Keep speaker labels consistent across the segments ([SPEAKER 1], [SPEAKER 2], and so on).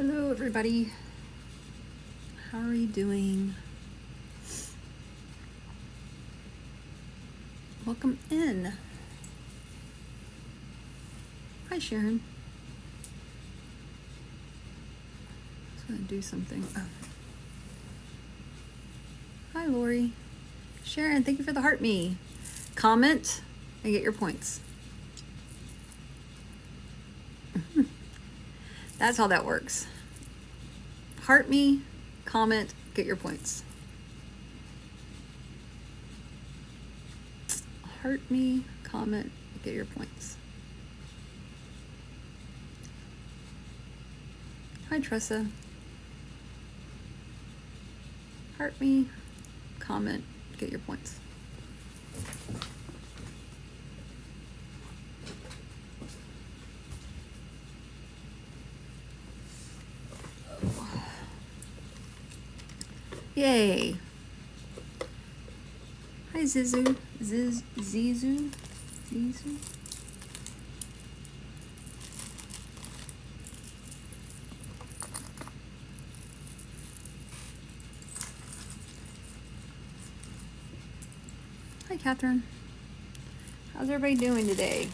[SPEAKER 1] Hello, everybody. How are you doing? Welcome in. Hi, Sharon. I was going to do something. Oh. Hi, Lori. Sharon, thank you for the heart me. Comment and get your points. That's how that works. Heart me, comment, get your points. Heart me, comment, get your points. Hi, Tressa. Heart me, comment, get your points. Yay. Hi, Zizu. Zizu. Hi, Catherine. How's everybody doing today?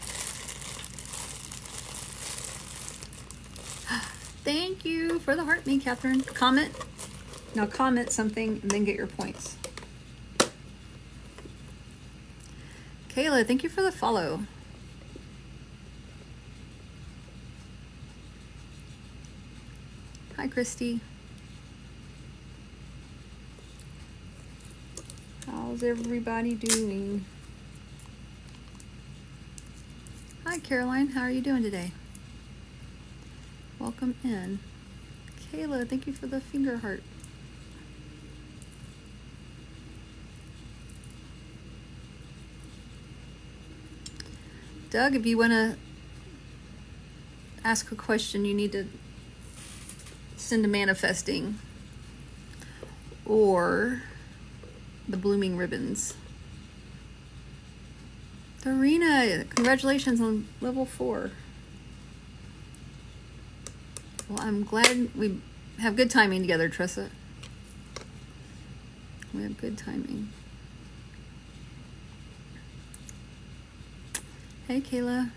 [SPEAKER 1] Thank you for the heart me, Catherine. Comment. Now comment something and then get your points. Kayla, thank you for the follow. Hi, Christy. How's everybody doing? Hi, Caroline. How are you doing today? Welcome in. Kayla, thank you for the finger heart. Doug, if you want to ask a question, you need to send a manifesting or the blooming ribbons. Dorina, congratulations on level 4. Well, I'm glad we have good timing together, Tressa. We have good timing. Hey, Kayla.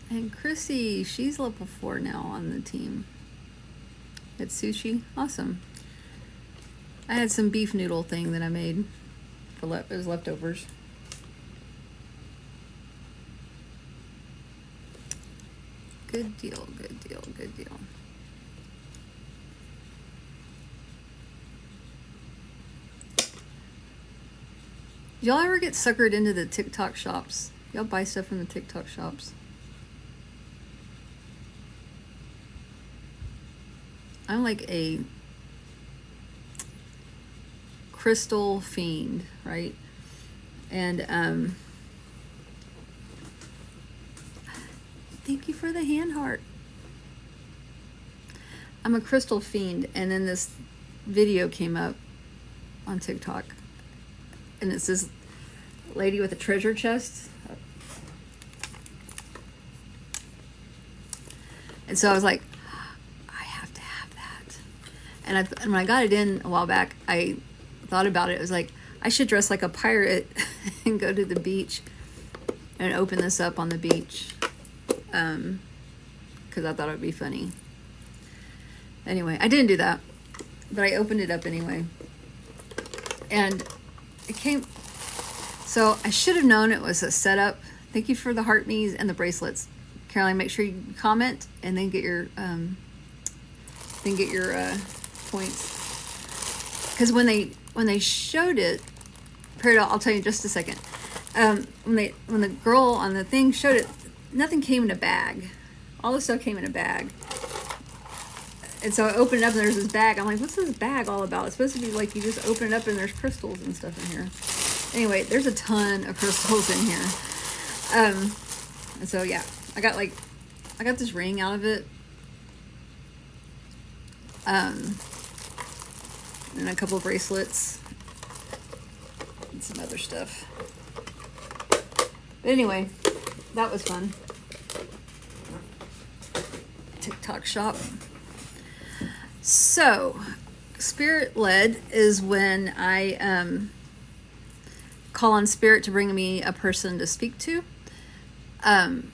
[SPEAKER 1] And Chrissy, she's level 4 now on the team. It's sushi. Awesome. I had some beef noodle thing that I made for it was leftovers. Good deal, good deal, good deal. Y'all ever get suckered into the TikTok shops? Y'all buy stuff from the TikTok shops? I'm like a crystal fiend, right? And thank you for the hand heart. I'm a crystal fiend, and then this video came up on TikTok, and it's this lady with a treasure chest. And so I was like, I have to have that. And when I got it in a while back, I thought about it. It was like, I should dress like a pirate and go to the beach and open this up on the beach. Because I thought it would be funny. Anyway, I didn't do that, but I opened it up anyway. And it came, so I should have known it was a setup. Thank you for the heart me's and the bracelets. Caroline, make sure you comment and then get your points. Because when they showed it, Peridot, I'll tell you in just a second. When the girl on the thing showed it, nothing came in a bag. All the stuff came in a bag. And so I opened it up and there's this bag. I'm like, what's this bag all about? It's supposed to be like you just open it up and there's crystals and stuff in here. Anyway, there's a ton of crystals in here. And so yeah, I got this ring out of it. And a couple of bracelets and some other stuff. But anyway, that was fun. TikTok shop. So, spirit led is when I call on spirit to bring me a person to speak to. And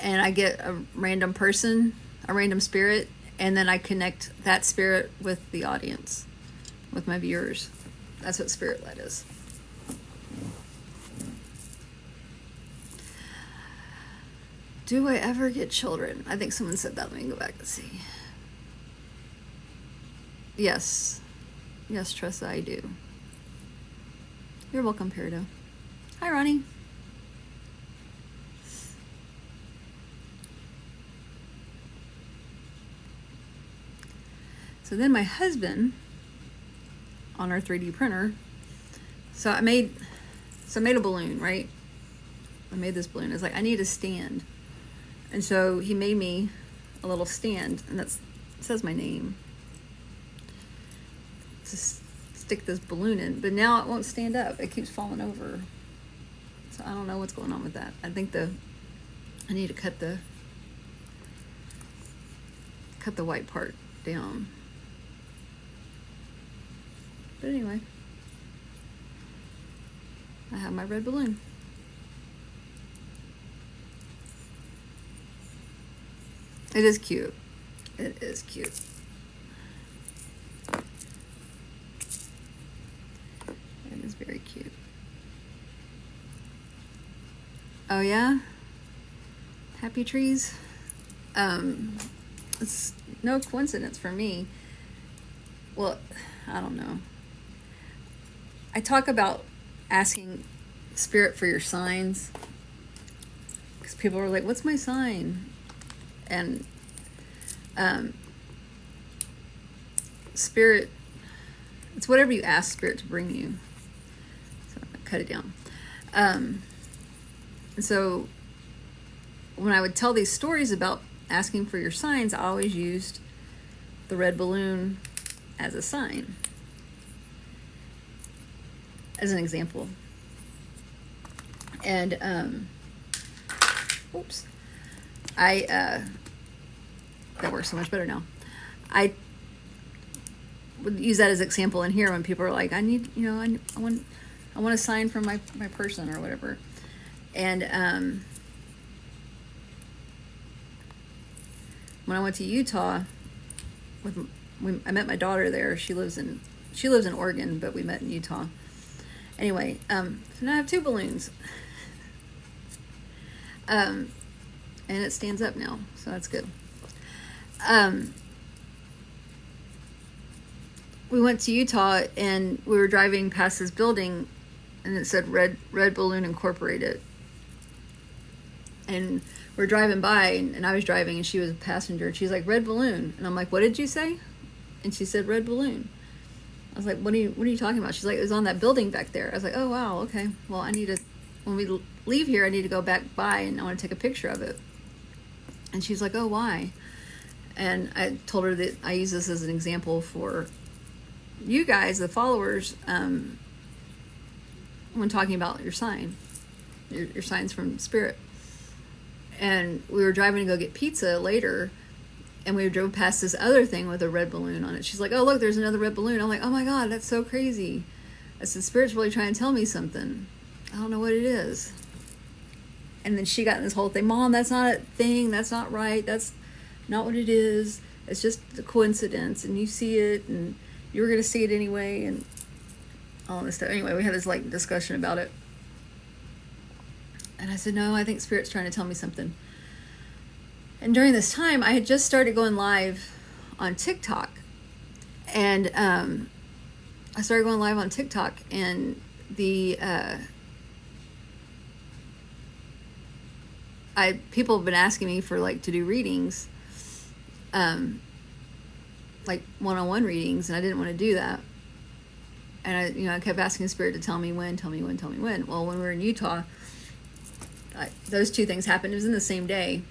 [SPEAKER 1] I get a random person, a random spirit, and then I connect that spirit with the audience, with my viewers. That's what spirit led is. Do I ever get children? I think someone said that. Let me go back and see. Yes. Yes, Tressa, I do. You're welcome, Peridot. Hi, Ronnie. So then my husband, on our 3D printer, so I made a balloon, right? I made this balloon. It's like, I need a stand. And so he made me a little stand, and it says my name. Just stick this balloon in, but now it won't stand up. It keeps falling over. So I don't know what's going on with that. I think I need to cut the white part down. But anyway, I have my red balloon. It is cute. It is cute. It is very cute. Oh yeah? Happy trees? It's no coincidence for me. Well, I don't know. I talk about asking spirit for your signs, because people are like, what's my sign? And spirit, it's whatever you ask spirit to bring you. So I cut it down. And so when I would tell these stories about asking for your signs, I always used the red balloon as a sign, as an example. And oops, that works so much better now. I would use that as an example in here when people are like, I need, I want a sign from my person or whatever. And when I went to Utah, I met my daughter there. She lives in Oregon, but we met in Utah. Anyway, so now I have 2 balloons. And it stands up now, so that's good. We went to Utah, and we were driving past this building, and it said Red Balloon Incorporated. And we're driving by, and I was driving, and she was a passenger, and she's like, Red Balloon. And I'm like, what did you say? And she said, Red Balloon. I was like, what are you talking about? She's like, it was on that building back there. I was like, oh, wow, okay. Well, when we leave here, I need to go back by, and I want to take a picture of it. And she's like, oh, why? And I told her that I use this as an example for you guys, the followers, when talking about your sign, your signs from spirit. And we were driving to go get pizza later, and we drove past this other thing with a red balloon on it. She's like, oh, look, there's another red balloon. I'm like, oh my God, that's so crazy. I said, Spirit's really trying to tell me something. I don't know what it is. And then she got in this whole thing, Mom, that's not a thing. That's not right. That's not what it is. It's just a coincidence, and you see it, and you were going to see it anyway, and all this stuff. Anyway, we had this discussion about it. And I said, no, I think Spirit's trying to tell me something. And during this time, I had just started going live on TikTok. And I started going live on TikTok, and people have been asking me for to do readings, like one-on-one readings, and I didn't want to do that. And I kept asking Spirit to tell me when. Well, when we were in Utah, those 2 things happened. It was in the same day.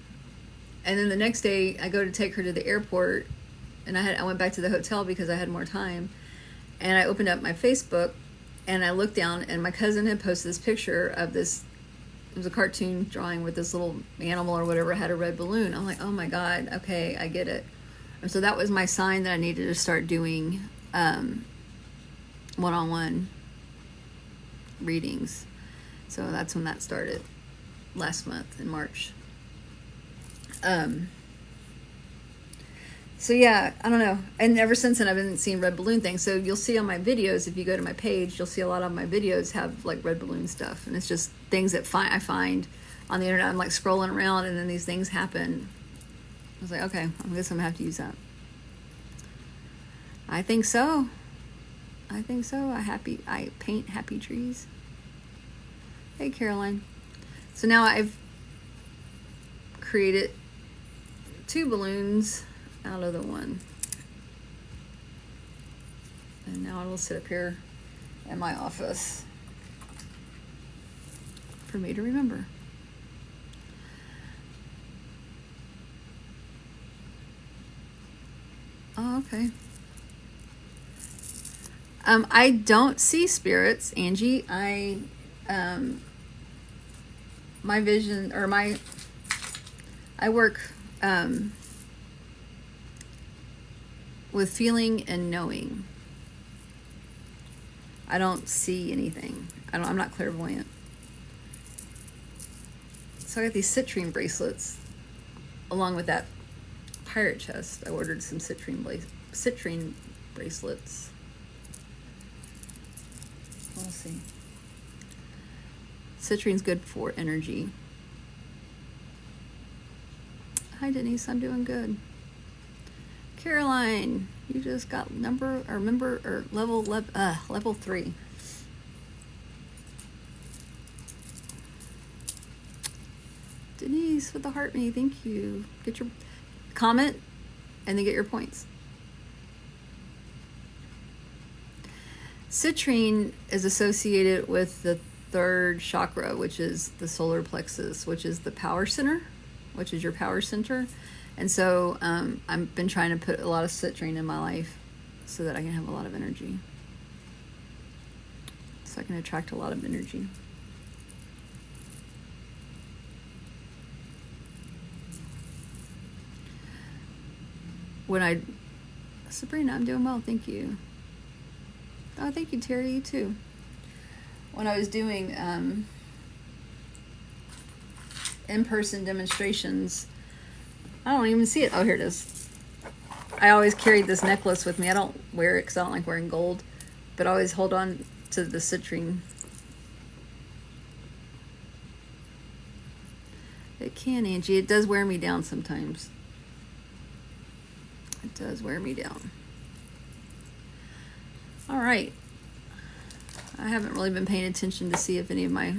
[SPEAKER 1] And then the next day, I go to take her to the airport, and I went back to the hotel because I had more time. And I opened up my Facebook, and I looked down, and my cousin had posted this picture of this it was a cartoon drawing with this little animal or whatever had a red balloon. I'm like, oh my God, okay, I get it. And so that was my sign that I needed to start doing one-on-one readings. So that's when that started, last month in March. So yeah, I don't know. And ever since then, I've been seeing red balloon things. So you'll see on my videos, if you go to my page, you'll see a lot of my videos have like red balloon stuff. And it's just things that I find on the internet. I'm like scrolling around and then these things happen. I was like, okay, I guess I'm gonna have to use that. I think so. I paint happy trees. Hey, Caroline. So now I've created 2 balloons out of the one. And now it'll sit up here in my office for me to remember. Oh, okay. I don't see spirits, Angie. My vision, or I work with feeling and knowing. I don't see anything. I'm not clairvoyant. So I got these citrine bracelets along with that pirate chest. I ordered some citrine bracelets. We'll see. Citrine's good for energy. Hi Denise, I'm doing good. Caroline, you just got level 3. Denise with the heart me, thank you. Get your comment and then get your points. Citrine is associated with the 3rd chakra, which is the solar plexus, which is the power center, which is your power center. And so I've been trying to put a lot of citrine in my life so that I can have a lot of energy. So I can attract a lot of energy. Sabrina, I'm doing well, thank you. Oh, thank you, Terry, you too. When I was doing in-person demonstrations, I don't even see it. Oh, here it is. I always carried this necklace with me. I don't wear it because I don't like wearing gold, but I always hold on to the citrine. It can, Angie. It does wear me down sometimes. It does wear me down. All right. I haven't really been paying attention to see if any of my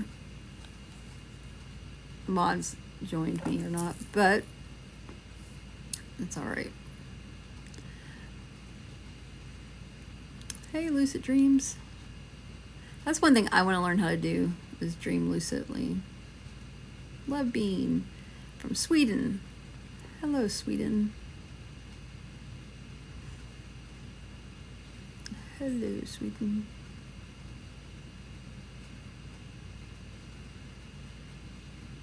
[SPEAKER 1] mods joined me or not, but it's all right. Hey, lucid dreams. That's one thing I want to learn how to do, is dream lucidly. Love Bean from Sweden. Hello, Sweden. Hello, Sweden.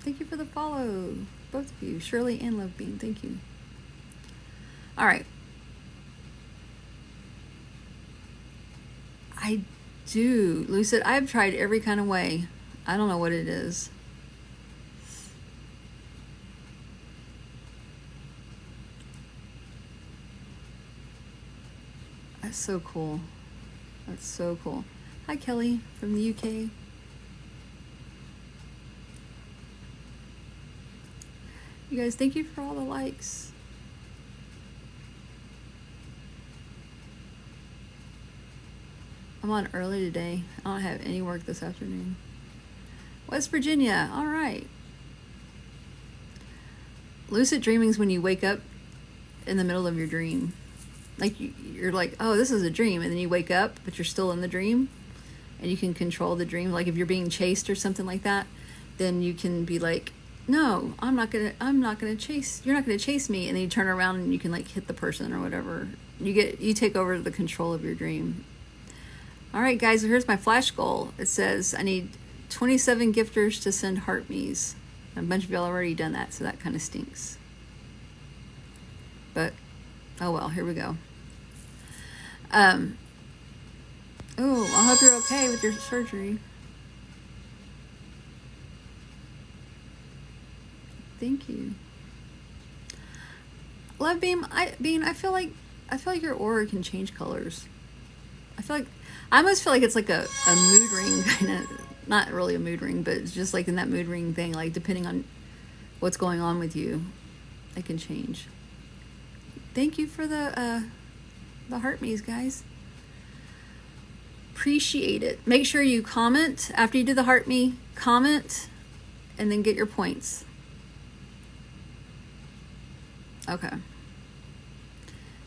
[SPEAKER 1] Thank you for the follow, both of you, Shirley and Love Bean. Thank you. All right. I do. Lucid, I've tried every kind of way. I don't know what it is. That's so cool. That's so cool. Hi, Kelly from the UK. You guys, thank you for all the likes. I'm on early today. I don't have any work this afternoon. West Virginia, all right. Lucid dreaming is when you wake up in the middle of your dream. Like you're like, oh, this is a dream, and then you wake up, but you're still in the dream, and you can control the dream. Like if you're being chased or something like that, then you can be like, no, you're not gonna chase me, and then you turn around and you can like hit the person or whatever. You take over the control of your dream. All right, guys, here's my flash goal. It says I need 27 gifters to send heart me's. A bunch of y'all already done that, so that kind of stinks. But, oh well, here we go. Oh, I hope you're okay with your surgery. Thank you. Love Beam, I feel like your aura can change colors. I almost feel like it's like a mood ring kind of, not really a mood ring, but it's just like in that mood ring thing, like depending on what's going on with you, it can change. Thank you for the heart me's, guys. Appreciate it. Make sure you comment after you do the heart me, comment, and then get your points. Okay.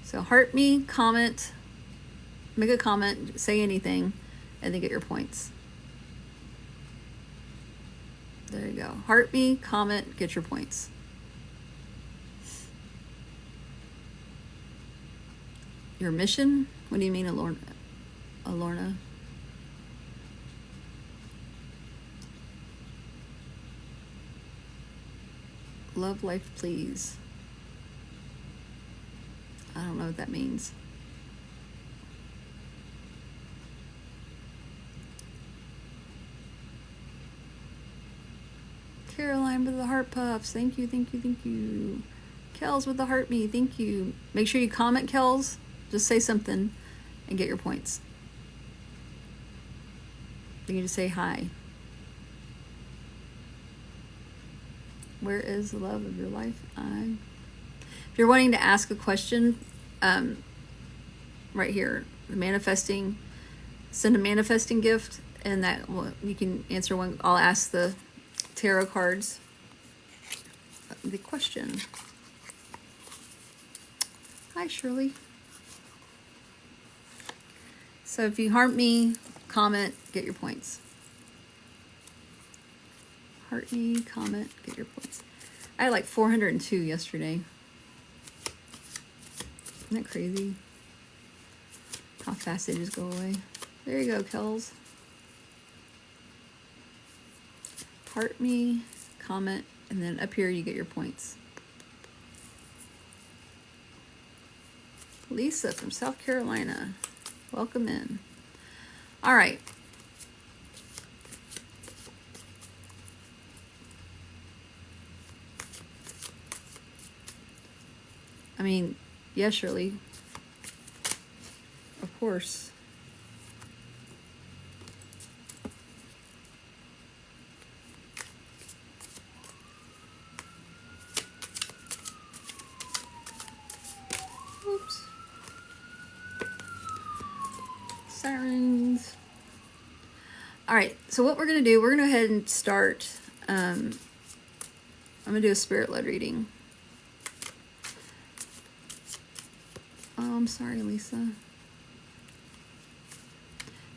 [SPEAKER 1] So heart me, comment, make a comment, say anything, and then get your points. There you go. Heart me, comment, get your points. Your mission? What do you mean, Alorna? Love life, please. I don't know what that means. Caroline with the heart puffs. Thank you, thank you, thank you. Kels with the heart me. Thank you. Make sure you comment, Kels. Just say something and get your points. You can just say hi. Where is the love of your life? If you're wanting to ask a question, right here, manifesting, send a manifesting gift, and that you can answer one. I'll ask the tarot cards the question. Hi, Shirley. So if you heart me, comment, get your points. Heart me, comment, get your points. I had like 402 yesterday. Isn't that crazy? How fast they just go away. There you go, Kels. Heart me, comment, and then up here you get your points. Lisa from South Carolina. Welcome in. All right. I mean, yes, Shirley. Of course. Oops. Sirens. All right, so what we're going to do, we're going to go ahead and start. I'm going to do a spirit-led reading. Oh, I'm sorry, Lisa.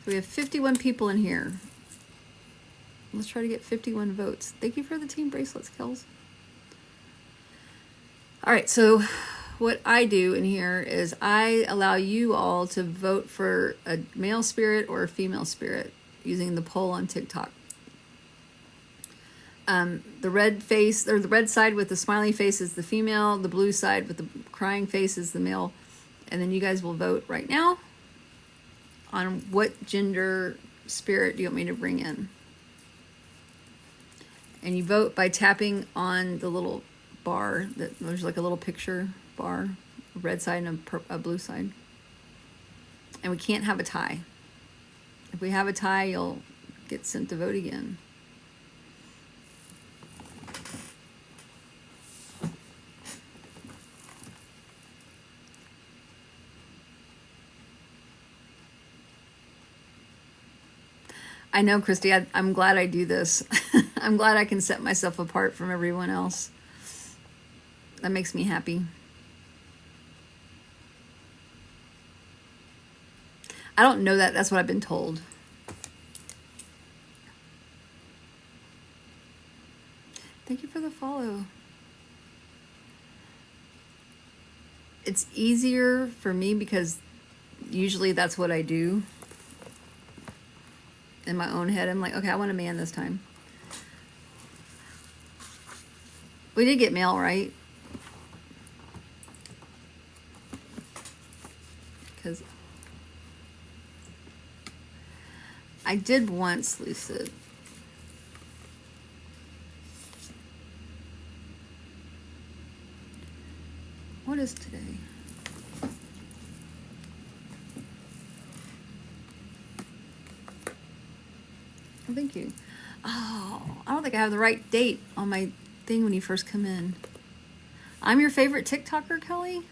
[SPEAKER 1] So we have 51 people in here. Let's try to get 51 votes. Thank you for the team bracelets, Kels. All right, so what I do in here is I allow you all to vote for a male spirit or a female spirit using the poll on TikTok. The red face, or the red side with the smiley face is the female, the blue side with the crying face is the male. And then you guys will vote right now on what gender spirit do you want me to bring in. And you vote by tapping on the little bar. There's like a little picture bar, a red side and a blue side. And we can't have a tie. If we have a tie, you'll get sent to vote again. I know, Christy, I'm glad I do this. I'm glad I can set myself apart from everyone else. That makes me happy. I don't know that. That's what I've been told. Thank you for the follow. It's easier for me because usually that's what I do. in my own head. I'm like, okay, I want a man this time. We did get mail, right? Because I did once, Lucid. What is today? Oh, thank you. Oh, I don't think I have the right date on my thing when you first come in. I'm your favorite TikToker, Kelly?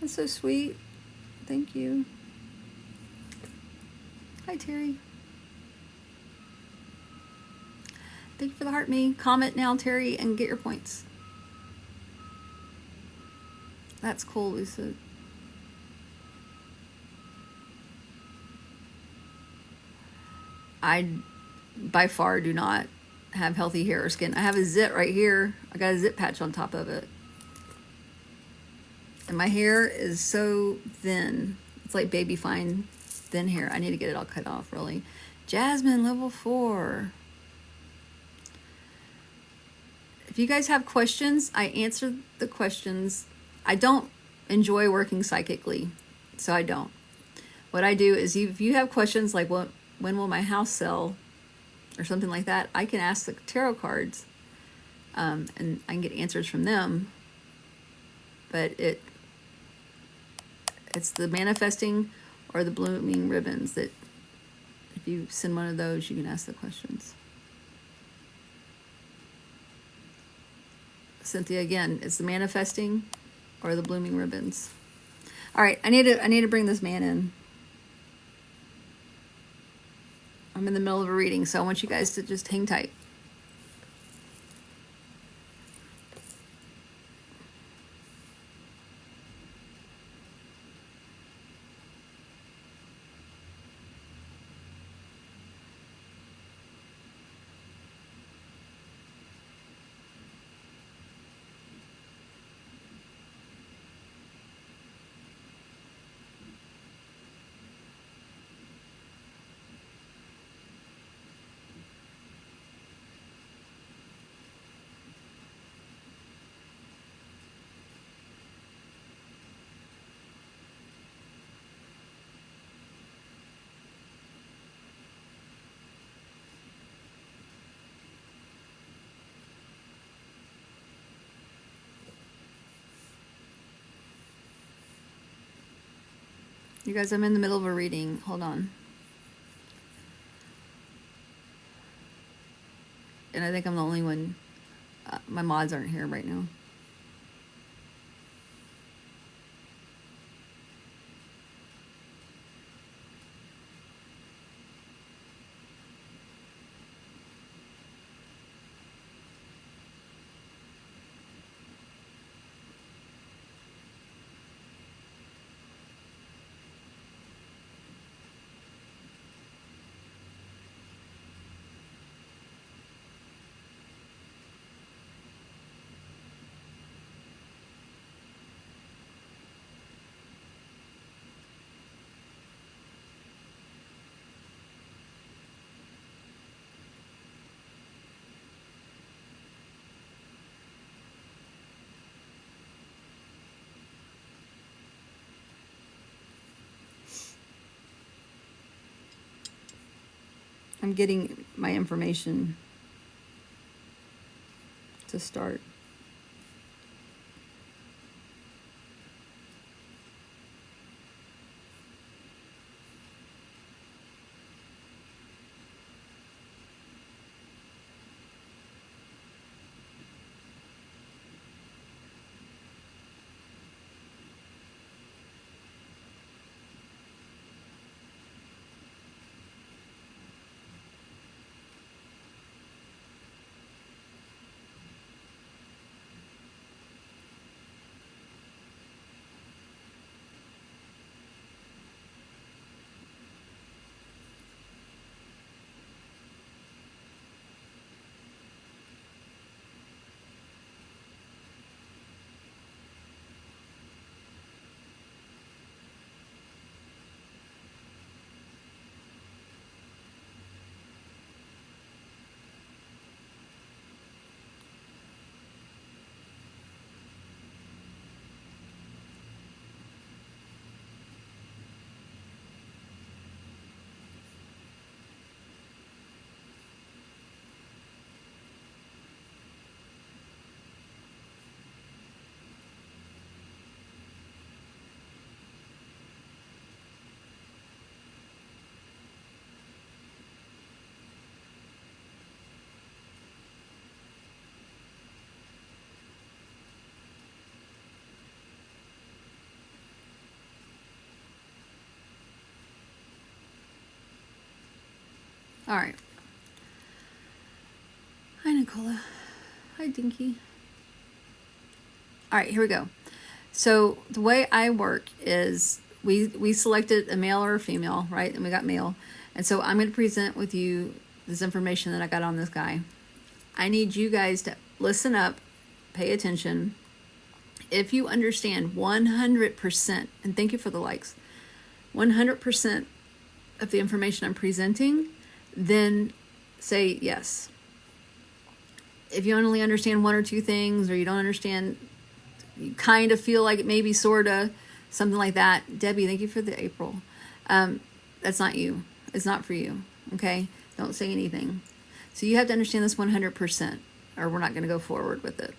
[SPEAKER 1] That's so sweet. Thank you. Hi, Terry. Thank you for the heart me. Comment now, Terry, and get your points. That's cool, Lisa. I, by far, do not have healthy hair or skin. I have a zit right here. I got a zit patch on top of it. And my hair is so thin. It's like baby fine thin hair. I need to get it all cut off, really. Jasmine, level 4. If you guys have questions, I answer the questions. I don't enjoy working psychically, so I don't. What I do is if you have questions like when will my house sell or something like that, I can ask the tarot cards and I can get answers from them. But it's the manifesting or the blooming ribbons that if you send one of those, you can ask the questions. Cynthia, again, it's the manifesting or the blooming ribbons. All right, I need to bring this man in. I'm in the middle of a reading, so I want you guys to just hang tight. You guys, I'm in the middle of a reading. Hold on. And I think I'm the only one. My mods aren't here right now. I'm getting my information to start. All right. Hi, Nicola. Hi, Dinky. All right, here we go. So the way I work is we selected a male or a female, right? And we got male. And so I'm going to present with you this information that I got on this guy. I need you guys to listen up, pay attention. If you understand 100%, and thank you for the likes, 100% of the information I'm presenting, then say yes. If you only understand one or two things, or you don't understand, you kind of feel like it maybe, sort of, something like that. Debbie, thank you for the April. That's not you. It's not for you. Okay? Don't say anything. So you have to understand this 100%, or we're not going to go forward with it.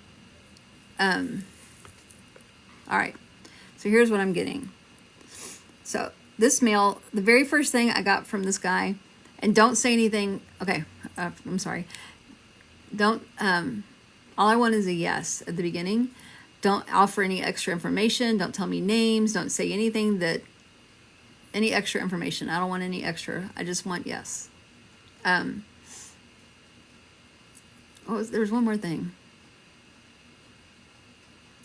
[SPEAKER 1] All right. So here's what I'm getting. So this male, the very first thing I got from this guy, and don't say anything. Okay. I'm sorry. Don't, all I want is a yes at the beginning. Don't offer any extra information. Don't tell me names. Don't say anything that, any extra information. I don't want any extra. I just want yes. There's one more thing.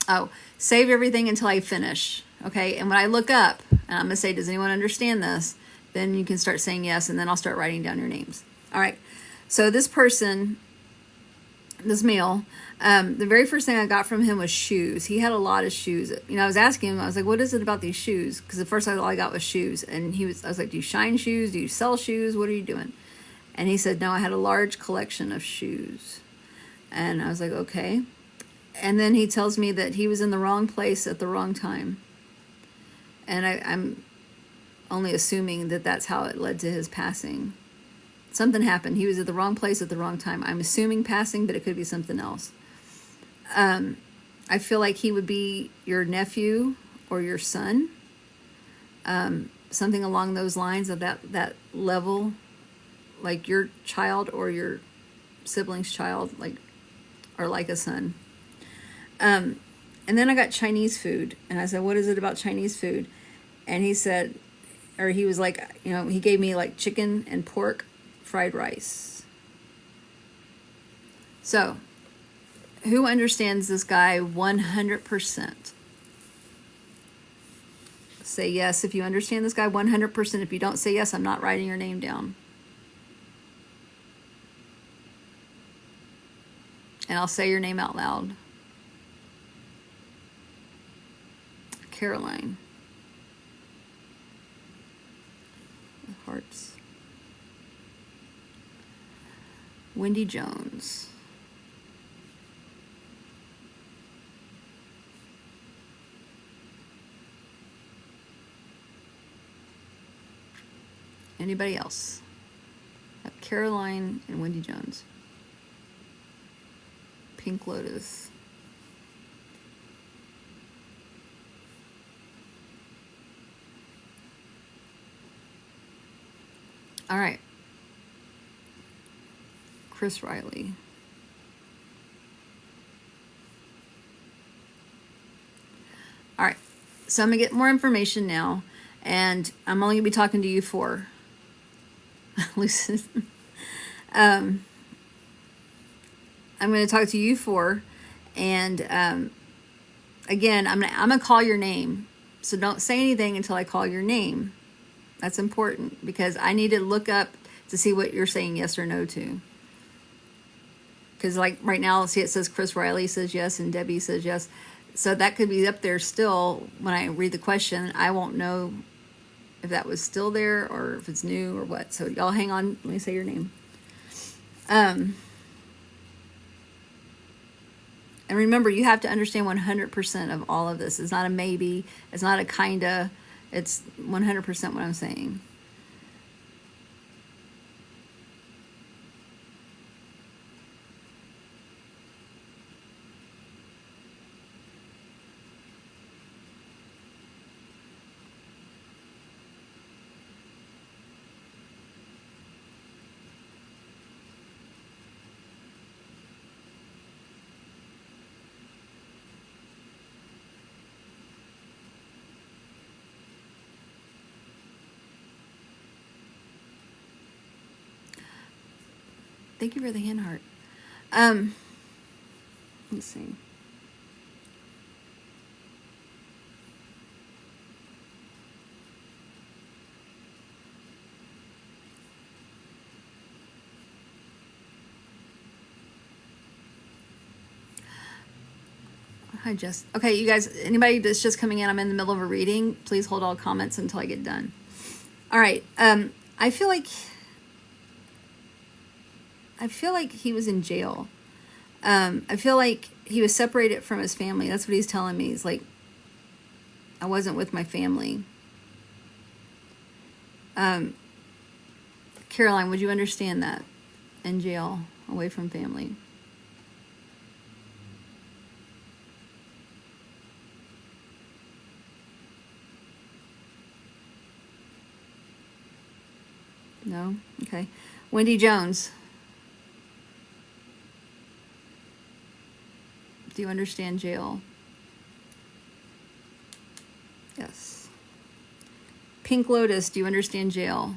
[SPEAKER 1] Oh, save everything until I finish. Okay. And when I look up and I'm going to say, does anyone understand this? Then you can start saying yes. And then I'll start writing down your names. All right. So this person, this male, the very first thing I got from him was shoes. He had a lot of shoes. You know, I was asking him, I was like, what is it about these shoes? Because the first all I got was shoes. And I was like, do you shine shoes? Do you sell shoes? What are you doing? And he said, no, I had a large collection of shoes. And I was like, okay. And then he tells me that he was in the wrong place at the wrong time. And I'm only assuming that that's how it led to his passing. Something happened. He was at the wrong place at the wrong time. I'm assuming passing, but it could be something else. I feel like he would be your nephew or your son. Something along those lines of that level, like your child or your sibling's child, like, or like a son. And then I got Chinese food, and I said, what is it about Chinese food? And he said, or he was like, you know, he gave me like chicken and pork fried rice. So, who understands this guy 100%? Say yes if you understand this guy 100%. If you don't say yes, I'm not writing your name down. And I'll say your name out loud. Caroline. Hearts. Wendy Jones. Anybody else? Caroline and Wendy Jones. Pink Lotus. All right. Chris Riley. All right. So I'm going to get more information now, and I'm only going to be talking to you four. I'm going to talk to you four, and again, I'm gonna call your name. So don't say anything until I call your name. That's important because I need to look up to see what you're saying yes or no to. Because like right now, see it says Chris Riley says yes and Debbie says yes. So that could be up there still when I read the question. I won't know if that was still there or if it's new or what. So y'all hang on. Let me say your name. And remember, you have to understand 100% of all of this. It's not a maybe. It's not a kinda. It's 100% what I'm saying. thank you for the hand heart. Let's see. Hi, Jess. Okay, you guys, anybody that's just coming in, I'm in the middle of a reading. Please hold all comments until I get done. All right. I feel like he was in jail. I feel like he was separated from his family. That's what he's telling me. He's like, I wasn't with my family. Caroline, would you understand that? In jail, away from family. No? Okay. Wendy Jones. Do you understand jail? Yes. Pink Lotus, do you understand jail?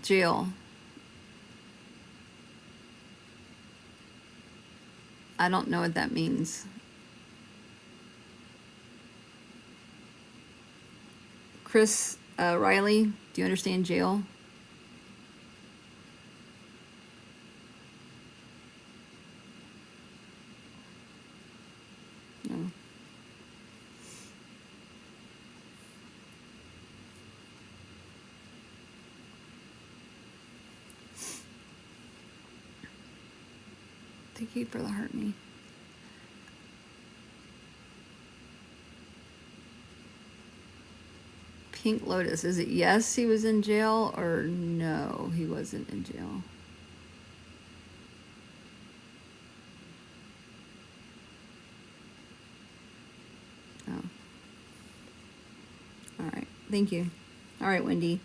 [SPEAKER 1] Jail. I don't know what that means. Chris Riley, do you understand jail? No. Thank you for the heart me. Pink Lotus, is it yes he was in jail or no he wasn't in jail? Oh. All right, thank you. All right, Wendy.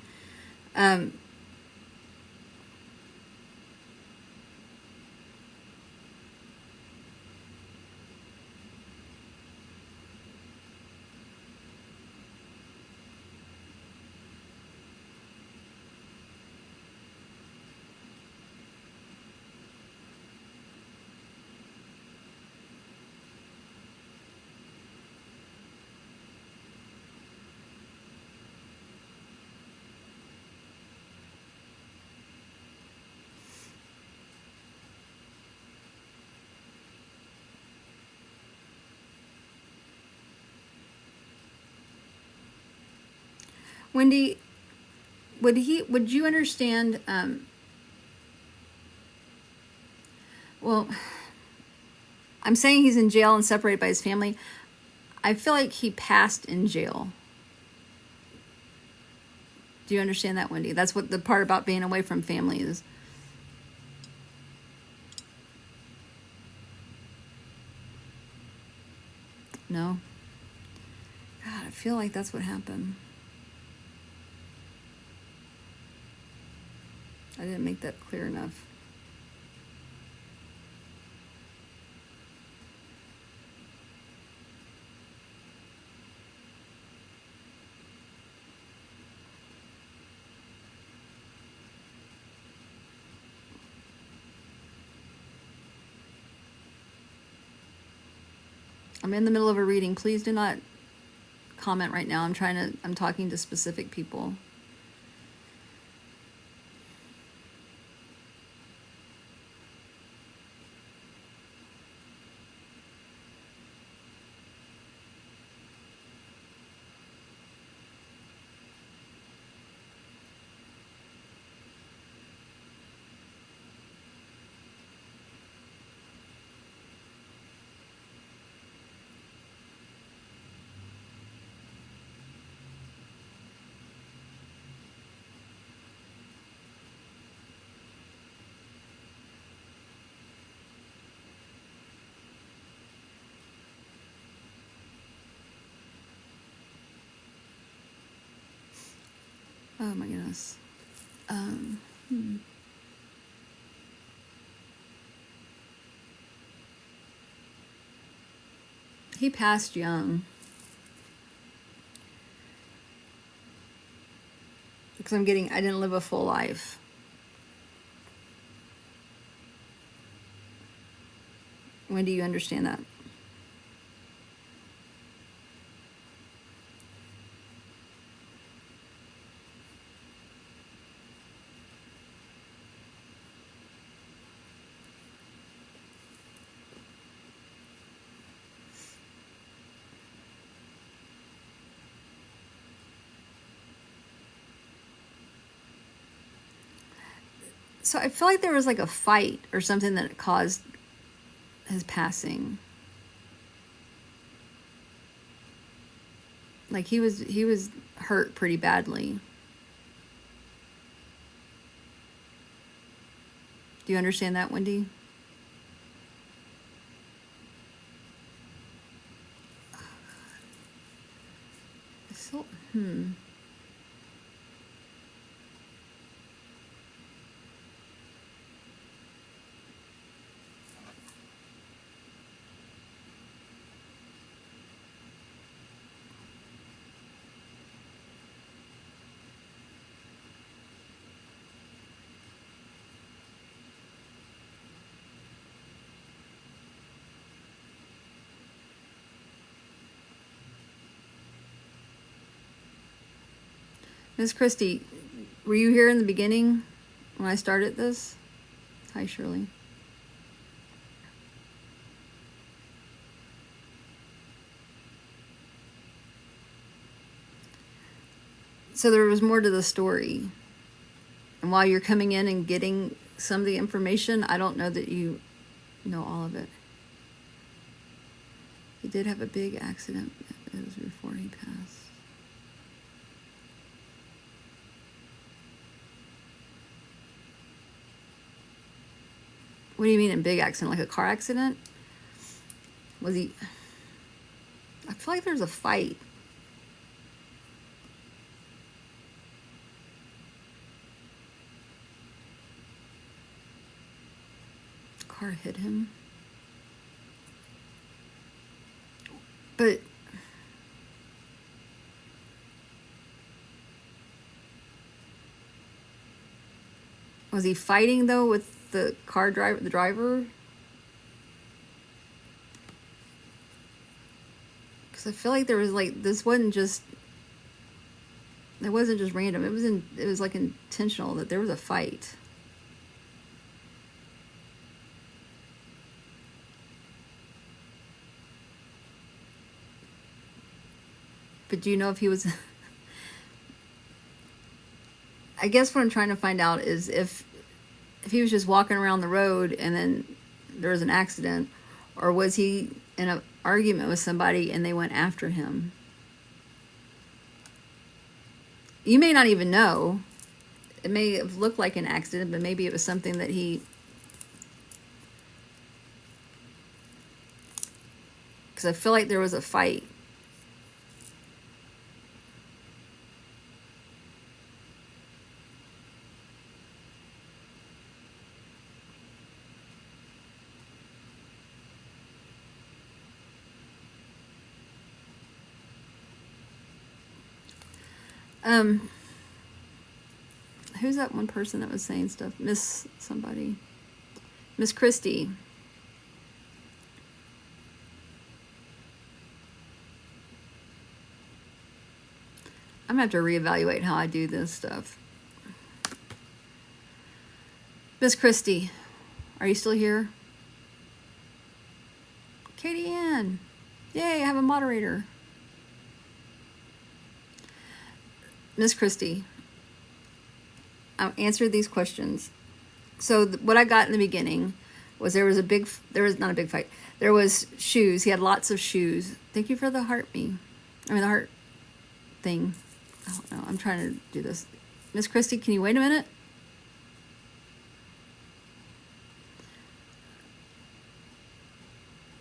[SPEAKER 1] Wendy, would you understand? Well, I'm saying he's in jail and separated by his family. I feel like he passed in jail. Do you understand that, Wendy? That's what the part about being away from family is. No? God, I feel like that's what happened. I didn't make that clear enough. I'm in the middle of a reading. Please do not comment right now. I'm talking to specific people. Oh my goodness. He passed young. Because I didn't live a full life. When do you understand that? So I feel like there was like a fight or something that caused his passing. Like he was hurt pretty badly. Do you understand that, Wendy? So, Miss Christie, were you here in the beginning when I started this? Hi, Shirley. So there was more to the story. And while you're coming in and getting some of the information, I don't know that you know all of it. He did have a big accident. It was before he passed. What do you mean a big accident? Like a car accident? Was he... I feel like there's a fight. Car hit him. But... was he fighting though with the driver? Because I feel like there was like, this wasn't just, it wasn't just random. It was like intentional that there was a fight. But do you know if he was... I guess what I'm trying to find out is if he was just walking around the road and then there was an accident, or was he in an argument with somebody and they went after him? You may not even know. It may have looked like an accident, but maybe it was something that he... Because I feel like there was a fight. Who's that one person that was saying stuff? Miss somebody. Miss Christie. I'm gonna have to reevaluate how I do this stuff. Miss Christie, are you still here? Katie Ann. Yay, I have a moderator. Miss Christie, I'll answer these questions. So what I got in the beginning was there was not a big fight. There was shoes. He had lots of shoes. Thank you for the heart the heart thing. I don't know. I'm trying to do this. Miss Christie, can you wait a minute?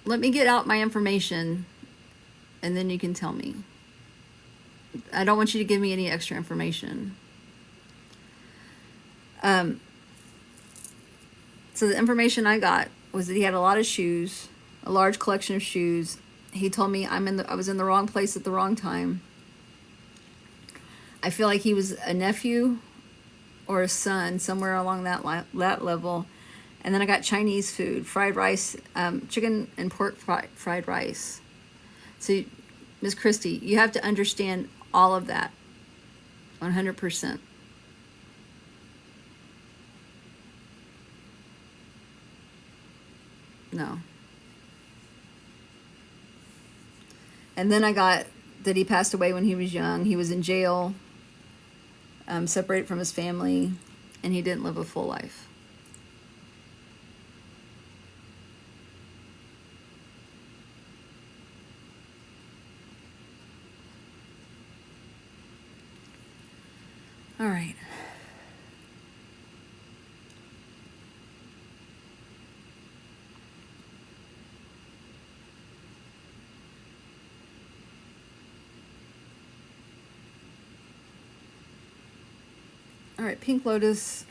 [SPEAKER 1] Let me get out my information and then you can tell me. I don't want you to give me any extra information. So the information I got was that he had a lot of shoes, a large collection of shoes, He told me I was in the wrong place at the wrong time. I feel like he was a nephew or a son, somewhere along that level. And then I got Chinese food, fried rice, chicken and pork fried rice. So, Miss Christie, you have to understand all of that, 100%. No. And then I got that he passed away when he was young. He was in jail, separated from his family, and he didn't live a full life. All right. All right, Pink Lotus.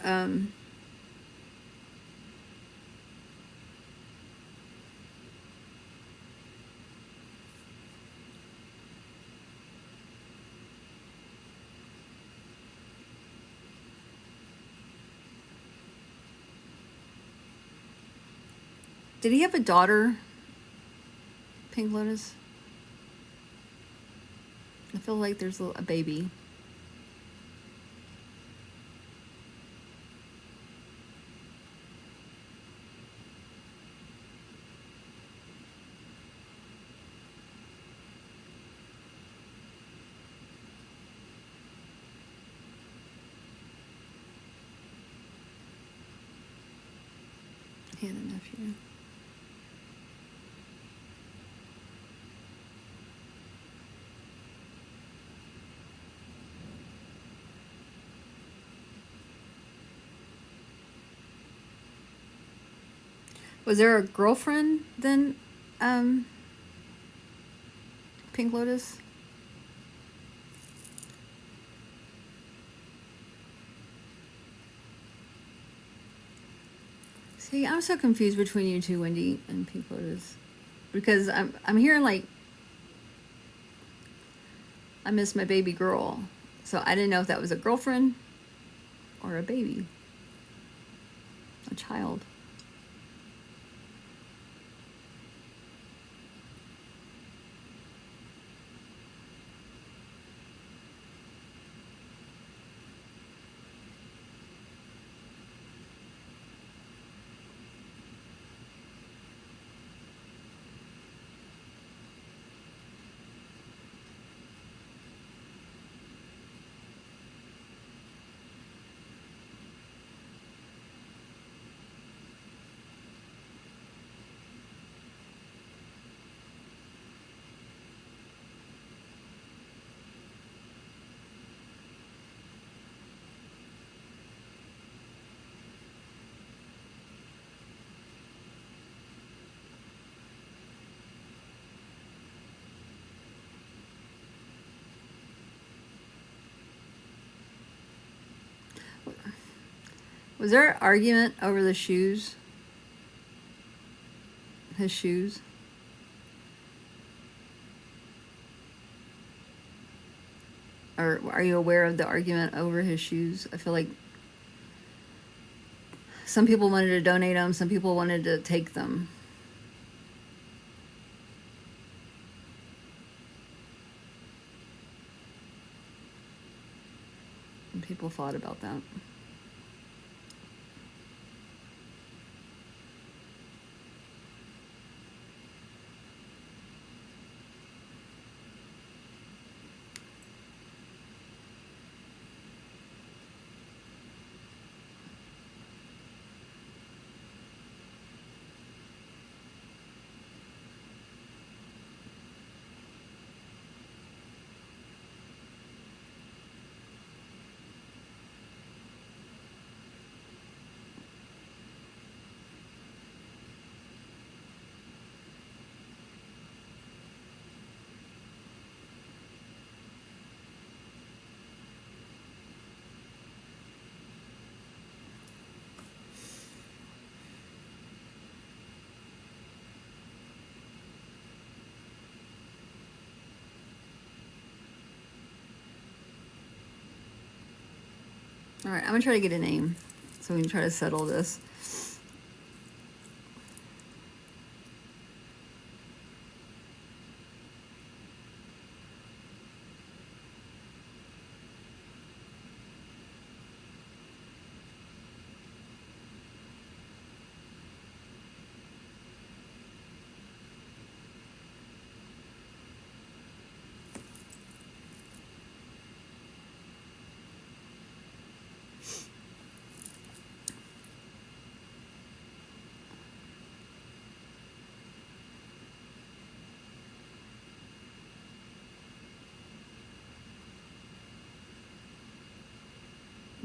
[SPEAKER 1] Did he have a daughter, Pink Lotus? I feel like there's a baby. He had a nephew. Was there a girlfriend then, Pink Lotus? See, I'm so confused between you two, Wendy and Pink Lotus, because I'm hearing like I miss my baby girl, so I didn't know if that was a girlfriend or a baby, a child. Was there an argument over the shoes? His shoes? Or are you aware of the argument over his shoes? I feel like some people wanted to donate them, some people wanted to take them. And people fought about that. All right, I'm gonna try to get a name so we can try to settle this.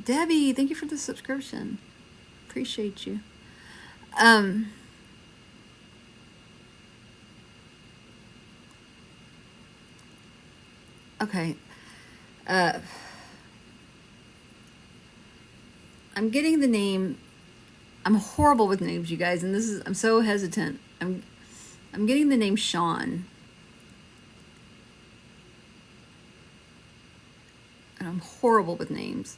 [SPEAKER 1] Debbie, thank you for the subscription. Appreciate you. Okay. I'm getting the name. I'm horrible with names, you guys, and I'm so hesitant. I'm getting the name Sean. And I'm horrible with names.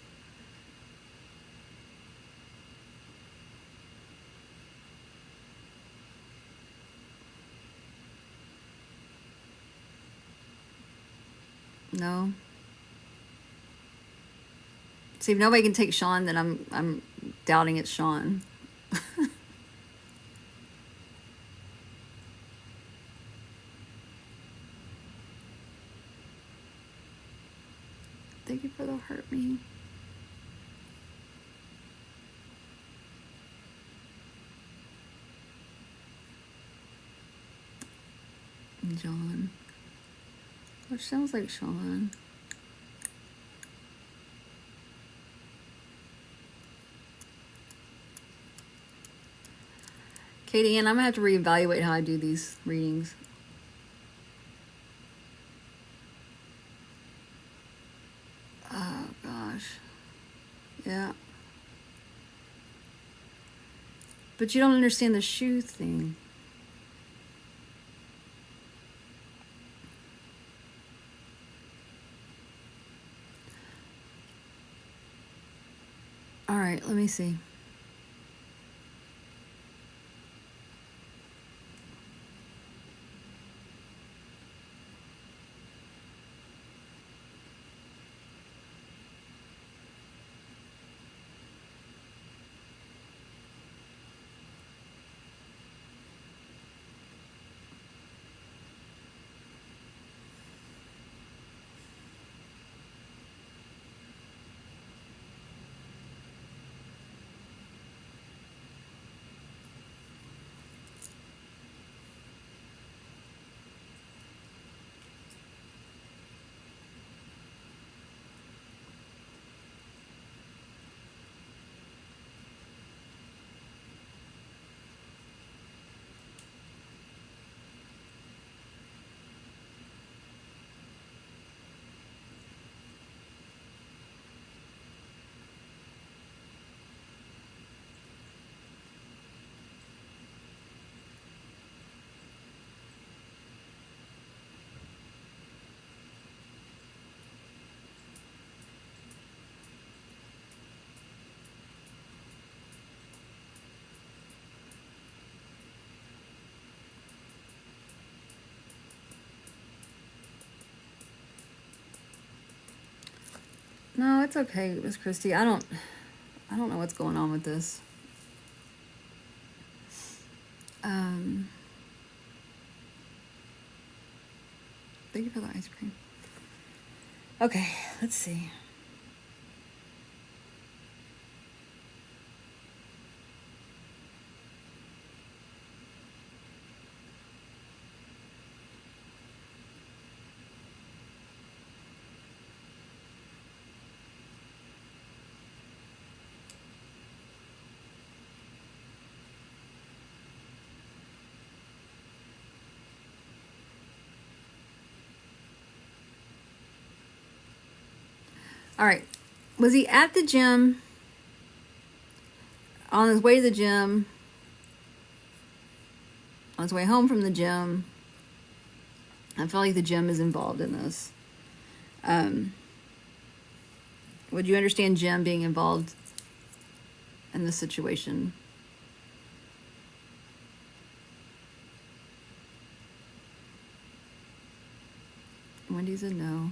[SPEAKER 1] No. See, if nobody can take Sean, then I'm doubting it's Sean. Thank you for the heart me. John. Which sounds like Sean. Katie Ann, I'm gonna have to reevaluate how I do these readings. Oh gosh. Yeah. But you don't understand the shoe thing. All right, let me see. No, it's okay, Miss Christie. I don't know what's going on with this. Thank you for the ice cream. Okay, let's see. All right. Was he at the gym? On his way to the gym? On his way home from the gym? I feel like the gym is involved in this. Would you understand Jim being involved in this situation? Wendy's a no.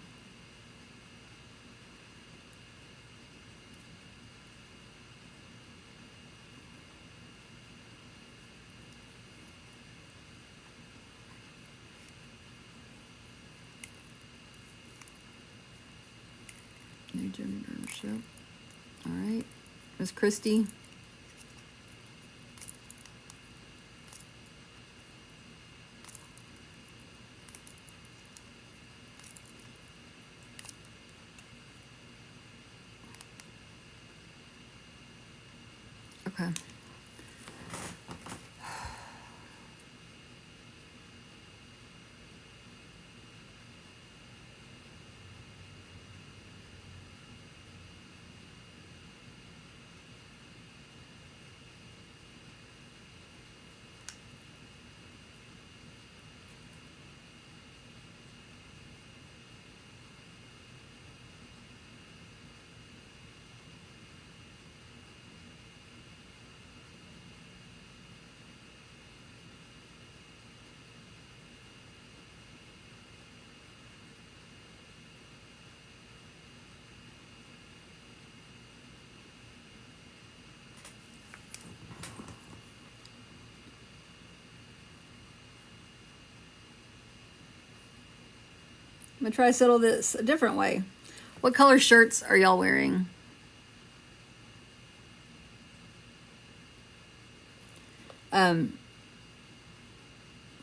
[SPEAKER 1] New gym membership. All right. Miss Christie. Okay. I'm going to try to settle this a different way. What color shirts are y'all wearing?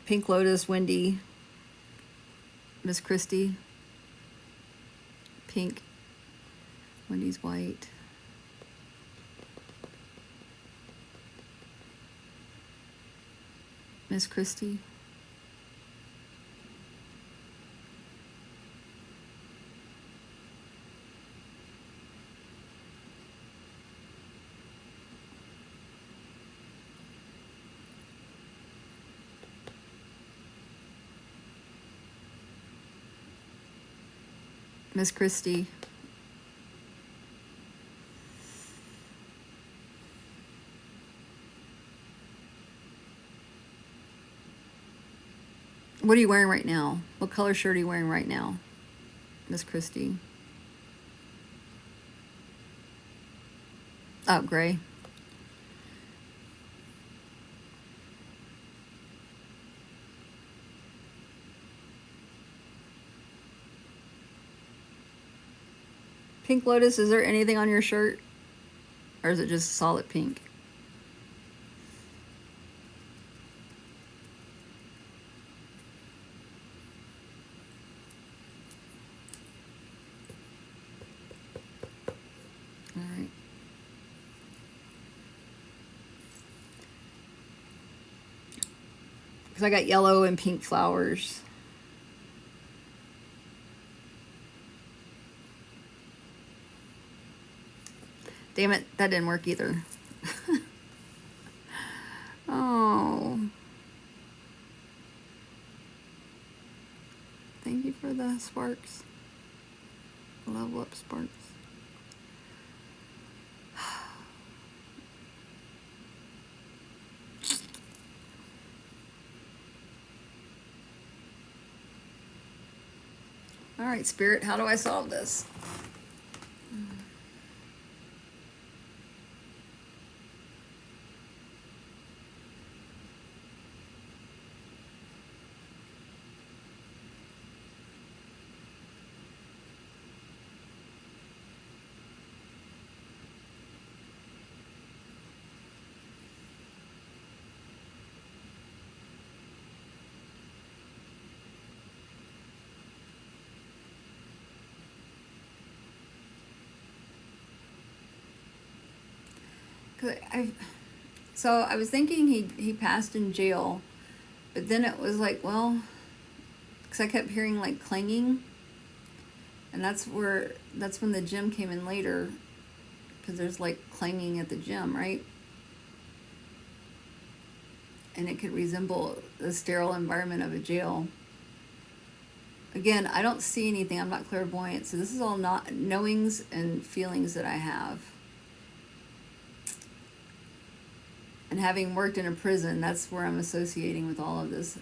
[SPEAKER 1] Pink Lotus, Wendy, Miss Christie. Pink. Wendy's white. Miss Christie. Miss Christie. What are you wearing right now? What color shirt are you wearing right now, Miss Christie? Oh, gray. Pink Lotus, is there anything on your shirt? Or is it just solid pink? All right. Because I got yellow and pink flowers. Damn it, that didn't work either. Oh. Thank you for the sparks. Level up sparks. All right, Spirit, how do I solve this? So I was thinking he passed in jail, but then it was like, well, because I kept hearing like clanging, and that's when the gym came in later, because there's like clanging at the gym, right? And it could resemble the sterile environment of a jail. Again, I don't see anything. I'm not clairvoyant, so this is all not knowings and feelings that I have. And having worked in a prison, that's where I'm associating with all of this.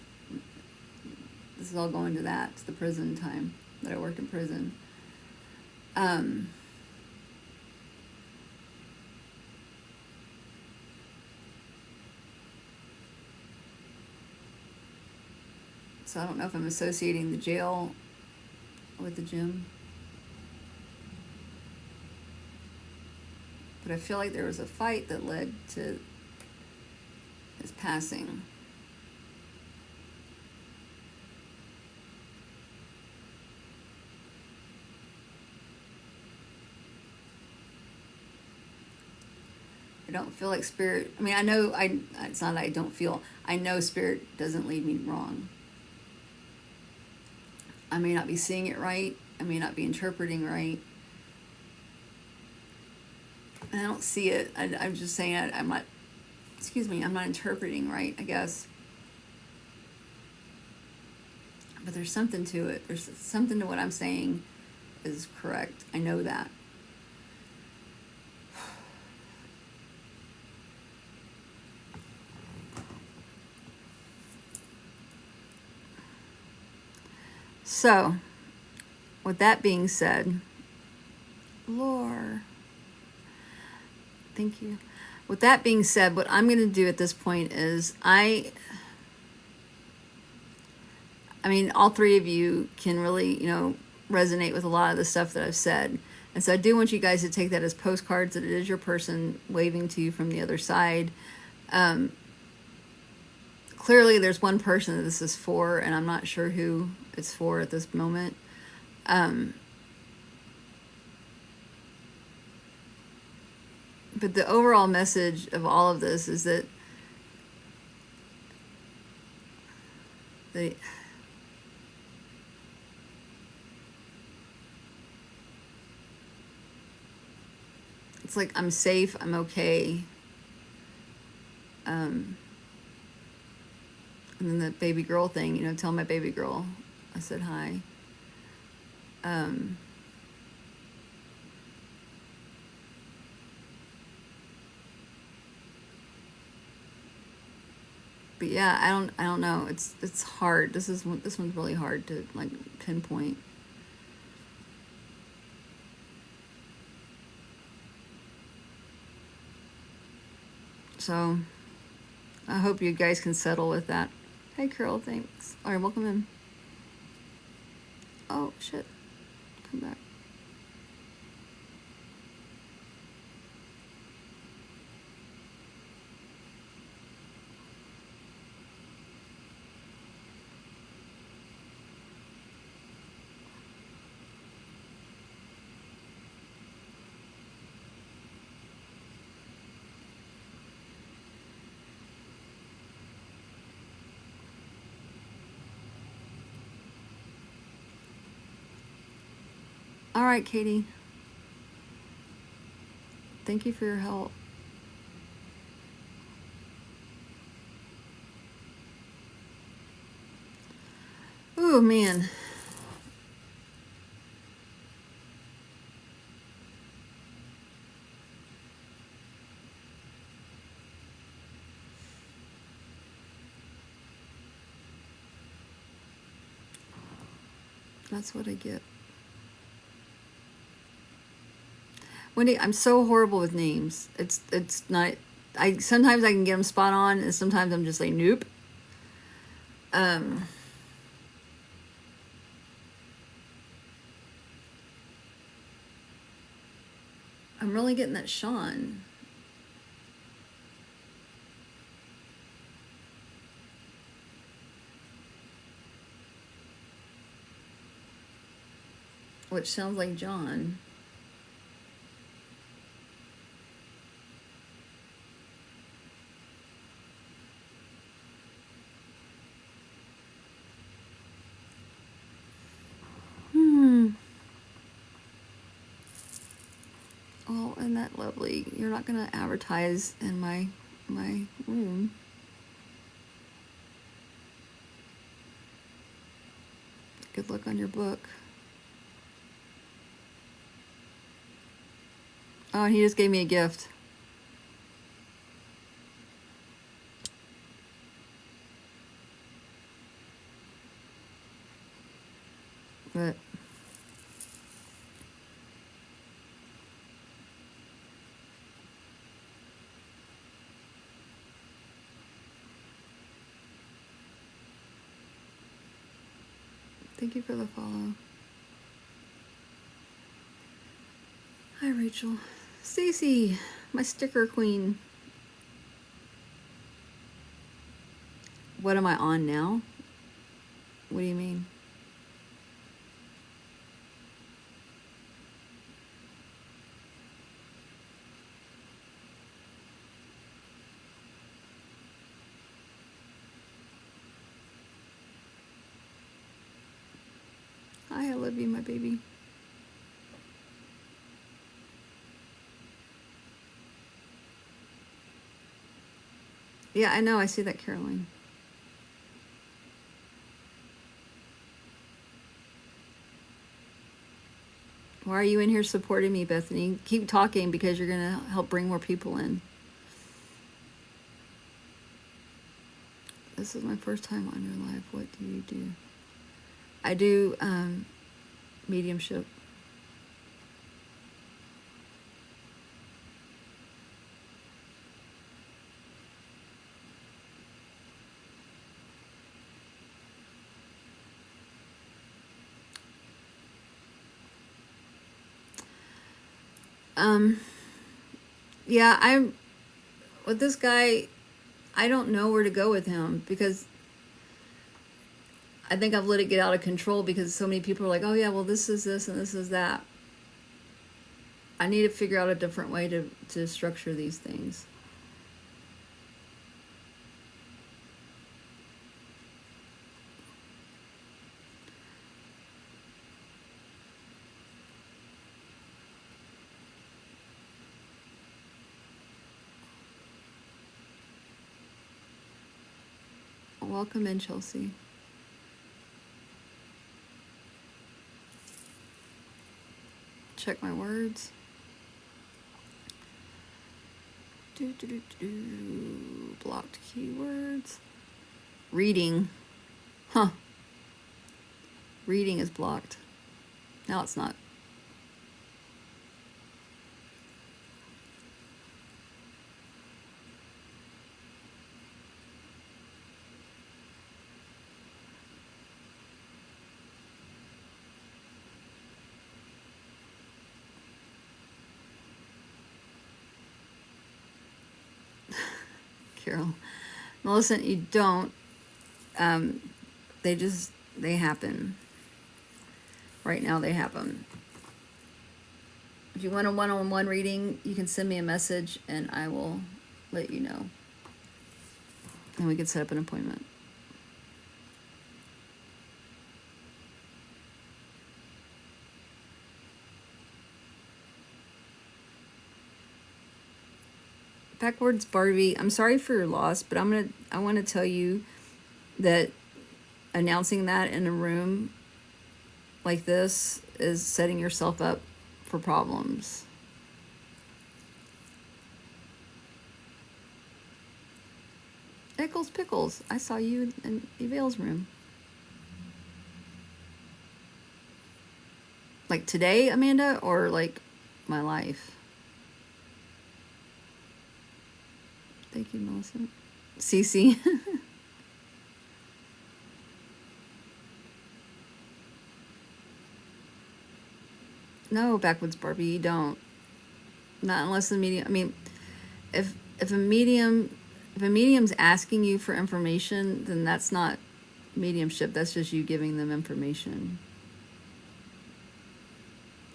[SPEAKER 1] This is all going to that, to the prison time that I worked in prison. So I don't know if I'm associating the jail with the gym. But I feel like there was a fight that led to his passing. I don't feel like spirit, I mean, it's not that I don't feel, I know spirit doesn't lead me wrong. I may not be seeing it right. I may not be interpreting right. And I don't see it. I'm just saying I'm not, I'm not interpreting right, I guess. But there's something to it. There's something to what I'm saying is correct. I know that. So, with that being said, Lore, thank you. With that being said, what I'm going to do at this point is I mean, all three of you can really, resonate with a lot of the stuff that I've said. And so I do want you guys to take that as postcards, that it is your person waving to you from the other side. Clearly, there's one person that this is for, and I'm not sure who it's for at this moment. But the overall message of all of this is that it's like, I'm safe, I'm okay. And then the baby girl thing, tell my baby girl I said hi. But yeah, I don't know. It's hard. This one's really hard to like pinpoint. So I hope you guys can settle with that. Hey, Carol, thanks. All right, welcome in. Oh, shit. Come back. All right, Katie. Thank you for your help. Oh, man. That's what I get. Wendy, I'm so horrible with names. It's not. Sometimes I can get them spot on, and sometimes I'm just like, nope. I'm really getting that Sean. Which sounds like John. Oh, isn't that lovely? You're not gonna advertise in my room. Good luck on your book. Oh, and he just gave me a gift. But thank you for the follow. Hi, Rachel. Stacy, my sticker queen. What am I on now? What do you mean? Hi, I love you, my baby. Yeah, I know. I see that, Caroline. Why are you in here supporting me, Bethany? Keep talking because you're going to help bring more people in. This is my first time on your live. What do you do? I do mediumship. Yeah, I'm with this guy. I don't know where to go with him because I think I've let it get out of control because so many people are like, oh yeah, well this is this and this is that. I need to figure out a different way to structure these things. Welcome in, Chelsea. Check my words. Blocked keywords. Reading. Huh. Reading is blocked. Now it's not. Carol. Melissa, you don't. They happen. Right now they happen. If you want a one-on-one reading, you can send me a message and I will let you know. And we can set up an appointment. Backwards Barbie, I'm sorry for your loss, but I want to tell you that announcing that in a room like this is setting yourself up for problems. Pickles, I saw you in Evail's room. Like today, Amanda, or like my life? Thank you, Melissa. Cece. No, Backwards Barbie, you don't. Not unless the medium. I mean, if a medium's asking you for information, then that's not mediumship. That's just you giving them information.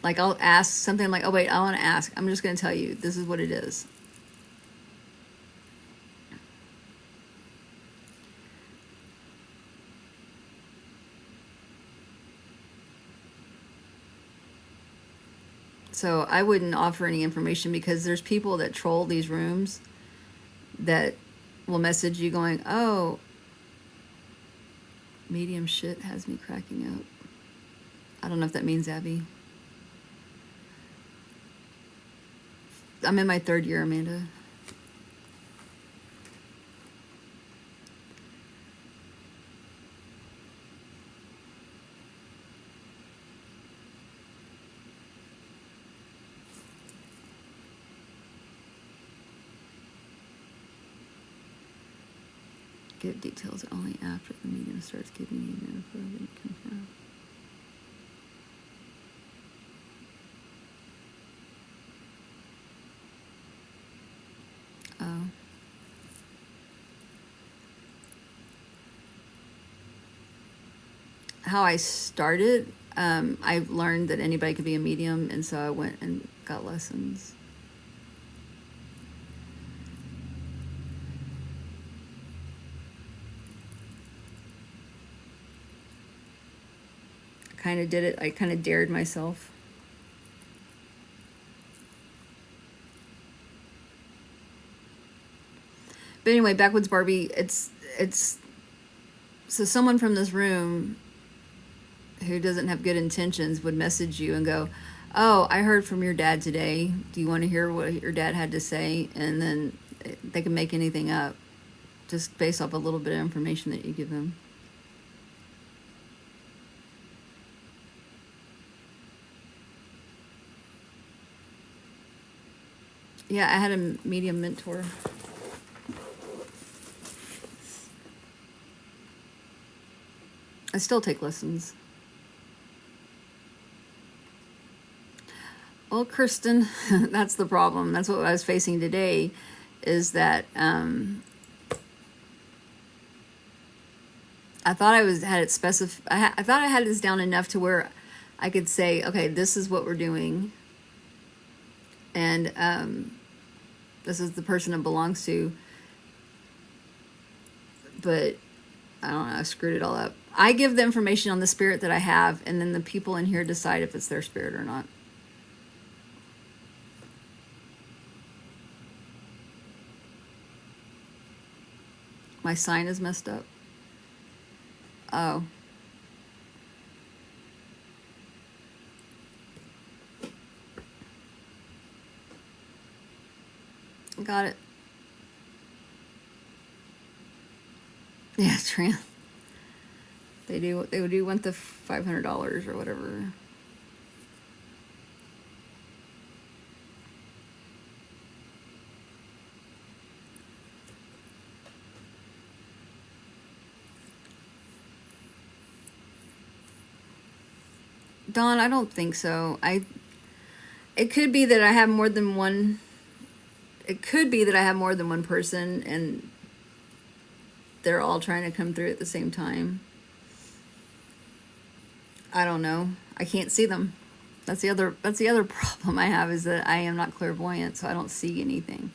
[SPEAKER 1] Like I'll ask something like, oh wait, I want to ask. I'm just going to tell you this is what it is. So I wouldn't offer any information because there's people that troll these rooms that will message you going, oh, medium shit has me cracking up. I don't know if that means Abby. I'm in my 3rd year, Amanda. Give details only after the medium starts giving you the info that you confirm. Oh. How I started, I learned that anybody could be a medium, and so I went and got lessons. Kind of did it. I kind of dared myself. But anyway, Backwoods Barbie, it's so someone from this room who doesn't have good intentions would message you and go, "Oh, I heard from your dad today. Do you want to hear what your dad had to say?" And then they can make anything up just based off a little bit of information that you give them. Yeah, I had a medium mentor. I still take lessons. Well, Kristen, that's the problem. That's what I was facing today, is that I thought I had it I thought I had this down enough to where I could say, okay, this is what we're doing, and this is the person it belongs to. But I don't know, I screwed it all up. I give the information on the spirit that I have, and then the people in here decide if it's their spirit or not. My sign is messed up. Oh. Got it. Yeah, Tran. They do want the $500 or whatever. Dawn, I don't think so. It could be that I have more than one. It could be that I have more than one person, and they're all trying to come through at the same time. I don't know. I can't see them. That's the other problem I have, is that I am not clairvoyant, so I don't see anything.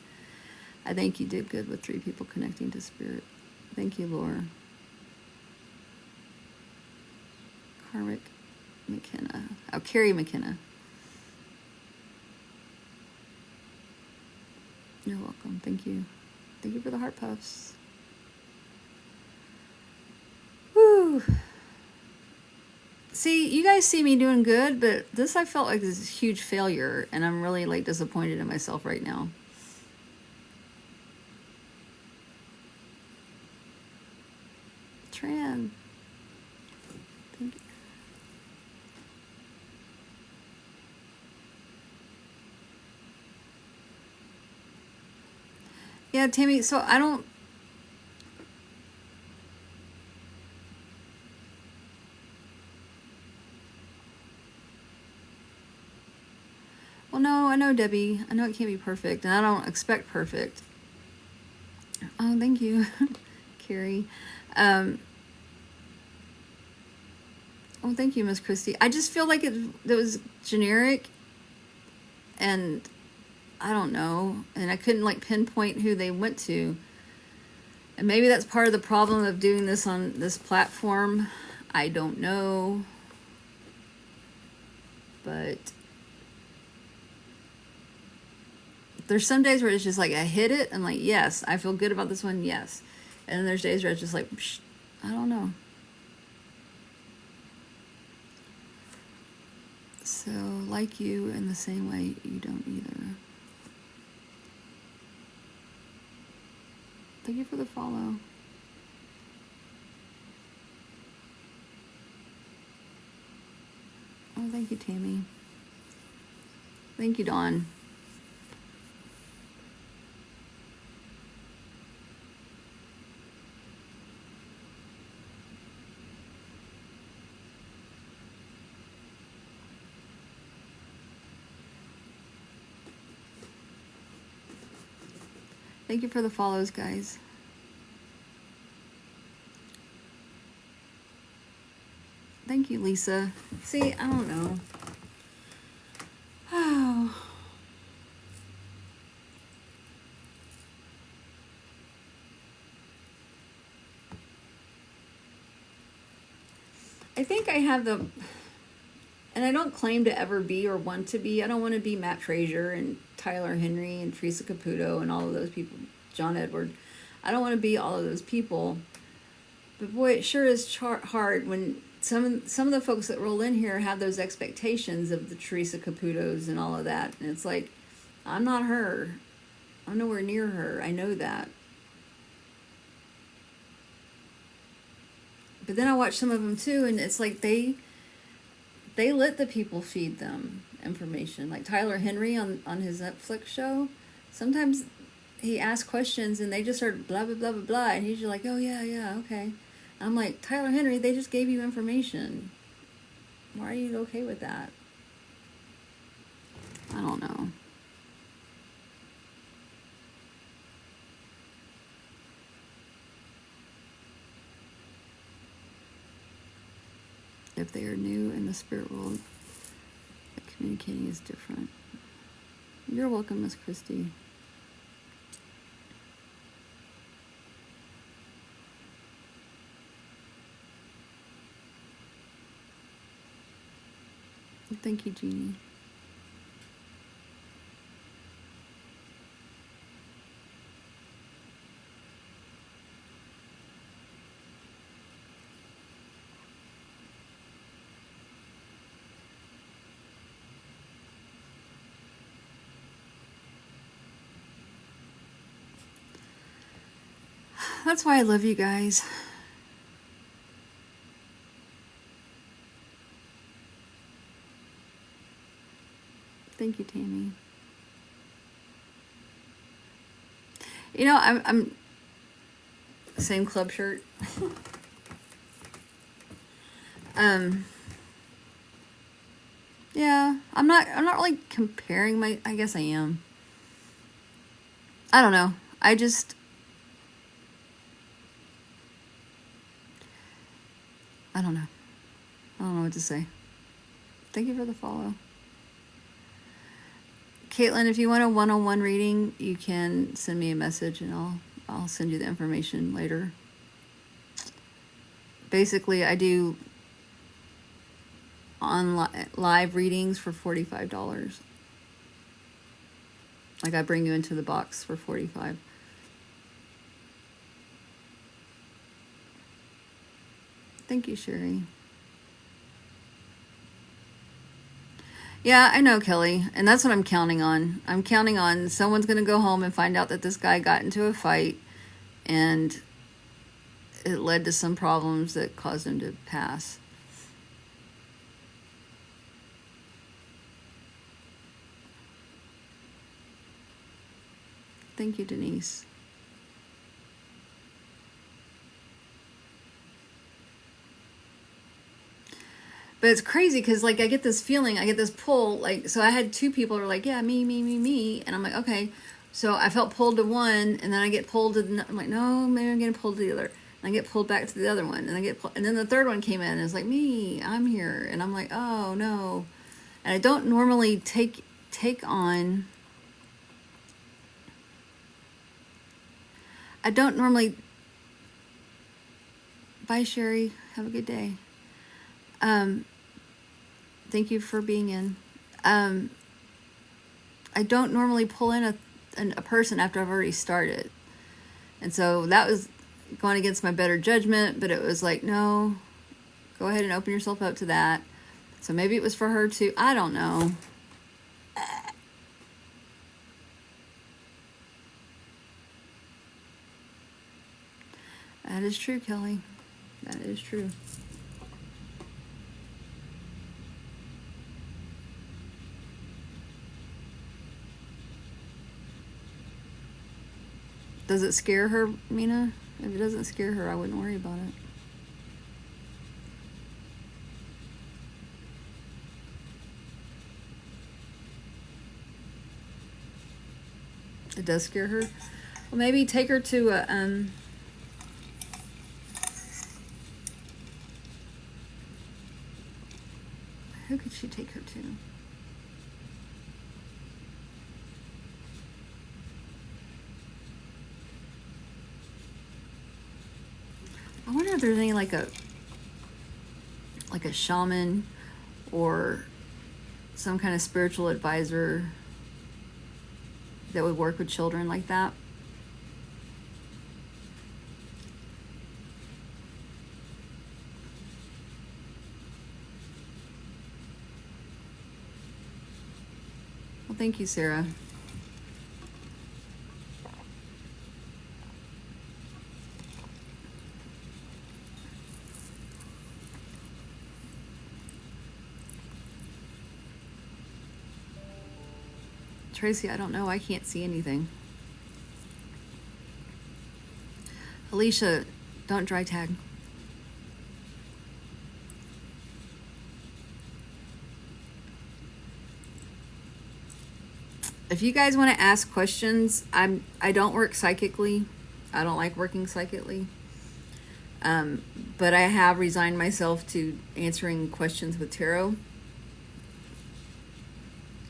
[SPEAKER 1] I think you did good with 3 people connecting to spirit. Thank you, Laura. Karmic McKenna. Oh, Carrie McKenna. You're welcome. Thank you. Thank you for the heart puffs. Woo. See, you guys see me doing good, but this I felt like this is a huge failure, and I'm really like disappointed in myself right now. Tran. Thank you. Yeah, Tammy, so I don't... Well, no, I know, Debbie. I know it can't be perfect, and I don't expect perfect. Oh, thank you, Carrie. Oh, thank you, Miss Christie. I just feel like it was generic, and I don't know, and I couldn't like pinpoint who they went to. And maybe that's part of the problem of doing this on this platform. I don't know. But there's some days where it's just like I hit it, I'm like, yes, I feel good about this one, yes. And then there's days where it's just like, I don't know. So, like you in the same way, you don't either. Thank you for the follow. Oh, thank you, Tammy. Thank you, Dawn. Thank you for the follows, guys. Thank you, Lisa. See, I don't know. Oh. I think I have the, and I don't claim to ever be or want to be. I don't want to be Matt Frazier and Tyler Henry and Teresa Caputo and all of those people, John Edward. I don't want to be all of those people. But boy, it sure is hard when some of the folks that roll in here have those expectations of the Teresa Caputos and all of that. And it's like, I'm not her. I'm nowhere near her. I know that. But then I watch some of them too, and it's like they let the people feed them information. Like Tyler Henry on his Netflix show, sometimes he asks questions and they just start blah blah blah blah blah, and he's just like, oh yeah okay. I'm like, Tyler Henry, they just gave you information. Why are you okay with that? I don't know. If they are new in the spirit world, communicating is different. You're welcome, Miss Christie. Thank you, Jeannie. That's why I love you guys. Thank you, Tammy. You know, I'm same club shirt. Yeah, I'm not really comparing I guess I am. I don't know. I don't know. I don't know what to say. Thank you for the follow. Caitlin, if you want a one-on-one reading, you can send me a message and I'll send you the information later. Basically, I do live readings for $45. Like I bring you into the box for $45. Thank you, Sherry. Yeah, I know, Kelly, and that's what I'm counting on. I'm counting on someone's going to go home and find out that this guy got into a fight and it led to some problems that caused him to pass. Thank you, Denise. But it's crazy because, like, I get this feeling, I get this pull. Like, so I had two people who are like, yeah, me. And I'm like, okay. So I felt pulled to one, and then I get pulled to I'm like, no, maybe I'm getting pulled to the other. And I get pulled back to the other one. And then the third one came in, and it's like, me, I'm here. And I'm like, oh, no. And I don't normally take on... I don't normally... Bye, Sherry. Have a good day. Thank you for being in. I don't normally pull in a person after I've already started. And so that was going against my better judgment, but it was like, no, go ahead and open yourself up to that. So maybe it was for her too. I don't know. That is true, Kelly. That is true. Does it scare her, Mina? If it doesn't scare her, I wouldn't worry about it. It does scare her. Well, maybe take her to a who could she take her to? I wonder if there's any like a shaman or some kind of spiritual advisor that would work with children like that. Well, thank you, Sarah. Tracy, I don't know. I can't see anything. Alicia, don't dry tag. If you guys want to ask questions, I don't work psychically. I don't like working psychically. But I have resigned myself to answering questions with tarot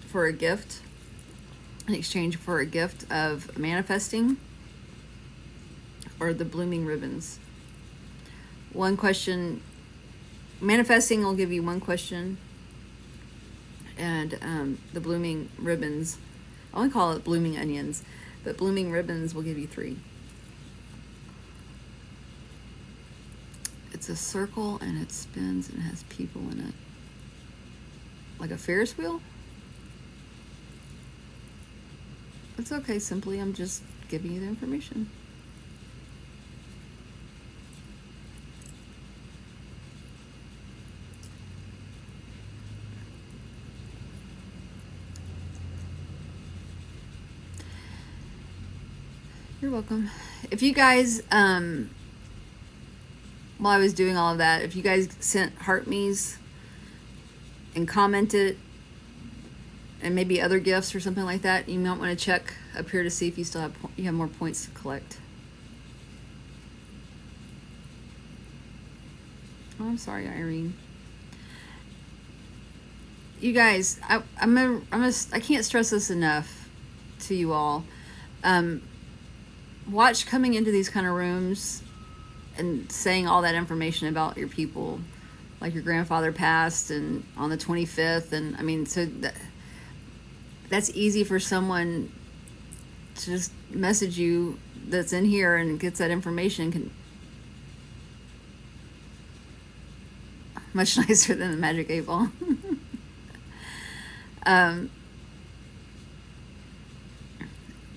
[SPEAKER 1] for a gift, in exchange for a gift of manifesting or the blooming ribbons. One question, manifesting will give you one question, and the blooming ribbons, I want to call it blooming onions, but blooming ribbons will give you 3. It's a circle and it spins and has people in it. Like a Ferris wheel? It's okay, simply I'm just giving you the information. You're welcome. If you guys, while I was doing all of that, if you guys sent heart me's and commented, and maybe other gifts or something like that, you might want to check up here to see if you still have more points to collect. Oh, I'm sorry, Irene. You guys, I can't stress this enough to you all. Watch coming into these kind of rooms and saying all that information about your people, like your grandfather passed and on the 25th, and I mean, so that's easy for someone to just message you that's in here and gets that information. Can much nicer than the Magic 8 Ball.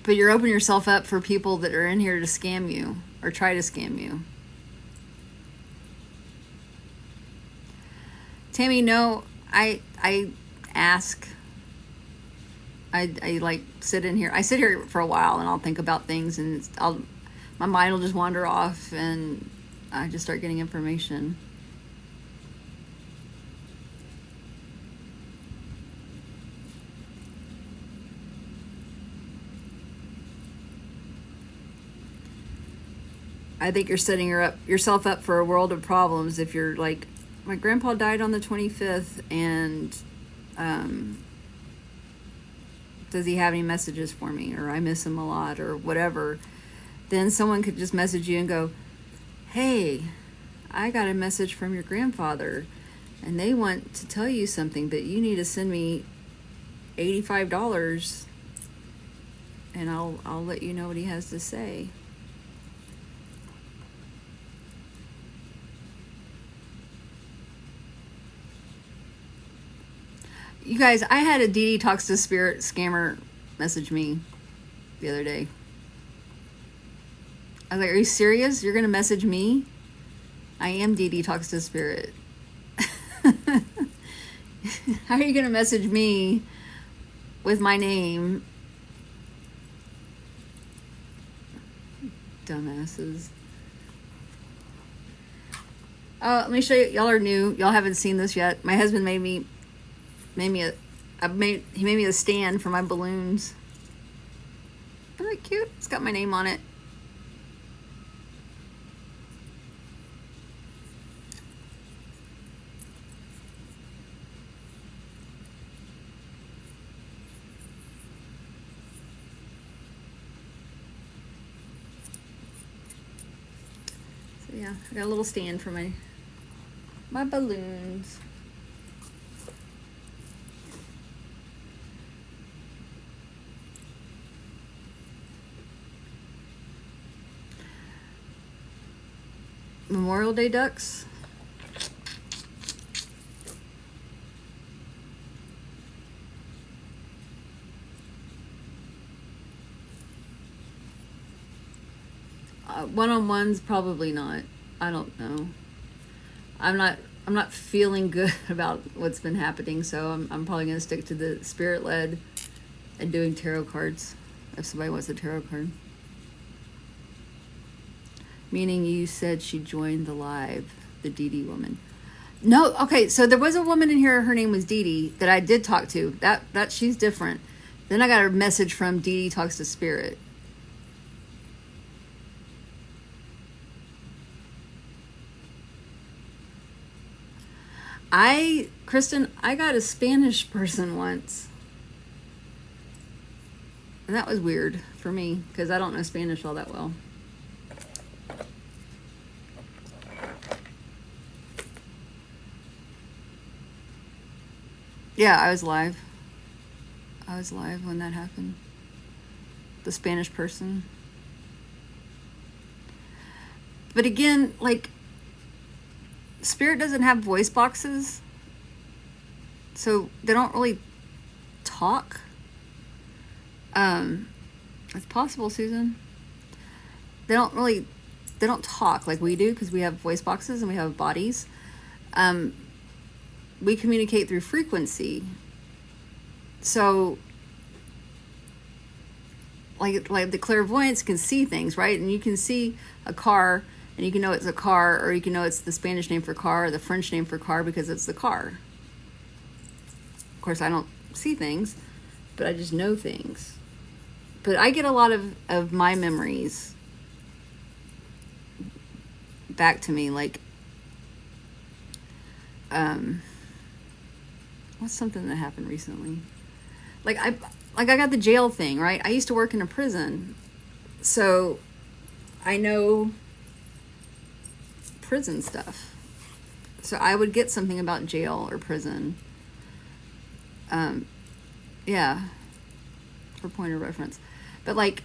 [SPEAKER 1] But you're opening yourself up for people that are in here to scam you or try to scam you. Tammy, no, I ask. I like sit in here. I sit here for a while and I'll think about things, and my mind will just wander off and I just start getting information. I think you're setting yourself up for a world of problems if you're like, my grandpa died on the 25th, and does he have any messages for me, or I miss him a lot, or whatever. Then someone could just message you and go, hey, I got a message from your grandfather and they want to tell you something, but you need to send me $85 and I'll let you know what he has to say. You guys, I had a Dee Dee Talks to Spirit scammer message me the other day. I was like, are you serious? You're going to message me? I am Dee Dee Talks to Spirit. How are you going to message me with my name? Dumbasses. Oh, let me show you. Y'all are new. Y'all haven't seen this yet. My husband he made me a stand for my balloons. Isn't that cute? It's got my name on it. So yeah, I got a little stand for my balloons. Memorial Day ducks. One-on-ones, probably not. I don't know. I'm not feeling good about what's been happening, so I'm probably gonna stick to the spirit led and doing tarot cards if somebody wants a tarot card. Meaning you said she joined the live, the Dee Dee woman. No, okay, so there was a woman in here, her name was Dee Dee, that I did talk to. That she's different. Then I got a message from Dee Dee Talks to Spirit. Kristen, I got a Spanish person once. And that was weird for me, because I don't know Spanish all that well. Yeah, I was live. I was live when that happened. The Spanish person. But again, like, Spirit doesn't have voice boxes, so they don't really talk. It's possible, Susan. They don't talk like we do, because we have voice boxes and we have bodies. We communicate through frequency. So like the clairvoyants can see things, right? And you can see a car and you can know it's a car, or you can know it's the Spanish name for car or the French name for car because it's the car. Of course, I don't see things, but I just know things. But I get a lot of my memories back to me, like, what's something that happened recently? Like I got the jail thing, right? I used to work in a prison, so I know prison stuff. So I would get something about jail or prison. Yeah, for point of reference. But like,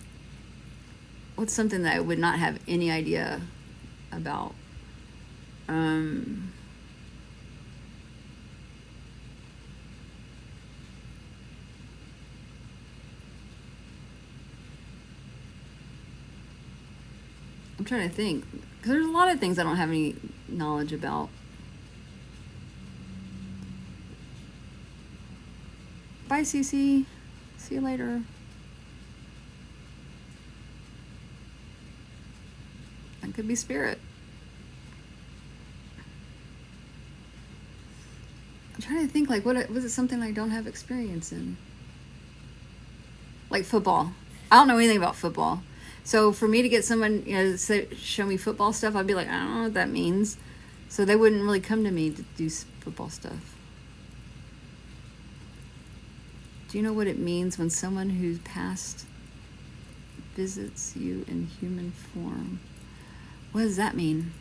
[SPEAKER 1] what's something that I would not have any idea about? I'm trying to think, because there's a lot of things I don't have any knowledge about. Bye, Cece. See you later. That could be Spirit. I'm trying to think, like, what was it, something I don't have experience in? Like football. I don't know anything about football. So for me to get someone, show me football stuff, I'd be like, I don't know what that means. So they wouldn't really come to me to do football stuff. Do you know what it means when someone who's passed visits you in human form? What does that mean?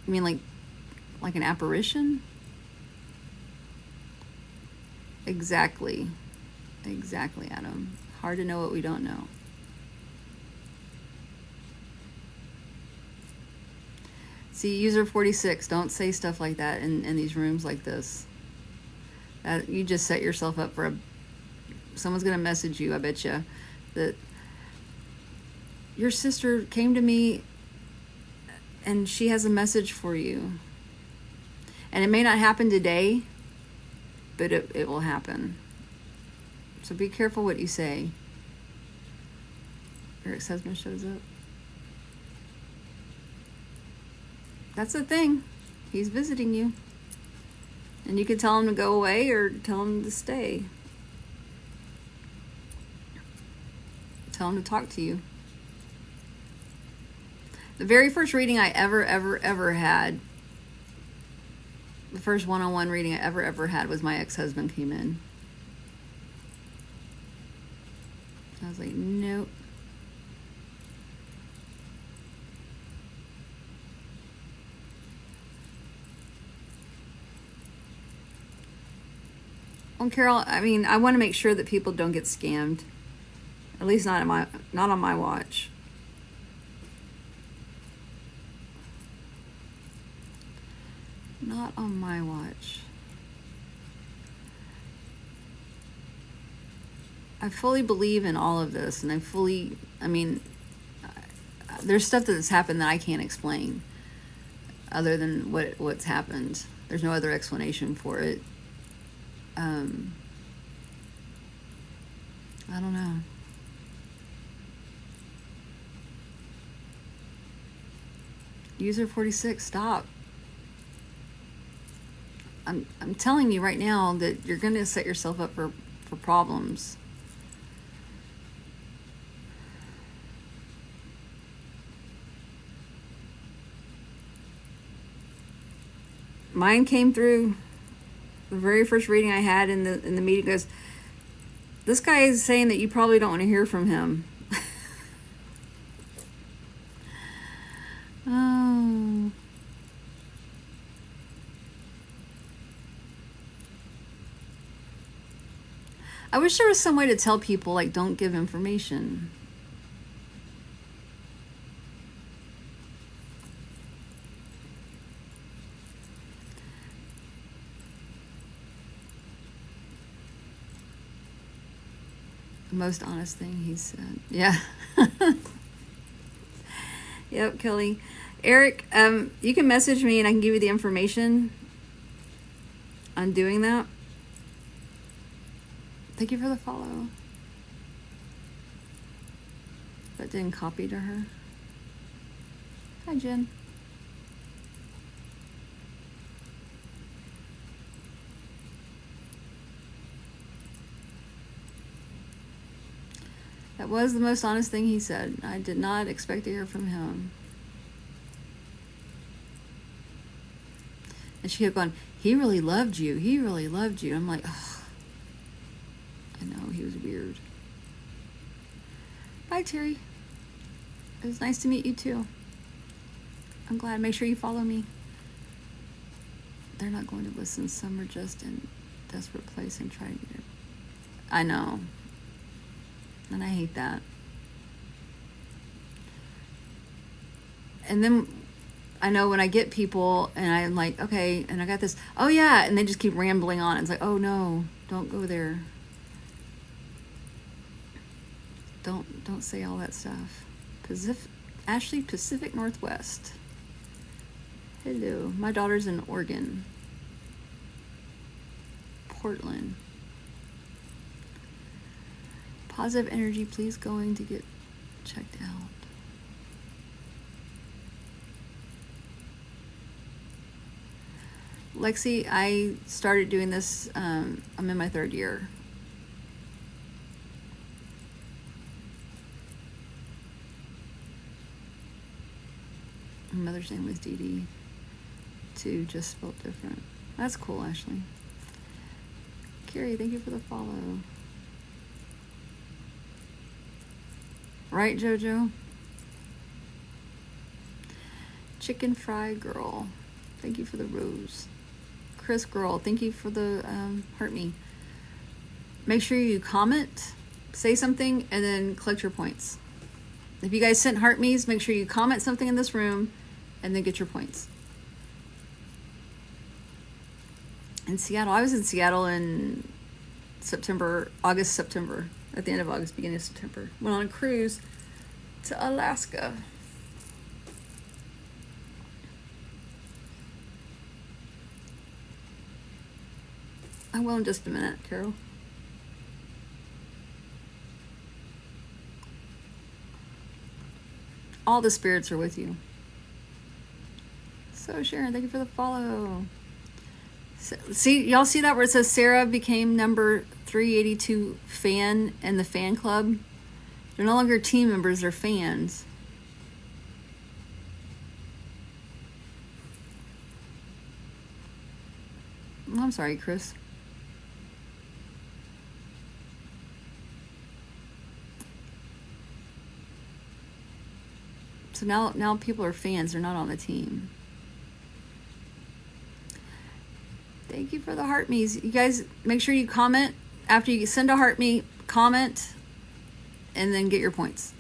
[SPEAKER 1] You mean like an apparition? Exactly, Adam. Hard to know what we don't know. See, user 46, don't say stuff like that in these rooms like this. You just set yourself up for someone's going to message you, I bet you, that your sister came to me and she has a message for you. And it may not happen today, but it will happen. So be careful what you say. Your ex-husband shows up. That's the thing. He's visiting you. And you can tell him to go away or tell him to stay. Tell him to talk to you. The very first reading I ever had, the first one-on-one reading I ever had was my ex-husband came in. I was like, nope. Well, Carol, I mean, I want to make sure that people don't get scammed. At least not on my watch. Not on my watch. I fully believe in all of this, and there's stuff that's happened that I can't explain other than what's happened. There's no other explanation for it. I don't know. User 46, stop. I'm telling you right now that you're going to set yourself up for problems. Mine came through the very first reading I had in the meeting. Goes, this guy is saying that you probably don't want to hear from him. Oh. I wish there was some way to tell people, like, don't give information. The most honest thing he said. Yeah. Yep, Kelly. Eric, you can message me and I can give you the information on doing that. Thank you for the follow. That didn't copy to her. Hi, Jen. That was the most honest thing he said. I did not expect to hear from him. And she kept going, he really loved you. He really loved you. I'm like, oh, I know, he was weird. Bye, Terry. It was nice to meet you, too. I'm glad. Make sure you follow me. They're not going to listen. Some are just in desperate place and try to get it. I know. And I hate that. And then I know when I get people and I'm like, okay, and I got this, oh yeah, and they just keep rambling on. It's like, oh no, don't go there. Don't say all that stuff. Ashley, Pacific Northwest. Hello. My daughter's in Oregon. Portland. Positive energy, please going to get checked out. Lexi, I started doing this, I'm in my 3rd year. My mother's name was Dee Dee, too, just spelled different. That's cool, Ashley. Carrie, thank you for the follow. Right, Jojo? Chicken Fry Girl, thank you for the rose. Chris Girl, thank you for the heart me. Make sure you comment, say something, and then collect your points. If you guys sent heart me's, make sure you comment something in this room and then get your points. in Seattle. I was in Seattle in September, at the end of August, beginning of September. Went on a cruise to Alaska. I will in just a minute, Carol. All the spirits are with you. So Sharon, thank you for the follow. So, see, y'all see that where it says Sarah became number 382 fan in the fan club? They're no longer team members, they're fans. I'm sorry, Chris. So now people are fans, they're not on the team. Thank you for the heart me's. You guys make sure you comment after you send a heart me, comment and then get your points.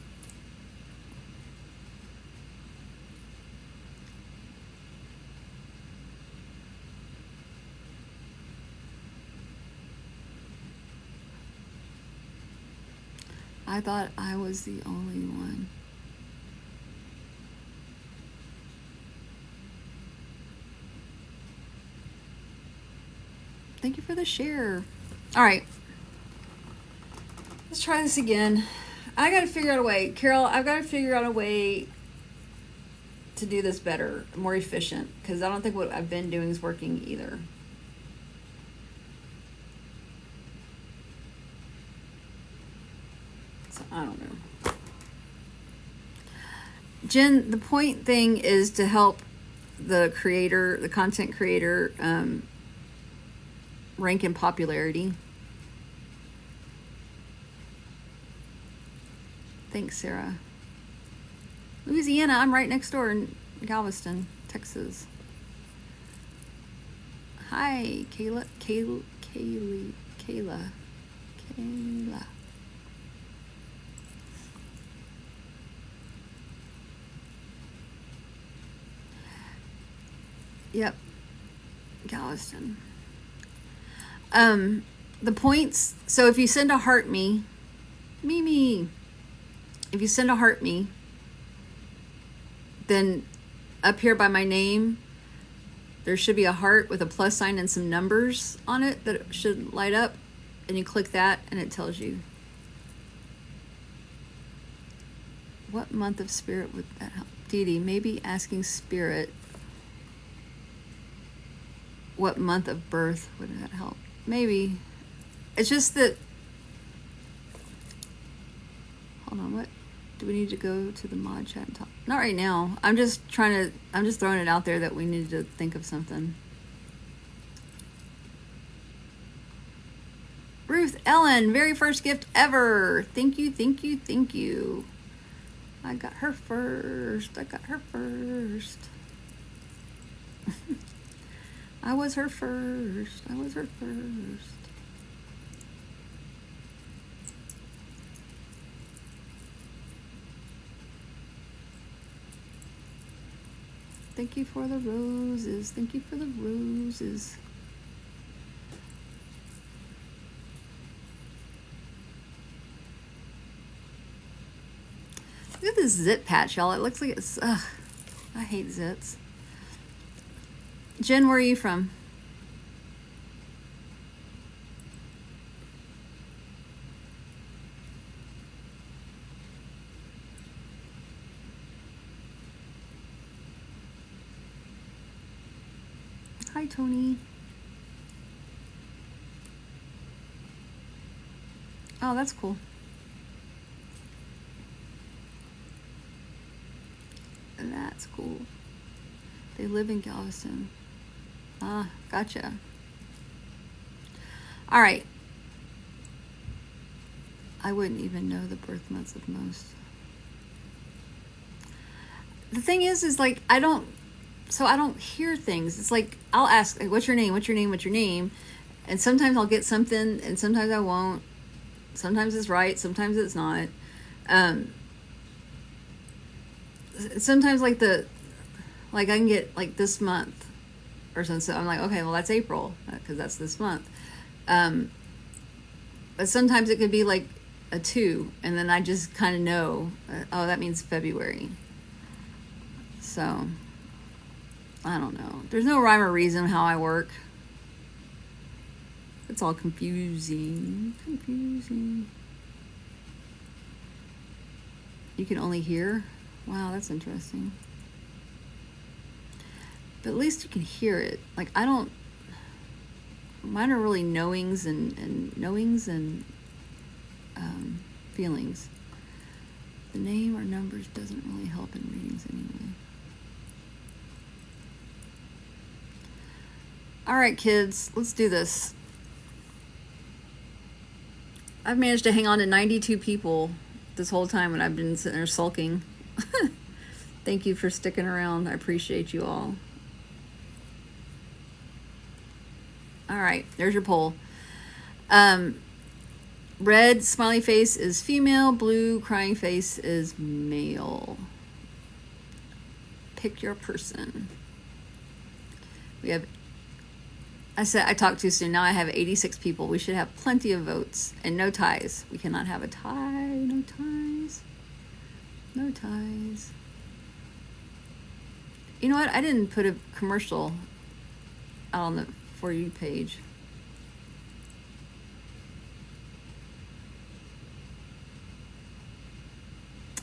[SPEAKER 1] I thought I was the only one. Thank you for the share. All right. Let's try this again. I got to figure out a way. Carol, I've got to figure out a way to do this better, more efficient, because I don't think what I've been doing is working either. So I don't know. Jen, the point thing is to help the creator, the content creator, rank in popularity. Thanks, Sarah. Louisiana, I'm right next door in Galveston, Texas. Hi, Kayla. Yep, Galveston. The points, so if you send a heart me, if you send a heart me, then up here by my name, there should be a heart with a plus sign and some numbers on it that should light up, and you click that and it tells you. What month of spirit would that help? Dee Dee, maybe asking spirit what month of birth would that help? Maybe. It's just that, hold on, what? Do we need to go to the mod chat and talk? Not right now. I'm just throwing it out there that we need to think of something. Ruth Ellen, very first gift ever. Thank you. I got her first. I was her first. Thank you for the roses. Look at this zit patch, y'all. It looks like it's, I hate zits. Jen, where are you from? Hi, Tony. Oh, that's cool. That's cool. They live in Galveston. Ah, gotcha. All right. I wouldn't even know the birth months of most. The thing is like, I don't hear things. It's like, I'll ask, like, what's your name? And sometimes I'll get something and sometimes I won't. Sometimes it's right, sometimes it's not. Sometimes like I can get like this month or so I'm like, okay, well that's April because that's this month. But sometimes it could be like a 2, and then I just kind of know, oh, that means February. So I don't know. There's no rhyme or reason how I work. It's all confusing. You can only hear? Wow, that's interesting. But at least you can hear it. Like, I don't... Mine are really knowings and feelings. The name or numbers doesn't really help in readings anyway. All right, kids, let's do this. I've managed to hang on to 92 people this whole time when I've been sitting there sulking. Thank you for sticking around. I appreciate you all. All right, there's your poll. Red smiley face is female, blue crying face is male. Pick your person. We have, I said I talked too soon. Now I have 86 people. We should have plenty of votes and no ties. We cannot have a tie. No ties. No ties. You know what? I didn't put a commercial out on the For You page.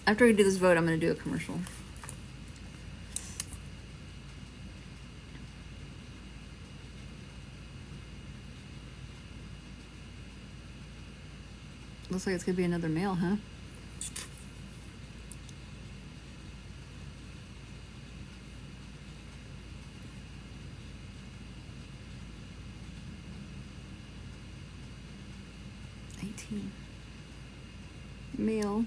[SPEAKER 1] After we do this vote, I'm going to do a commercial. Looks like it's going to be another male, huh? Male.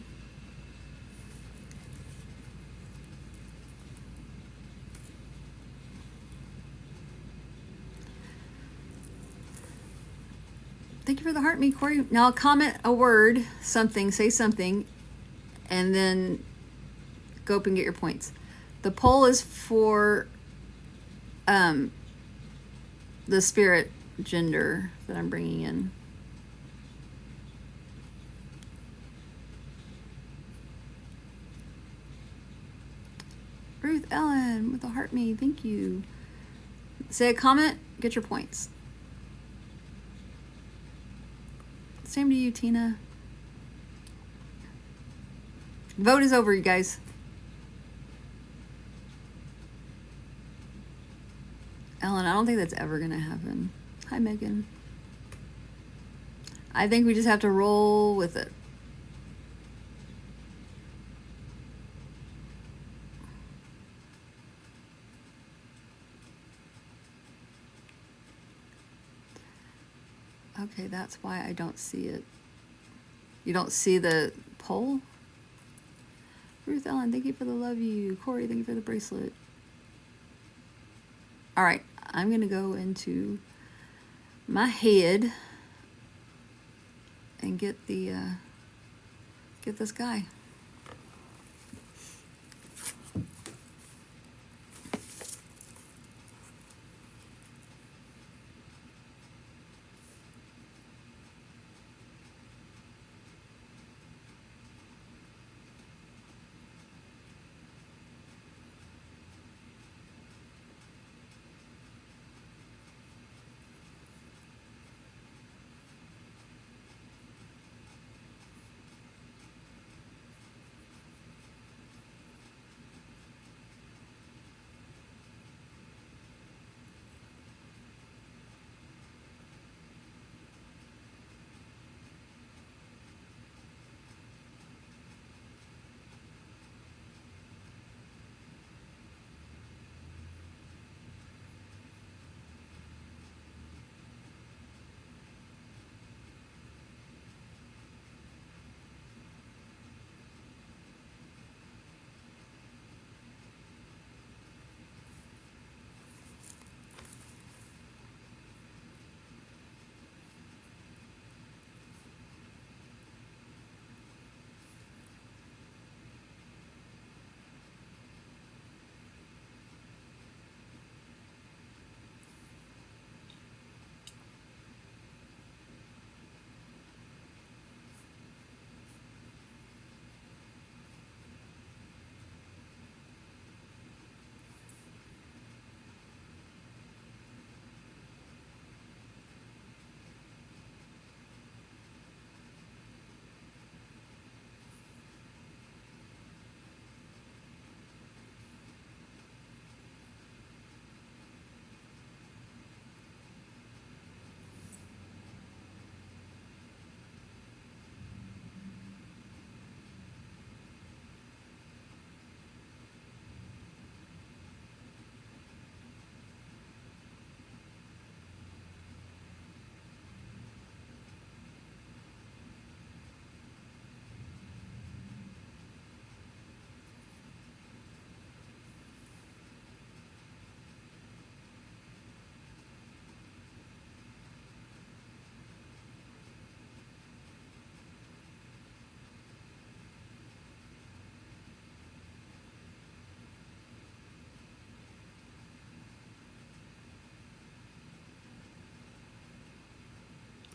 [SPEAKER 1] Thank you for the heart, me, Corey. Now comment a word, something, say something, and then go up and get your points. The poll is for the spirit gender that I'm bringing in. Ruth Ellen with the heart me, thank you. Say a comment, get your points. Same to you, Tina. Vote is over, you guys. Ellen, I don't think that's ever gonna happen. Hi, Megan. I think we just have to roll with it. Okay, that's why I don't see it. You don't see the poll? Ruth Ellen, thank you for the love you. Corey, thank you for the bracelet. All right, I'm gonna go into my head and get the get this guy.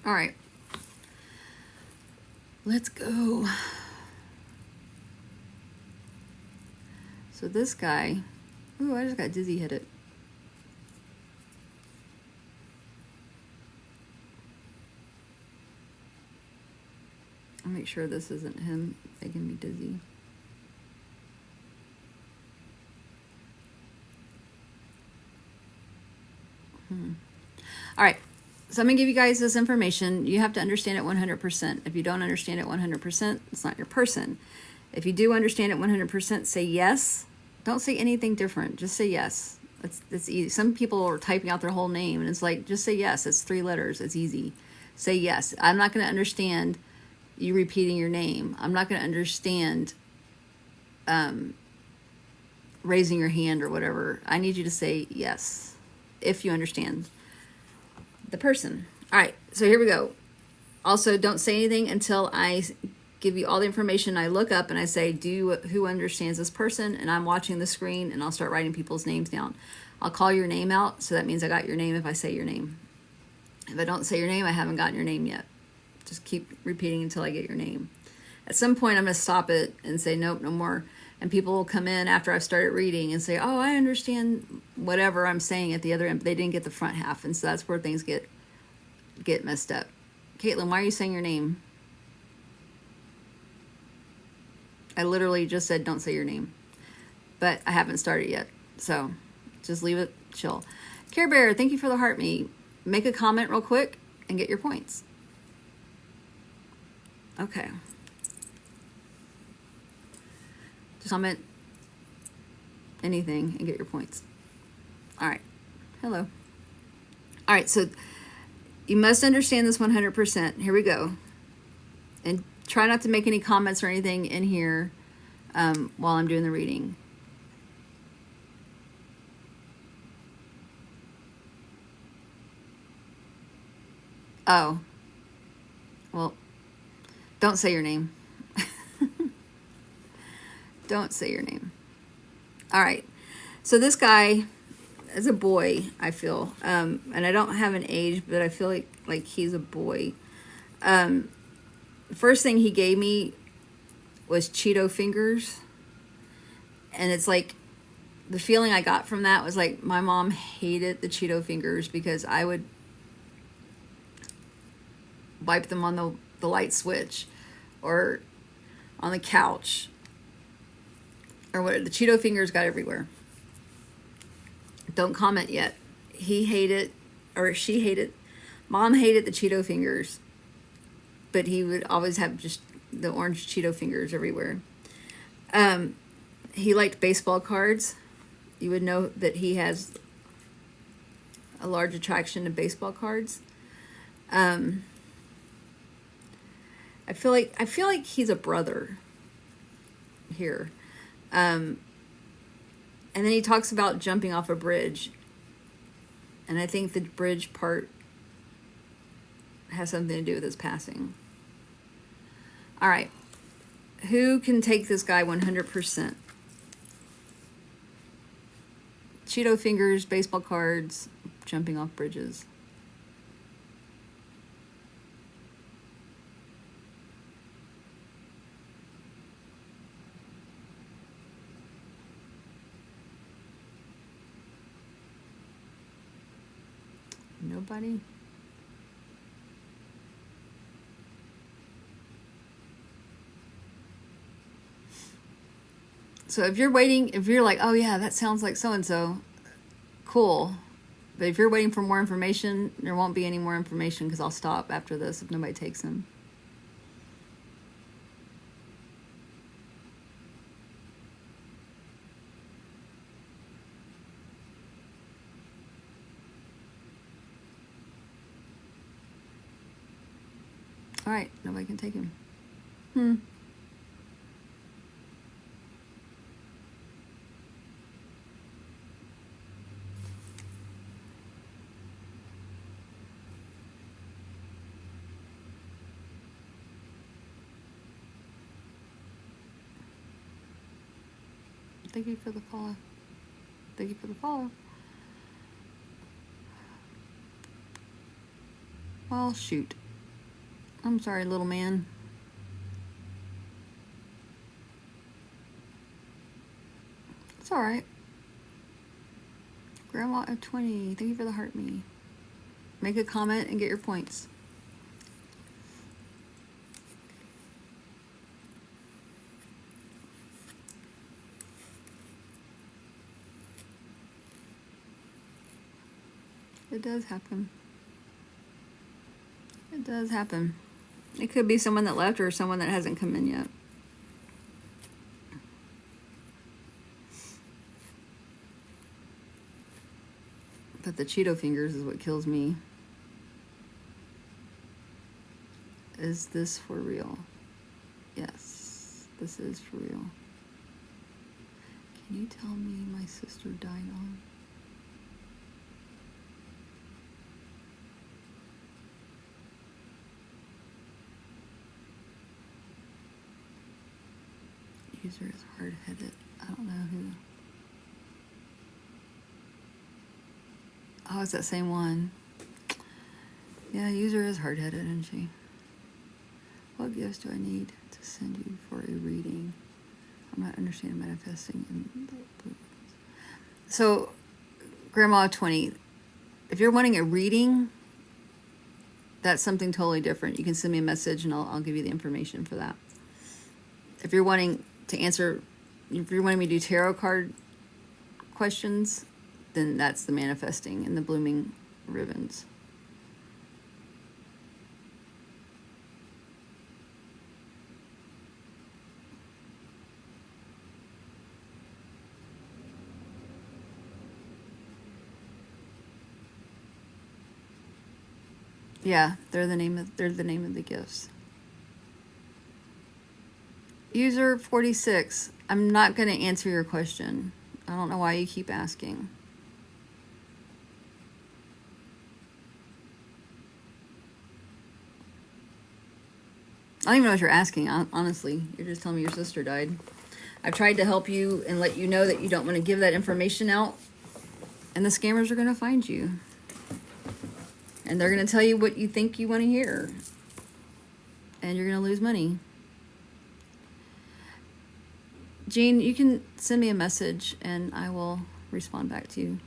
[SPEAKER 1] All right. Let's go. So this guy, ooh, I just got dizzy headed. I'll make sure this isn't him making me dizzy. All right. So I'm going to give you guys this information. You have to understand it 100%. If you don't understand it 100%, it's not your person. If you do understand it 100%, say yes. Don't say anything different. Just say yes. It's easy. Some people are typing out their whole name, and it's like, just say yes. It's 3 letters. It's easy. Say yes. I'm not going to understand you repeating your name. I'm not going to understand raising your hand or whatever. I need you to say yes if you understand the person. All right, so here we go. Also, don't say anything until I give you all the information. I look up and I say, who understands this person? And I'm watching the screen, and I'll start writing people's names down. I'll call your name out, so that means I got your name if I say your name. If I don't say your name, I haven't gotten your name yet. Just keep repeating until I get your name. At some point, I'm going to stop it and say, nope, no more. And people will come in after I've started reading and say, oh, I understand whatever I'm saying at the other end, but they didn't get the front half. And so that's where things get messed up. Caitlin, why are you saying your name? I literally just said, don't say your name. But I haven't started yet. So just leave it chill. Care Bear, thank you for the heart me. Make a comment real quick and get your points. Okay. Just comment anything and get your points. All right. Hello. All right, so you must understand this 100%. Here we go. And try not to make any comments or anything in here while I'm doing the reading. Oh. Well, don't say your name. Don't say your name. All right. So this guy is a boy, I feel. And I don't have an age, but I feel like he's a boy. The first thing he gave me was Cheeto fingers. And it's like, the feeling I got from that was like my mom hated the Cheeto fingers because I would wipe them on the light switch or on the couch or what. The Cheeto fingers got everywhere. Don't comment yet. He hated, or she hated, Mom hated the Cheeto fingers, but he would always have just the orange Cheeto fingers everywhere. He liked baseball cards. You would know that he has a large attraction to baseball cards. I feel like he's a brother here. And then he talks about jumping off a bridge. And I think the bridge part has something to do with his passing. All right. Who can take this guy 100%? Cheeto fingers, baseball cards, jumping off bridges. Nobody? So if you're waiting, if you're like, oh yeah, that sounds like so-and-so, cool. But if you're waiting for more information, there won't be any more information because I'll stop after this if nobody takes him. All right, nobody can take him. Thank you for the follow. Thank you for the follow. Well, shoot. I'm sorry, little man. It's all right. Grandma of 20, thank you for the heart me. Make a comment and get your points. It does happen. It does happen. It could be someone that left or someone that hasn't come in yet. But the Cheeto fingers is what kills me. Is this for real? Yes, this is for real. Can you tell me my sister died on? User is hard-headed. I don't know who. Oh, it's that same one. Yeah, user is hard-headed, isn't she? What gifts do I need to send you for a reading? I'm not understanding manifesting in the blue. So, Grandma 20, if you're wanting a reading, that's something totally different. You can send me a message and I'll give you the information for that. If you're wanting to answer, if you're wanting me to do tarot card questions, then that's the manifesting and the blooming ribbons. Yeah, they're the name of the gifts. User 46, I'm not going to answer your question. I don't know why you keep asking. I don't even know what you're asking, honestly. You're just telling me your sister died. I've tried to help you and let you know that you don't want to give that information out, and the scammers are going to find you. And they're going to tell you what you think you want to hear. And you're going to lose money. Jean, you can send me a message and I will respond back to you.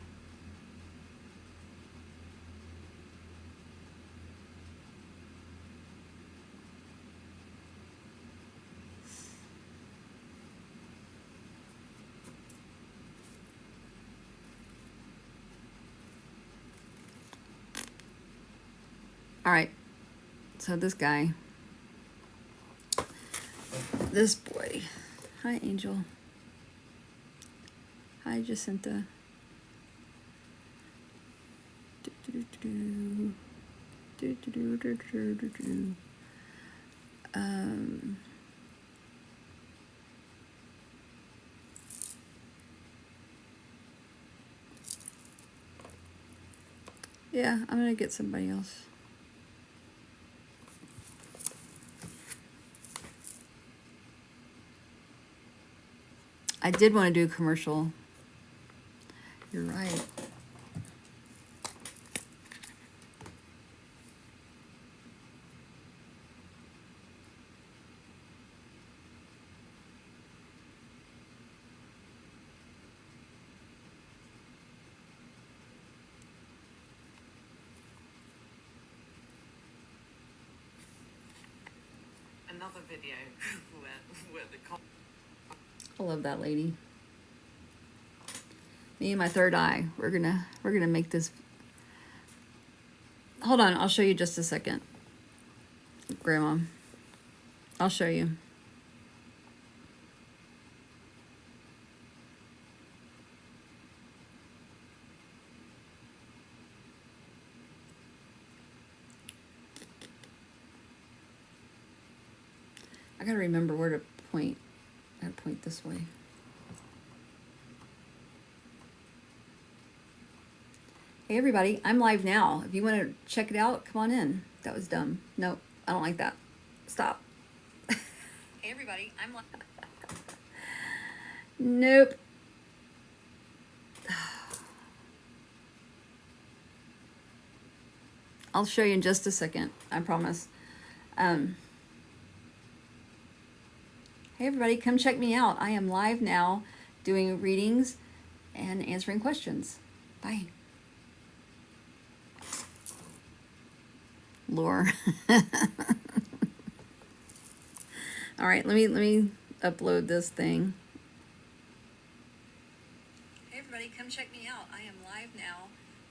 [SPEAKER 1] All right. So this guy, this boy. Hi, Angel. Hi, Jacinta. Yeah, I'm gonna get somebody else. I did want to do a commercial. You're right.
[SPEAKER 2] Another video where the
[SPEAKER 1] I love that lady. Me and my third eye. We're gonna make this. Hold on, I'll show you just a second, Grandma. I'll show you. I gotta remember where to point. I gotta point this way. Hey everybody, I'm live now. If you want to check it out, come on in. That was dumb. Nope, I don't like that. Stop. Hey everybody, I'm live. Nope. I'll show you in just a second. I promise. Hey everybody, come check me out. I am live now doing readings and answering questions. Bye. Lore. All right, let me upload this thing. Hey everybody, come check me out. I am live now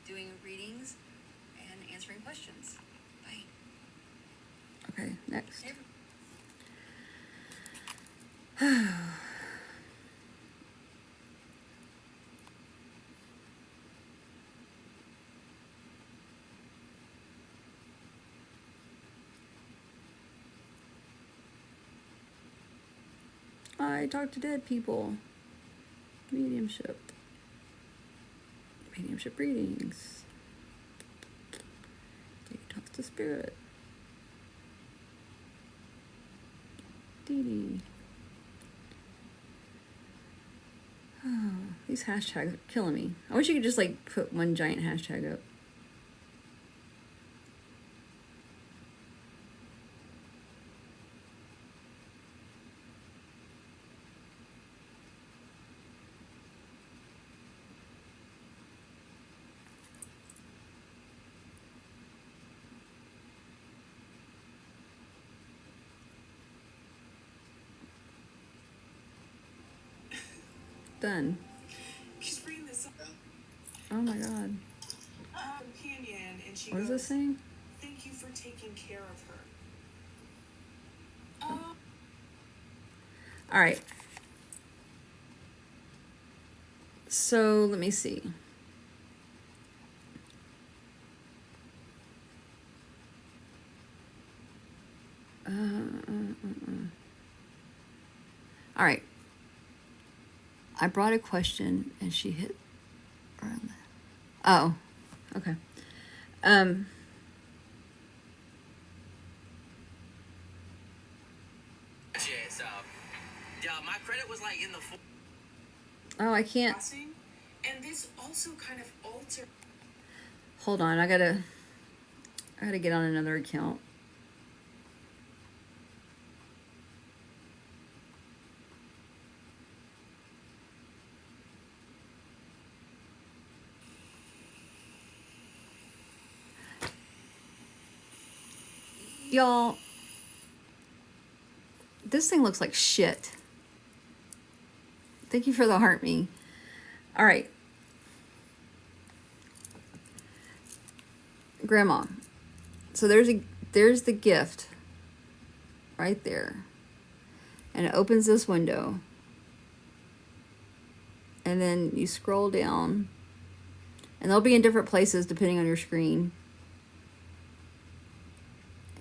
[SPEAKER 1] doing readings and answering questions. Bye. Okay, next. Hey, I talk to dead people. Mediumship. Mediumship readings. He talks to spirit. Dee Dee. Oh, these hashtags are killing me. I wish you could just like put one giant hashtag up. Done.
[SPEAKER 2] She's bringing this up.
[SPEAKER 1] Oh my god.
[SPEAKER 2] Companion, and she
[SPEAKER 1] What is
[SPEAKER 2] goes,
[SPEAKER 1] this saying?
[SPEAKER 2] "Thank you for taking care of her."
[SPEAKER 1] All right. So let me see. All right. I brought a question and she hit. Oh, okay.
[SPEAKER 3] So, yeah, my credit was like in the.
[SPEAKER 1] Oh, I can't.
[SPEAKER 2] And this also kind of altered.
[SPEAKER 1] Hold on, I gotta get on another account. Y'all, this thing looks like shit. Thank you for the heart me. All right. Grandma. So there's the gift right there. And it opens this window. And then you scroll down. And they'll be in different places depending on your screen.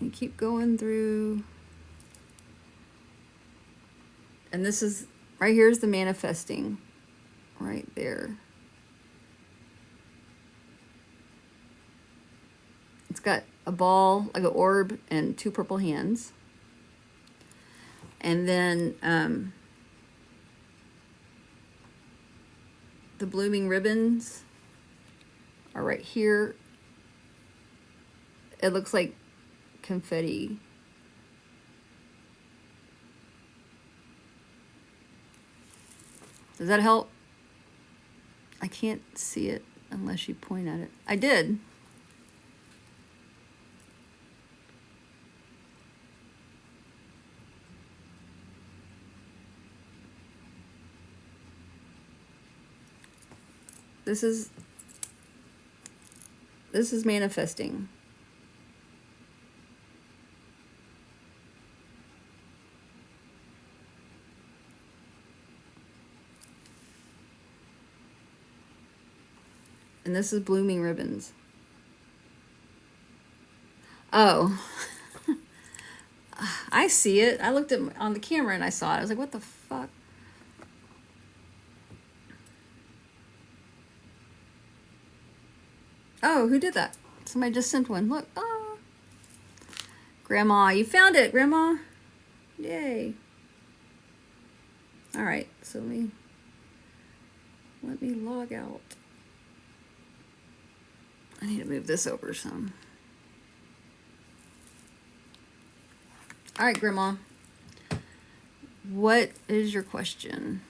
[SPEAKER 1] And you keep going through. And this is, right here's the manifesting. Right there. It's got a ball, like an orb, and 2 purple hands. And then the blooming ribbons are right here. It looks like confetti. Does that help? I can't see it unless you point at it. I did. This is manifesting. And this is blooming ribbons. Oh. I see it. I looked at on the camera and I saw it. I was like, what the fuck? Oh, who did that? Somebody just sent one. Look. Oh. Grandma, you found it, Grandma. Yay. All right, so let me log out. I need to move this over some. All right, Grandma. What is your question?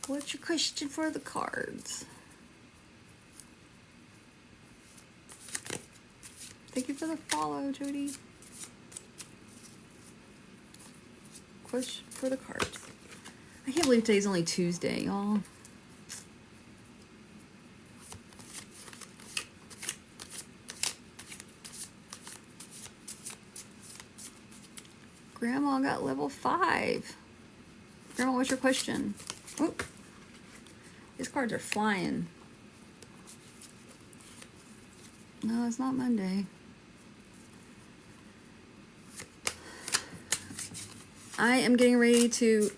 [SPEAKER 1] What's your question for the cards? Thank you for the follow, Jody. Question for the cards. I can't believe today's only Tuesday, y'all. Grandma got level 5. Grandma, what's your question? Oh, these cards are flying. No, it's not Monday. I am getting ready to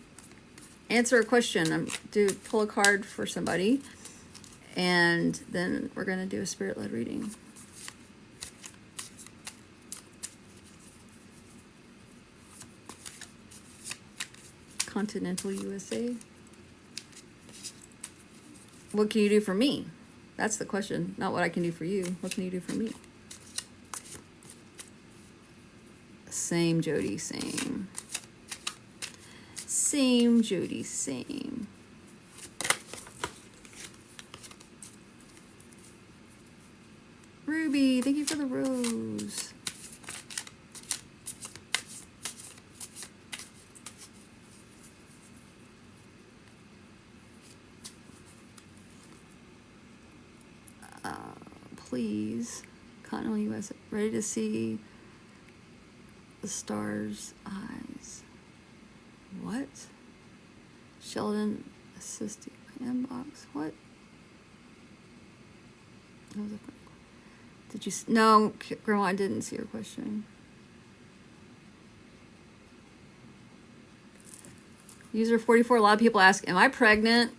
[SPEAKER 1] answer a question. I'm to pull a card for somebody, and then we're going to do a spirit-led reading. Continental USA. What can you do for me? That's the question, not what I can do for you. What can you do for me? Same, Jody, same. Same, Jody, same. Ruby, thank you for the rose. Please, Continental US, ready to see the stars' eyes. What? Sheldon assisting my inbox. What? That was a funny question. Did you? No, Grandma, I didn't see your question. User 44. A lot of people ask, "Am I pregnant?"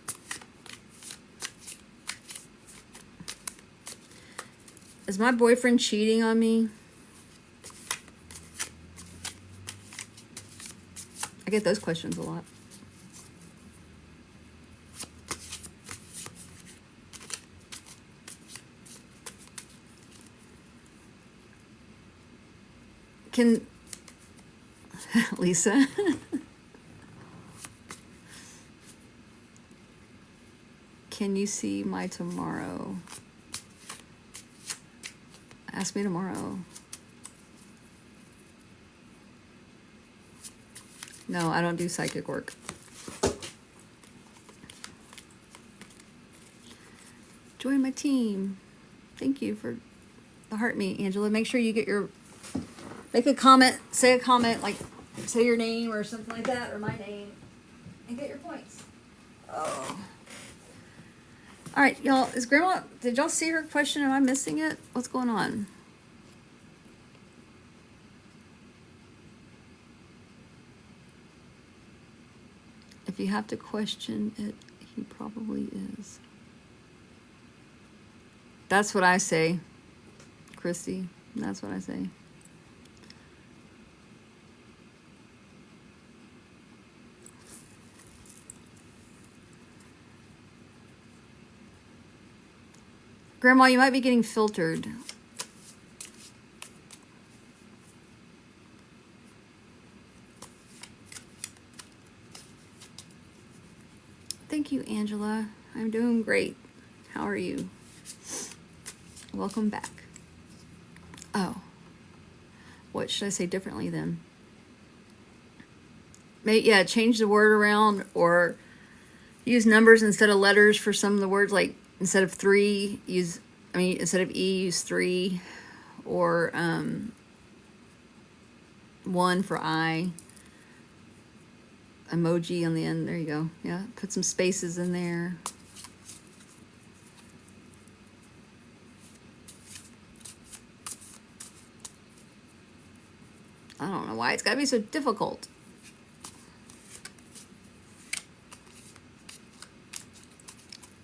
[SPEAKER 1] Is my boyfriend cheating on me? I get those questions a lot. Can Lisa? Can you see my tomorrow? Ask me tomorrow. No, I don't do psychic work. Join my team. Thank you for the heart me, Angela. Make sure you get your, make a comment, say a comment, like say your name or something like that, or my name, and get your points. Oh. All right, y'all, is Grandma, did y'all see her question? Am I missing it? What's going on? If you have to question it, he probably is. That's what I say, Christy. That's what I say. Grandma, you might be getting filtered. Thank you, Angela. I'm doing great. How are you? Welcome back. Oh. What should I say differently then? Maybe, yeah, change the word around or use numbers instead of letters for some of the words, like instead of 3, instead of E, use 3, or 1 for I. Emoji on the end. There you go. Yeah, put some spaces in there. I don't know why it's got to be so difficult.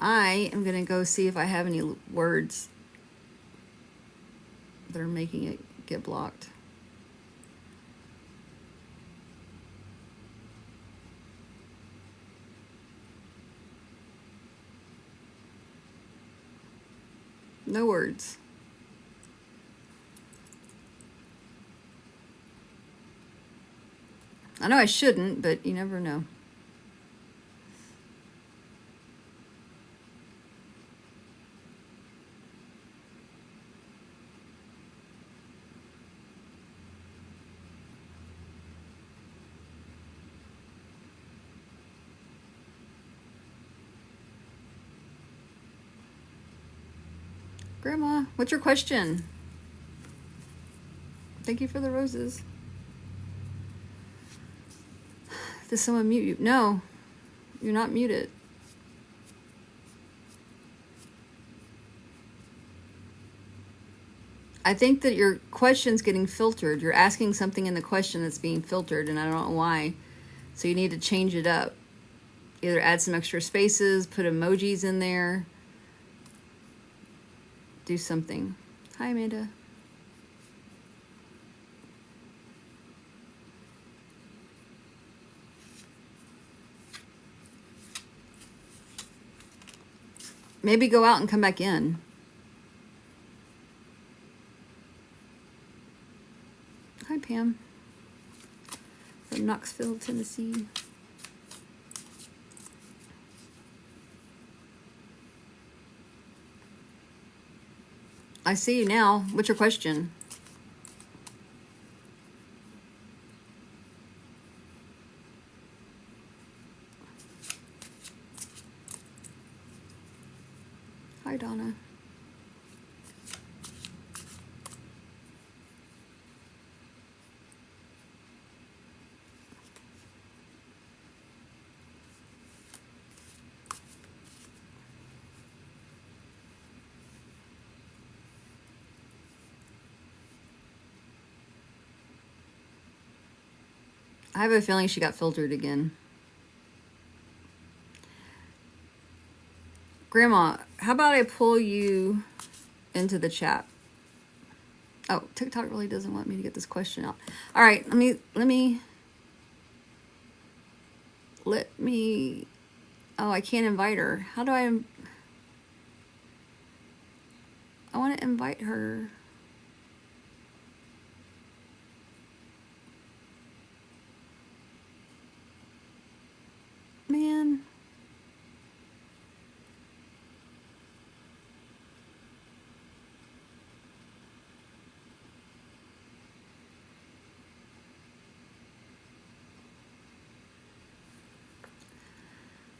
[SPEAKER 1] I am going to go see if I have any words that are making it get blocked. No words. I know I shouldn't, but you never know. Grandma, what's your question? Thank you for the roses. Does someone mute you? No, you're not muted. I think that your question's getting filtered. You're asking something in the question that's being filtered, and I don't know why. So you need to change it up. Either add some extra spaces, put emojis in there, do something. Hi, Amanda. Maybe go out and come back in. Hi, Pam. From Knoxville, Tennessee. I see you now. What's your question? Hi, Donna. I have a feeling she got filtered again. Grandma, how about I pull you into the chat? Oh, TikTok really doesn't want me to get this question out. All right, let me. Oh, I can't invite her. How do I want to invite her. Man.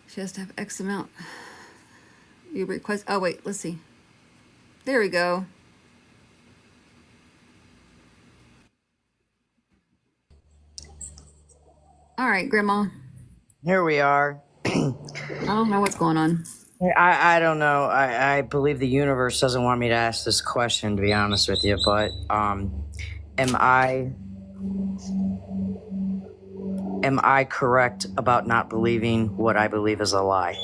[SPEAKER 1] She has to have X amount. You request. Oh, wait, let's see. There we go. All right, Grandma.
[SPEAKER 4] Here we are.
[SPEAKER 1] I don't know what's going on.
[SPEAKER 4] I don't know. I believe the universe doesn't want me to ask this question, to be honest with you, but am I correct about not believing what I believe is a lie?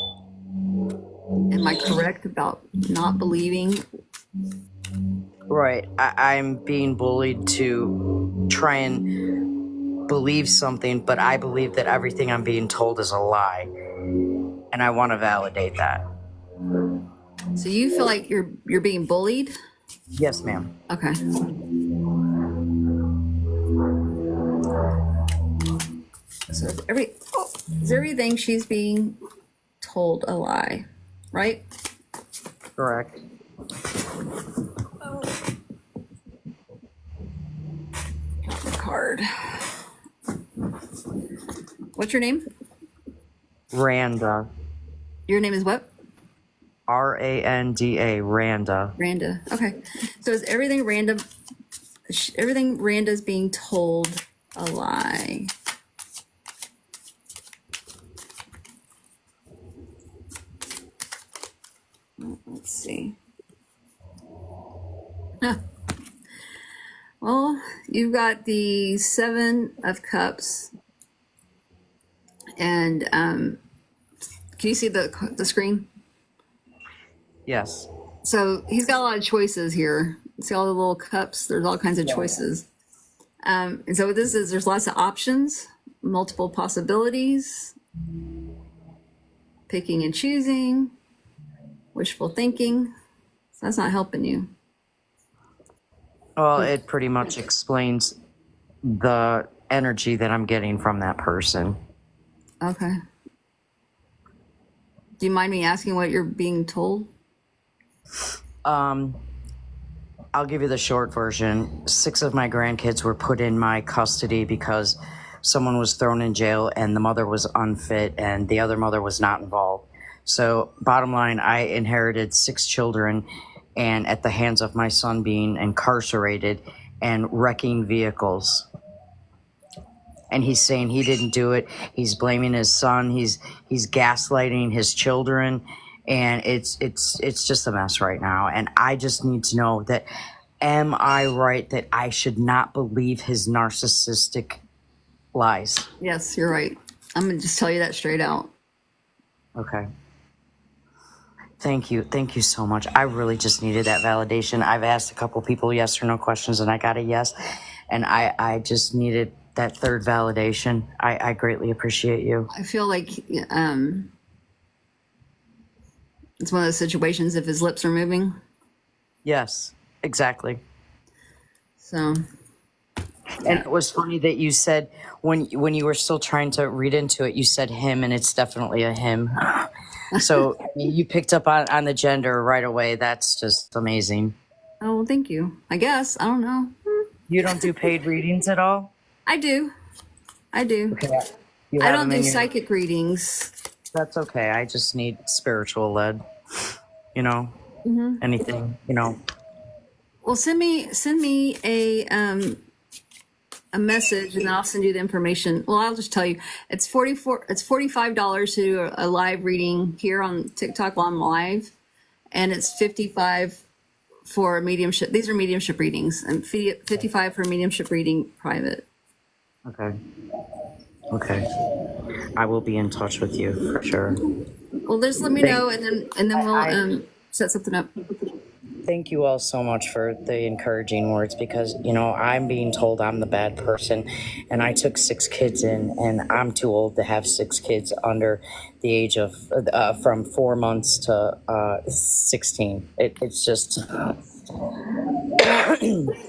[SPEAKER 1] Am I correct about not believing?
[SPEAKER 4] Right. I'm being bullied to try and believe something, but I believe that everything I'm being told is a lie. And I want to validate that.
[SPEAKER 1] So you feel like you're being bullied?
[SPEAKER 4] Yes, ma'am.
[SPEAKER 1] Okay. So is everything she's being told a lie, right?
[SPEAKER 4] Correct.
[SPEAKER 1] Got the card. What's your name?
[SPEAKER 4] Randa.
[SPEAKER 1] Your name is what?
[SPEAKER 4] Randa. Randa.
[SPEAKER 1] Randa. Okay. So is everything Randa's being told a lie? Let's see. Huh. Well, you've got the 7 of Cups. And can you see the screen?
[SPEAKER 4] Yes.
[SPEAKER 1] So he's got a lot of choices here. See all the little cups? There's all kinds of choices. And so what this is, there's lots of options, multiple possibilities, picking and choosing, wishful thinking. That's not helping you.
[SPEAKER 4] Well, it pretty much explains the energy that I'm getting from that person.
[SPEAKER 1] Okay. Do you mind me asking what you're being told?
[SPEAKER 4] I'll give you the short version. 6 of my grandkids were put in my custody because someone was thrown in jail and the mother was unfit and the other mother was not involved. So bottom line, I inherited 6 children, and at the hands of my son being incarcerated and wrecking vehicles. And he's saying he didn't do it. He's blaming his son. He's gaslighting his children, and it's just a mess right now. And I just need to know that, am I right that I should not believe his narcissistic lies?
[SPEAKER 1] Yes, you're right. I'm gonna just tell you that straight out.
[SPEAKER 4] Okay. Thank you so much. I really just needed that validation. I've asked a couple people yes or no questions, and I got a yes. And I just needed that third validation. I greatly appreciate you.
[SPEAKER 1] I feel like it's one of those situations if his lips are moving.
[SPEAKER 4] Yes, exactly.
[SPEAKER 1] So,
[SPEAKER 4] And it was funny that you said when you were still trying to read into it, you said him, and it's definitely a him. So you picked up on the gender right away. That's just amazing.
[SPEAKER 1] oh, well, thank you. I guess. I don't know.
[SPEAKER 4] You don't do paid readings at all?
[SPEAKER 1] I do.
[SPEAKER 4] Okay. You
[SPEAKER 1] I
[SPEAKER 4] have
[SPEAKER 1] don't
[SPEAKER 4] them in
[SPEAKER 1] do
[SPEAKER 4] your-
[SPEAKER 1] psychic readings.
[SPEAKER 4] That's okay. I just need spiritual led. Anything,
[SPEAKER 1] Well, send me a message, and I'll send you the information. Well, I'll just tell you, it's $45 to do a live reading here on TikTok while I'm live, and it's $55 for a mediumship. These are mediumship readings, and $55 for a mediumship reading private.
[SPEAKER 4] Okay. I will be in touch with you for sure.
[SPEAKER 1] Well, just let me know, and then we'll set something up.
[SPEAKER 4] Thank you all so much for the encouraging words, because, I'm being told I'm the bad person, and I took 6 kids in, and I'm too old to have 6 kids under the age of, from 4 months to 16. It's just,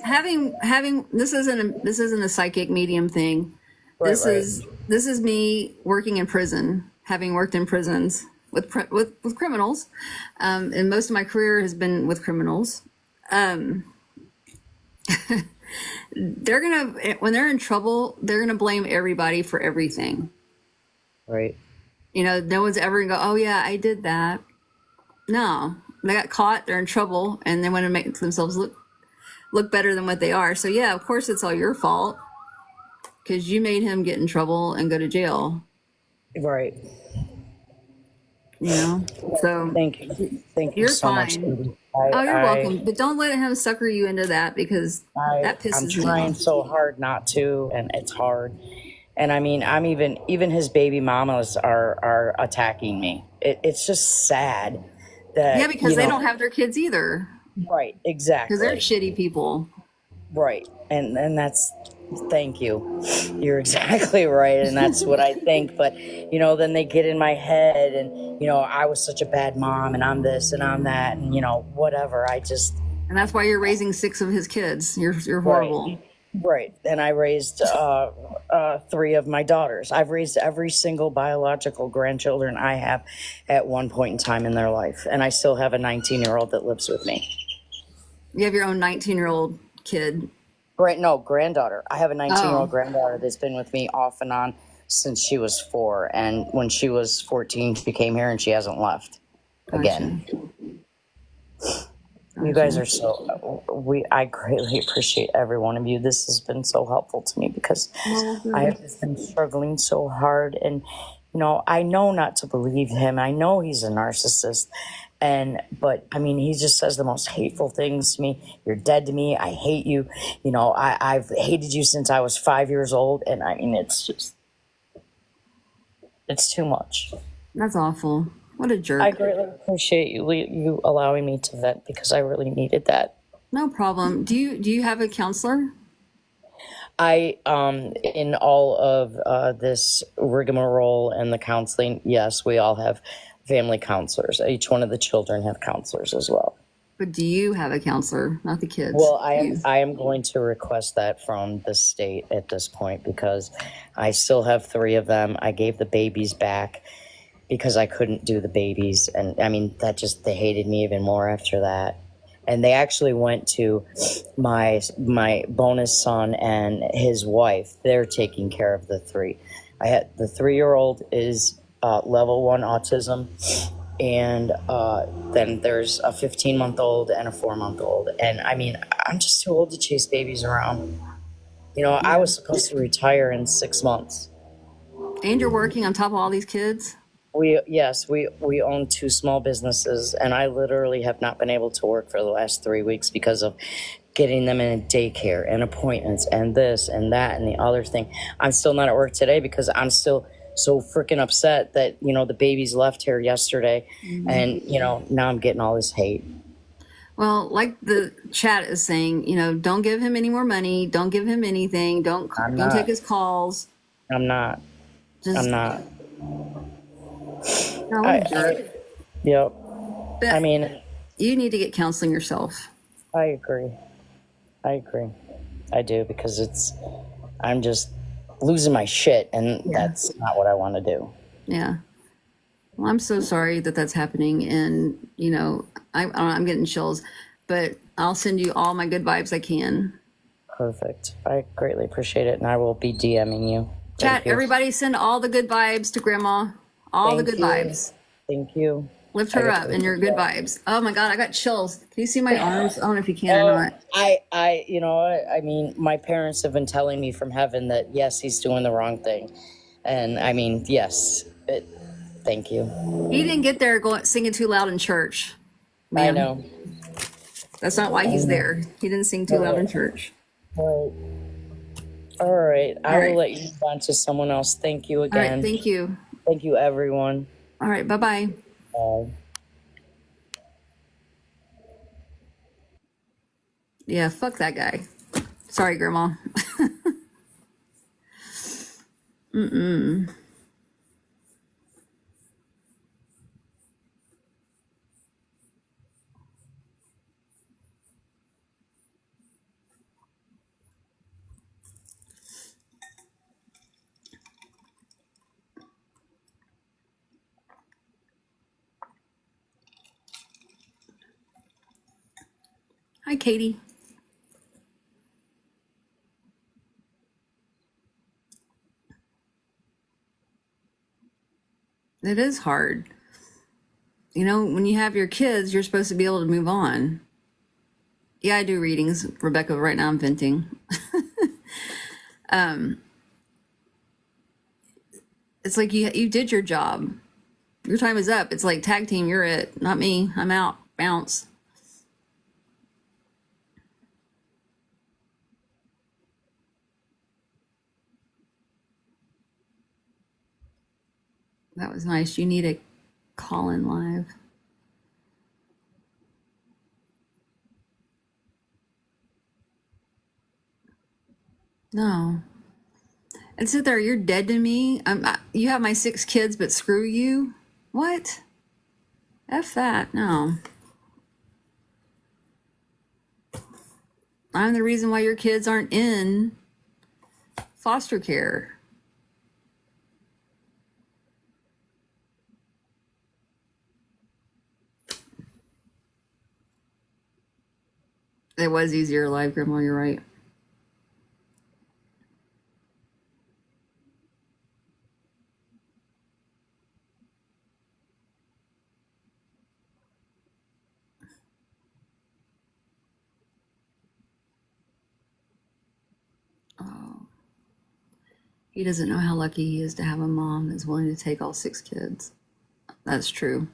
[SPEAKER 1] having this isn't a psychic medium thing. This is me working in prison, having worked in prisons with criminals, and most of my career has been with criminals. They're gonna, when they're in trouble, they're gonna blame everybody for everything.
[SPEAKER 4] right.
[SPEAKER 1] No one's ever gonna go, oh yeah, I did that. No, they got caught, they're in trouble, and they want to make themselves look better than what they are. So yeah, of course it's all your fault because you made him get in trouble and go to jail.
[SPEAKER 4] Right.
[SPEAKER 1] So
[SPEAKER 4] Thank you
[SPEAKER 1] you're
[SPEAKER 4] so much.
[SPEAKER 1] fine.
[SPEAKER 4] Katie.
[SPEAKER 1] Oh, you're welcome. But don't let him sucker you into that, because that pisses
[SPEAKER 4] I'm
[SPEAKER 1] me
[SPEAKER 4] trying
[SPEAKER 1] off.
[SPEAKER 4] so hard not to, and it's hard. And I mean, I'm even his baby mamas are attacking me. It's just sad that
[SPEAKER 1] Yeah, because they don't have their kids either,
[SPEAKER 4] right, exactly,
[SPEAKER 1] because they're shitty people.
[SPEAKER 4] right, and that's, thank you, you're exactly right, and that's what I think. But then they get in my head, and I was such a bad mom, and I'm this and I'm that, and whatever.
[SPEAKER 1] And that's why you're raising 6 of his kids. You're horrible.
[SPEAKER 4] Right. And I raised 3 of my daughters. I've raised every single biological grandchildren I have at one point in time in their life. And I still have a 19-year-old that lives with me.
[SPEAKER 1] You have your own 19-year-old kid.
[SPEAKER 4] Right. No, granddaughter. I have a 19-year-old
[SPEAKER 1] Oh.
[SPEAKER 4] granddaughter that's been with me off and on since she was 4. And when she was 14, she came here and she hasn't left again. You guys are I greatly appreciate every one of you. This has been so helpful to me, because I have just been struggling so hard. And, I know not to believe him. I know he's a narcissist. But I mean, he just says the most hateful things to me. You're dead to me. I hate you. I've hated you since I was 5 years old. And I mean, it's too much.
[SPEAKER 1] That's awful. What a jerk.
[SPEAKER 4] I greatly appreciate you allowing me to vent, because I really needed that.
[SPEAKER 1] No problem. Do you have a counselor?
[SPEAKER 4] I in all of this rigmarole and the counseling, yes, we all have family counselors. Each one of the children have counselors as well.
[SPEAKER 1] But do you have a counselor, not the kids?
[SPEAKER 4] Well, I am
[SPEAKER 1] You.
[SPEAKER 4] I am going to request that from the state at this point because I still have three of them. I gave the babies back because I couldn't do the babies, and I mean that just they hated me even more after that. And they actually went to my bonus son and his wife. They're taking care of the three. I had the 3-year-old is level 1 autism, and then there's a 15-month-old and a 4-month-old. And I mean, I'm just too old to chase babies around. You know, I was supposed to retire in 6 months.
[SPEAKER 1] And you're working on top of all these kids?
[SPEAKER 4] We own 2 small businesses, and I literally have not been able to work for the last 3 weeks because of getting them in a daycare and appointments and this and that and the other thing. I'm still not at work today because I'm still so freaking upset that, you know, the babies left here yesterday, and, you know, now I'm getting all this hate.
[SPEAKER 1] Well, like the chat is saying, you know, don't give him any more money. Don't give him anything. Don't
[SPEAKER 4] I'm
[SPEAKER 1] don't
[SPEAKER 4] not.
[SPEAKER 1] take his calls.
[SPEAKER 4] I'm not.
[SPEAKER 1] Just
[SPEAKER 4] I'm not.
[SPEAKER 1] no, what a jerk.
[SPEAKER 4] Yep.
[SPEAKER 1] But
[SPEAKER 4] I mean,
[SPEAKER 1] you need to get counseling yourself.
[SPEAKER 4] I agree. I do because I'm just losing my shit, and that's not what I want to do.
[SPEAKER 1] Yeah. Well, I'm so sorry that that's happening, and you know, I'm getting chills, but I'll send you all my good vibes I can.
[SPEAKER 4] Perfect. I greatly appreciate it, and I will be DMing you.
[SPEAKER 1] Chat,
[SPEAKER 4] Thank you.
[SPEAKER 1] everybody, send all the good vibes to Grandma. All the
[SPEAKER 4] Thank
[SPEAKER 1] good
[SPEAKER 4] you.
[SPEAKER 1] vibes.
[SPEAKER 4] Thank you.
[SPEAKER 1] Lift her up in your good vibes. Oh my God, I got chills. Can you see my arms? I don't know if you can or not.
[SPEAKER 4] You know, I mean, my parents have been telling me from heaven that yes, he's doing the wrong thing, and I mean, yes. Thank you.
[SPEAKER 1] He didn't get there going singing too loud in church.
[SPEAKER 4] I
[SPEAKER 1] Man,
[SPEAKER 4] know.
[SPEAKER 1] that's not why he's there. He didn't sing too loud in church.
[SPEAKER 4] All right. I
[SPEAKER 1] right.
[SPEAKER 4] will let you move on to someone else. Thank you
[SPEAKER 1] All
[SPEAKER 4] again.
[SPEAKER 1] right, thank you.
[SPEAKER 4] Thank you, everyone.
[SPEAKER 1] All right, bye-bye.
[SPEAKER 4] Bye.
[SPEAKER 1] Yeah, fuck that guy. Sorry, Grandma. Hi, Katie. It is hard. You know, when you have your kids, you're supposed to be able to move on. Yeah, I do readings, Rebecca. Right now I'm venting. It's like you did your job. Your time is up. It's like tag team, you're it. Not me. I'm out. Bounce. That was nice. You need a call in live. No. And sit there, you're dead to me. You have my 6 kids, but screw you? What? F that. No. I'm the reason why your kids aren't in foster care. It was easier live, Grandma. You're right. Oh. He doesn't know how lucky he is to have a mom that's willing to take all 6 kids. That's true.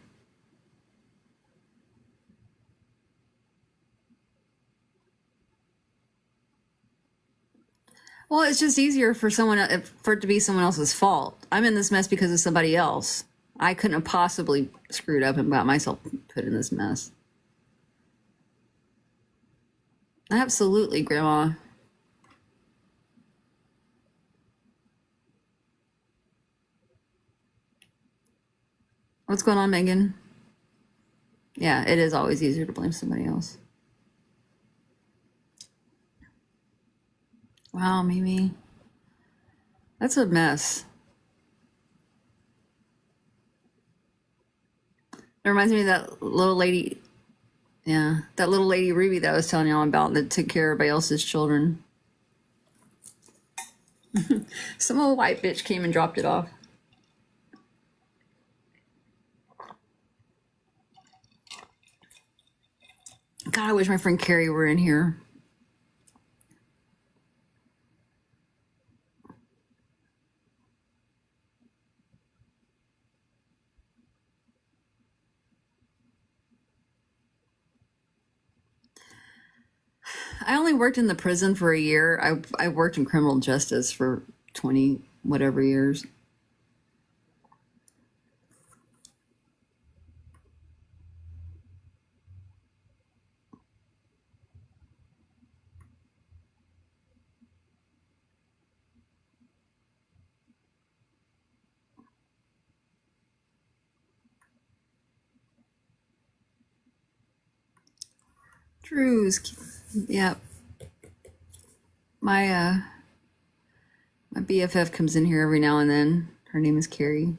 [SPEAKER 1] Well, it's just easier for for it to be someone else's fault. I'm in this mess because of somebody else. I couldn't have possibly screwed up and got myself put in this mess. Absolutely, Grandma. What's going on, Megan? Yeah, it is always easier to blame somebody else. Wow, Mimi. That's a mess. It reminds me of that little lady. Yeah, that little lady Ruby that I was telling y'all about that took care of everybody else's children. Some old white bitch came and dropped it off. God, I wish my friend Carrie were in here. I only worked in the prison for a year. I worked in criminal justice for 20 whatever years. Drew's, yeah. My BFF comes in here every now and then. Her name is Carrie.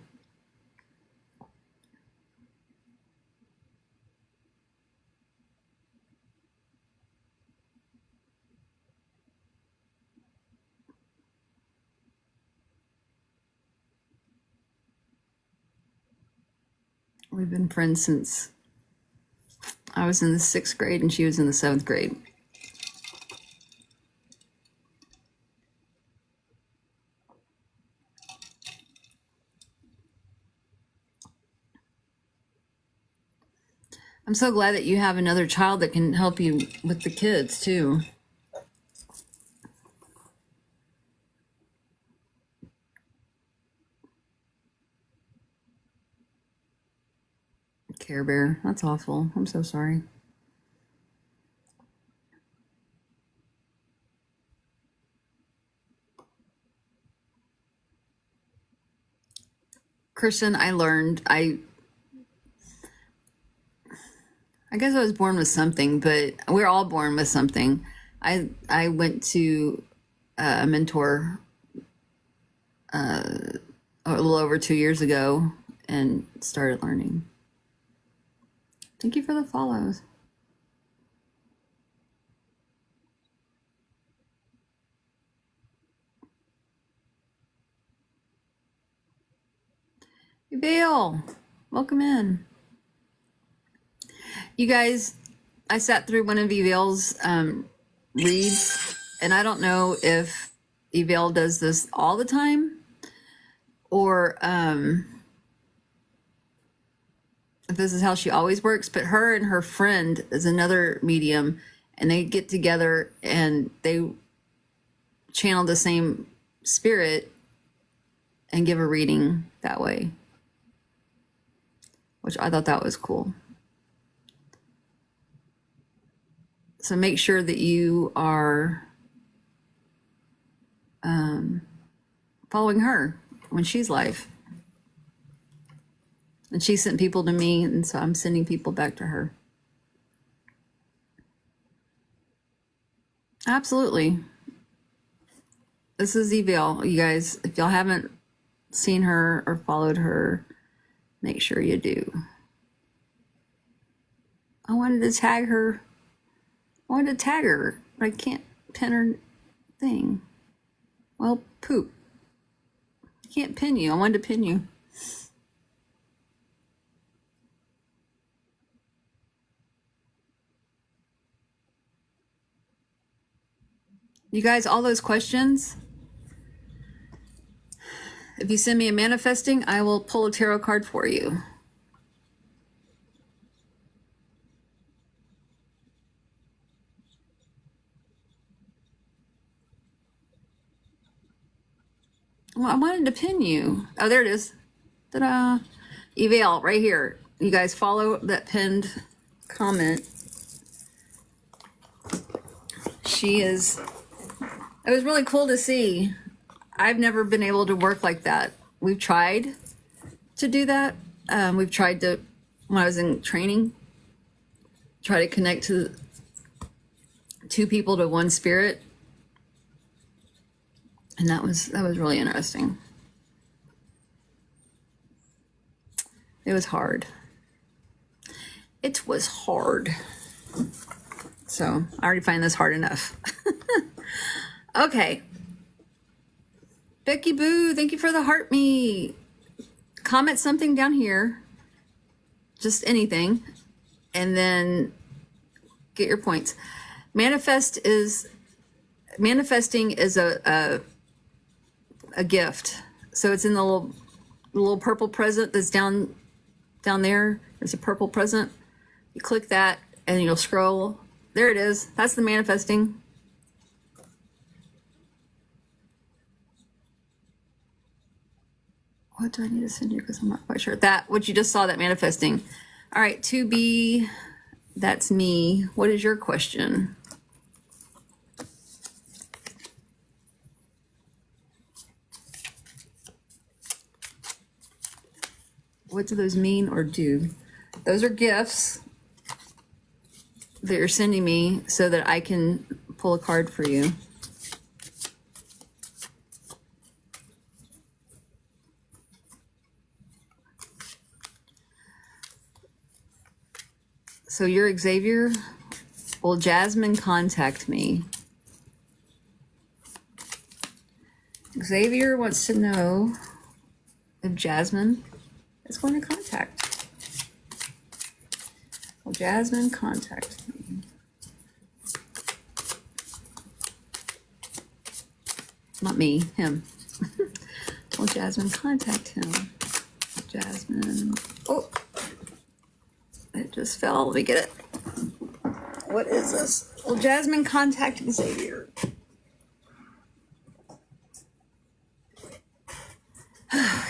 [SPEAKER 1] We've been friends since I was in the 6th grade and she was in the 7th grade. I'm so glad that you have another child that can help you with the kids too. Care Bear, that's awful. I'm so sorry. Christian, I guess I was born with something, but we're all born with something. I went to a mentor a little over 2 years ago and started learning. Thank you for the follows. Bill, welcome in. You guys, I sat through one of Evail's reads, and I don't know if Evail does this all the time or if this is how she always works, but her and her friend is another medium, and they get together and they channel the same spirit and give a reading that way, which I thought that was cool. So make sure that you are following her when she's live. And she sent people to me, and so I'm sending people back to her. Absolutely. This is Evail, you guys. If y'all haven't seen her or followed her, make sure you do. I wanted to tag her. But I can't pin her thing. Well, poop. I can't pin you. I wanted to pin you. You guys, all those questions, if you send me a manifesting, I will pull a tarot card for you. Well, I wanted to pin you. Oh, there it is. Ta-da. Evail, right here. You guys follow that pinned comment. It was really cool to see. I've never been able to work like that. We've tried to do that. We've tried to, when I was in training, try to connect to two people to one spirit. And that was really interesting. It was hard. It was hard. So I already find this hard enough. Okay. Becky Boo, thank you for the heart me. Comment something down here. Just anything. And then get your points. Manifesting is a gift. So it's in the little purple present that's down there. There's a purple present. You click that and you'll scroll. There it is. That's the manifesting. What do I need to send you? Because I'm not quite sure. That, what you just saw, that manifesting. All right, 2B, that's me. What is your question? What do those mean or do? Those are gifts that you're sending me so that I can pull a card for you. So you're Xavier? Will Jasmine contact me? Xavier wants to know if Jasmine is going to contact. Will Jasmine contact me? Not me, him. Will Jasmine contact him? Jasmine. Oh, it just fell. Let me get it. What is this? Will Jasmine contact Xavier?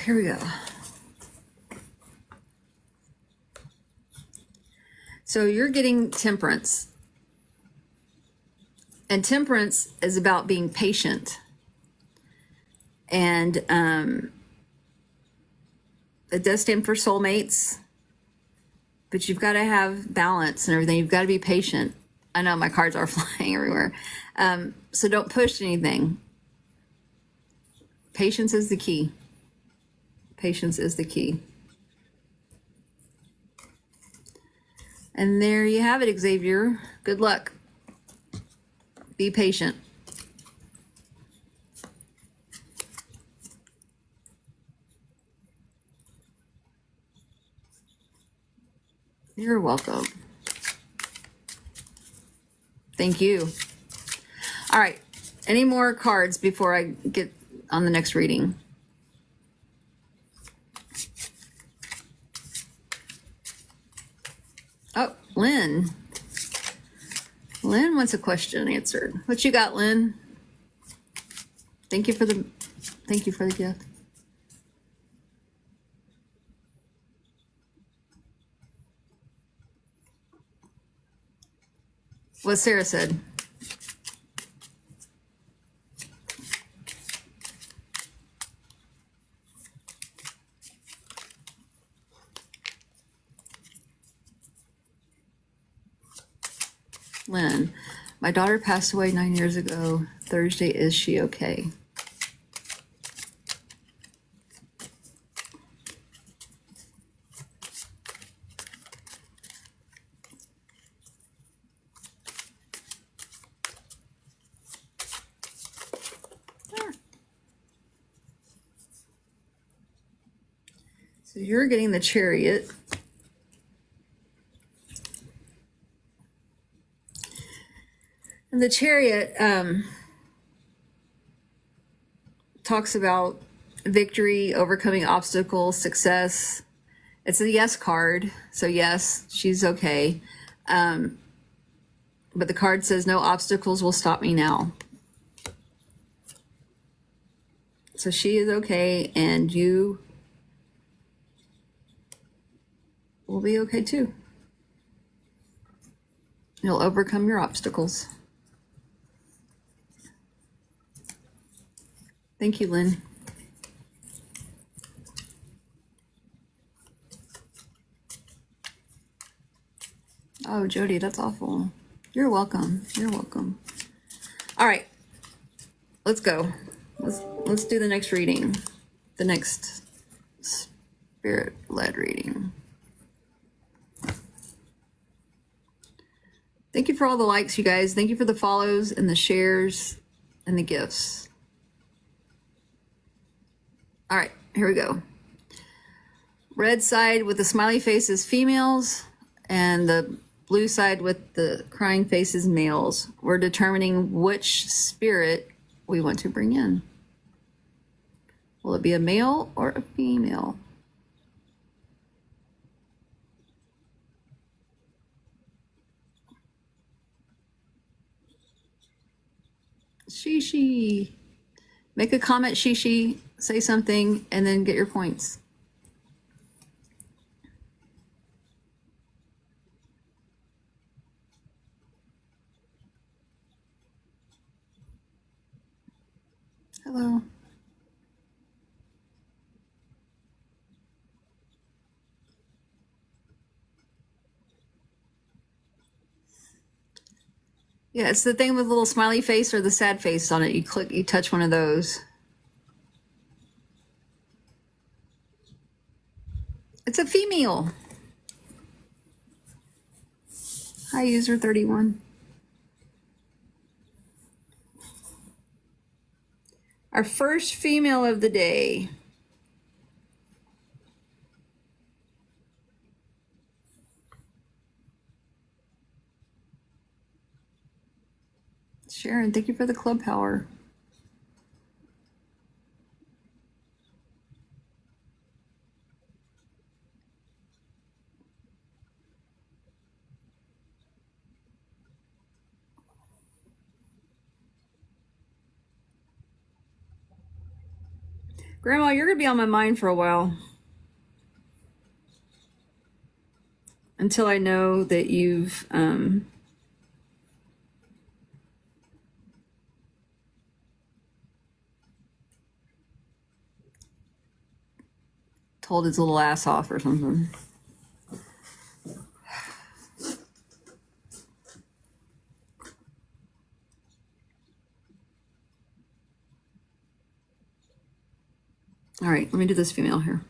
[SPEAKER 1] Here we go. So you're getting temperance. And temperance is about being patient. And it does stand for soulmates. But you've got to have balance and everything. You've got to be patient. I know my cards are flying everywhere. So don't push anything. Patience is the key. Patience is the key. And there you have it, Xavier. Good luck. Be patient. You're welcome. Thank you. All right. Any more cards before I get on the next reading? Oh, Lynn. Lynn wants a question answered. What you got, Lynn? Thank you for the gift. What Sarah said. Lynn, my daughter passed away 9 years ago. Thursday, is she okay? So you're getting the Chariot. And the Chariot talks about victory, overcoming obstacles, success. It's a yes card. So yes, she's okay. But the card says no obstacles will stop me now. So she is okay, and you will be okay too. You'll overcome your obstacles. Thank you, Lynn. Oh, Jody, that's awful. You're welcome. You're welcome. All right, let's go. Let's do the next reading. The next spirit-led reading. Thank you for all the likes, you guys. Thank you for the follows and the shares and the gifts. All right, here we go. Red side with the smiley face is females, and the blue side with the crying face is males. We're determining which spirit we want to bring in. Will it be a male or a female? Shishi. Make a comment, Shishi. Say something, and then get your points. Hello. Yeah, it's the thing with the little smiley face or the sad face on it. You click, you touch one of those. It's a female. Hi, user 31. Our first female of the day. Sharon, thank you for the club power. Grandma, you're going to be on my mind for a while. Until I know that you've told his little ass off or something. All right, let me do this female here.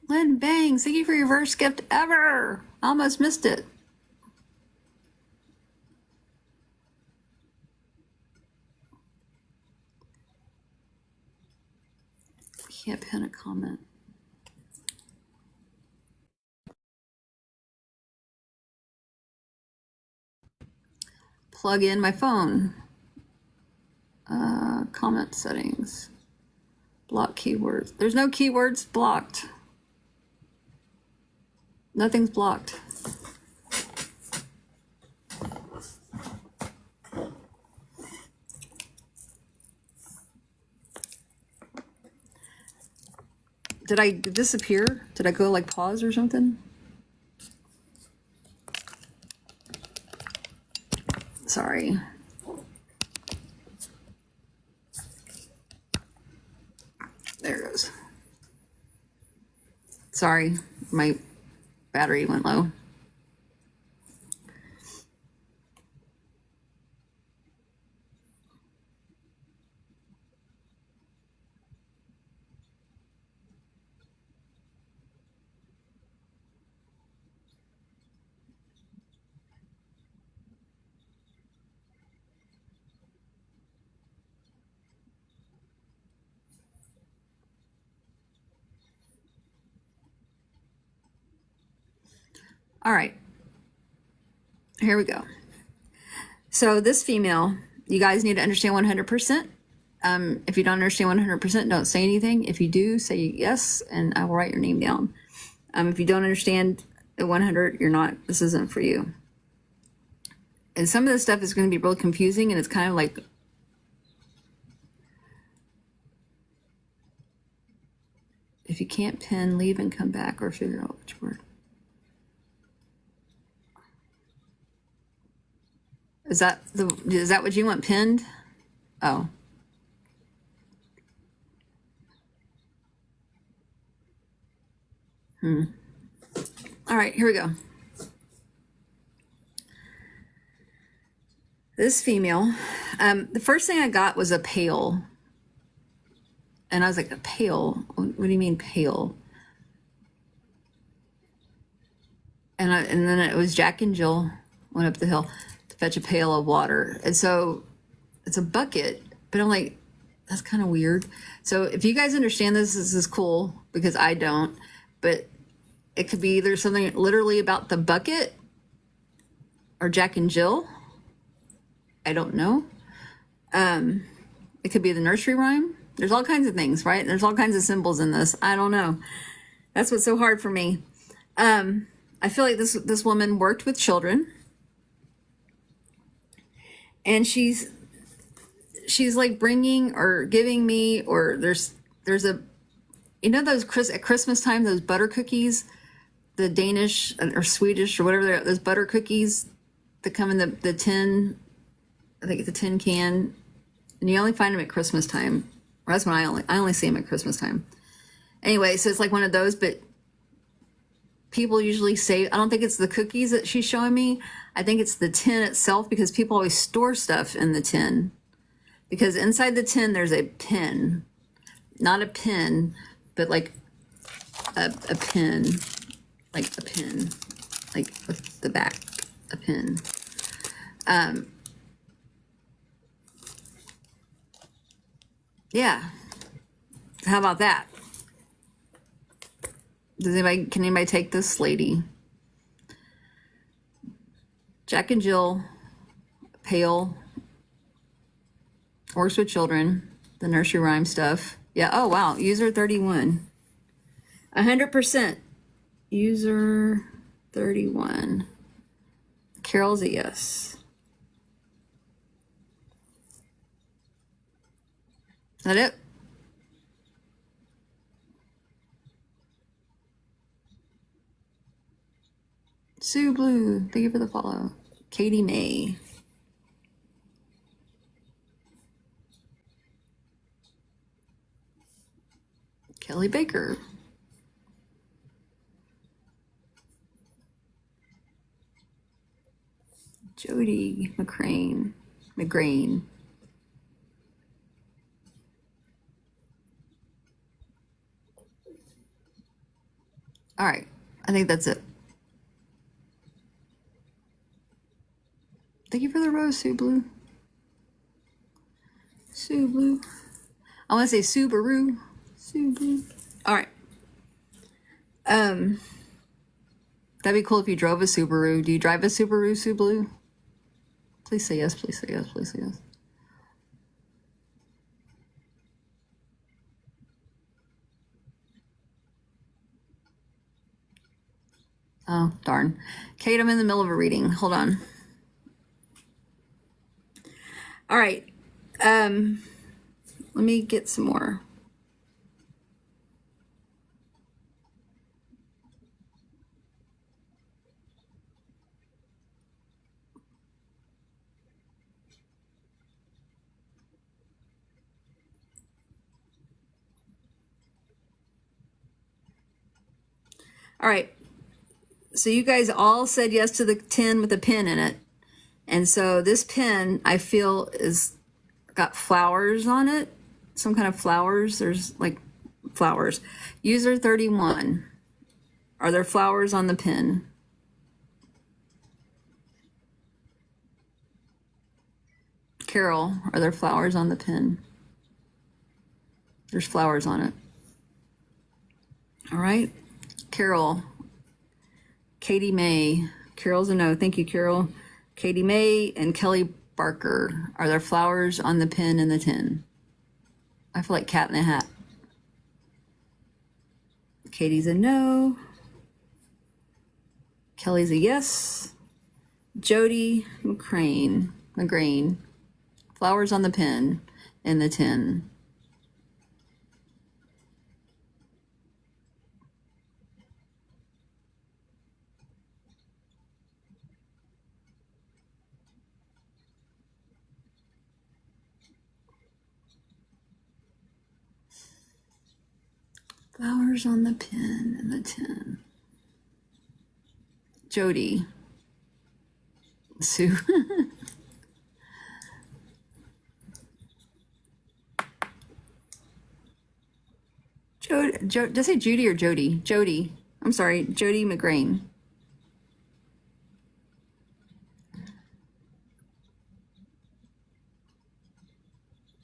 [SPEAKER 1] Lynn Bangs, thank you for your first gift ever. Almost missed it. Can't pin a comment. Plug in my phone. Comment settings. Block keywords. There's no keywords blocked. Nothing's blocked. Did I disappear? Did I go like pause or something? Sorry. There it goes. Sorry, my battery went low. All right, here we go. So this female, you guys need to understand 100%. If you don't understand 100%, don't say anything. If you do, say yes, and I will write your name down. If you don't understand the 100, you're not, this isn't for you. And some of this stuff is going to be real confusing, and it's kind of like, if you can't pin, leave and come back or figure out which word. Is that what you want pinned? Oh. All right, here we go. This female, the first thing I got was a pail. And I was like, a pail? What do you mean pail? And then it was Jack and Jill went up the hill to fetch a pail of water. And so it's a bucket, but I'm like, that's kind of weird. So if you guys understand this is cool, because I don't, but it could be either something literally about the bucket or Jack and Jill. I don't know. It could be the nursery rhyme. There's all kinds of things, right? There's all kinds of symbols in this. I don't know. That's what's so hard for me. I feel like this woman worked with children, and she's like bringing or giving me, or there's a, you know, those at Christmas time, those butter cookies, the Danish or Swedish or whatever, those butter cookies that come in the tin, I think it's a tin can, and you only find them at Christmas time. Or that's when I only see them at Christmas time. Anyway, so it's like one of those, but people usually say, I don't think it's the cookies that she's showing me. I think it's the tin itself, because people always store stuff in the tin. Because inside the tin, there's a pin. Not a pin, but like a pin. Like a pin. Like with the back, a pin. Yeah. How about that? Can anybody take this lady? Jack and Jill, pail, works with children, the nursery rhyme stuff. Yeah, oh wow, user 31. 100%. User 31. Carol's a yes. Is that it? Sue Blue, thank you for the follow. Katie May. Kelly Baker. Jody McCrain. All right. I think that's it. Thank you for the rose, Sue Blue. Sue Blue. I want to say Subaru. Sue Blue. All right. That'd be cool if you drove a Subaru. Do you drive a Subaru, Sue Blue? Please say yes, please say yes, please say yes. Oh, darn. Kate, I'm in the middle of a reading. Hold on. All right. Let me get some more. All right. So you guys all said yes to the 10 with a pin in it. And so this pin, I feel, is got flowers on it. Some kind of flowers. There's like flowers. User 31. Are there flowers on the pin? Carol, are there flowers on the pin? There's flowers on it. All right. Carol. Katie May. Carol's a no. Thank you, Carol. Katie May and Kelly Barker. Are there flowers on the pin in the tin? I feel like Cat in the Hat. Katie's a no. Kelly's a yes. Jody McGrain. Flowers on the pin in the tin. Flowers on the pin in the tin. Jody. Sue. Did I say Judy or Jody? Jody. I'm sorry, Jody McGrain.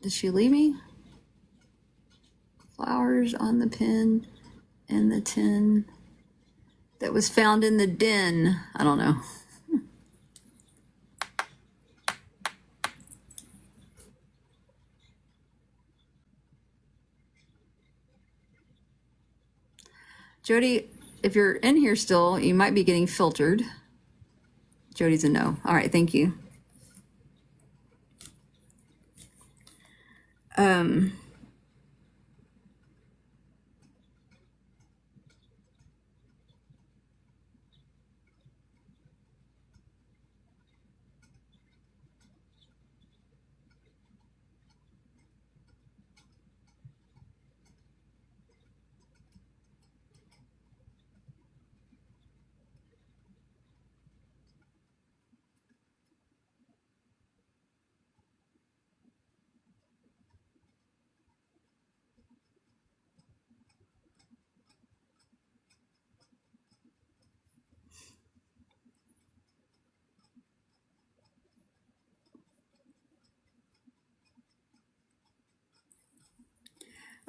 [SPEAKER 1] Did she leave me? Flowers on the pin and the tin that was found in the den. I don't know. Jody, if you're in here still, you might be getting filtered. Jody's a no. All right, thank you.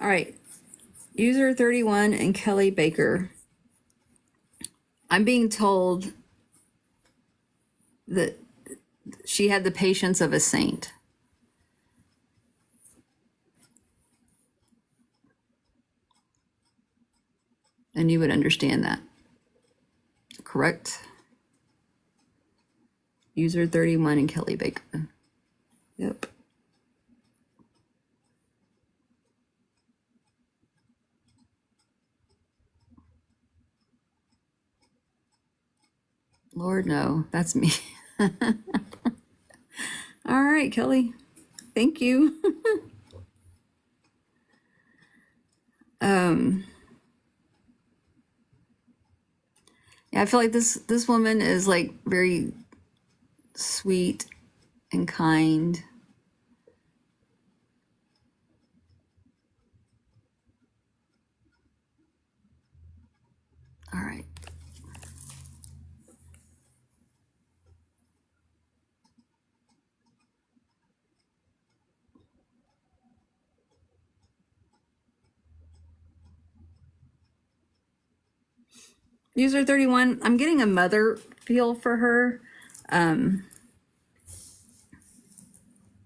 [SPEAKER 1] All right, user 31 and Kelly Baker. I'm being told that she had the patience of a saint. And you would understand that. Correct? User 31 and Kelly Baker. Yep. Lord, no, that's me. All right, Kelly. Thank you. Yeah, I feel like this woman is like very sweet and kind. All right. User 31, I'm getting a mother feel for her.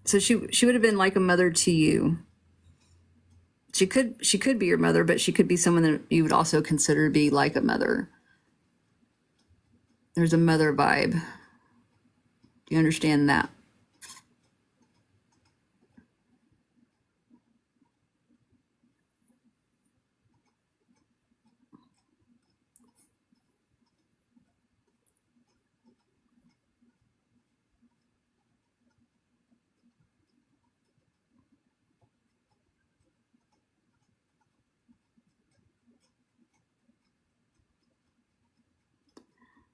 [SPEAKER 1] So she would have been like a mother to you. She could be your mother, but she could be someone that you would also consider to be like a mother. There's a mother vibe. Do you understand that?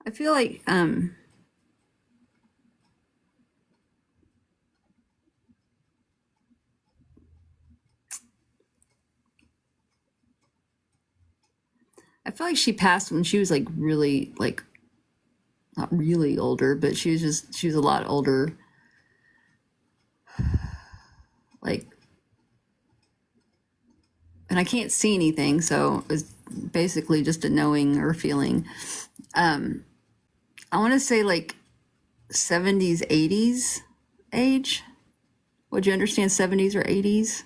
[SPEAKER 1] I feel like she passed when she was like really like not really older, but she was a lot older. Like, and I can't see anything, so it's basically just a knowing or feeling. I want to say like 70s, 80s age. Would you understand 70s or 80s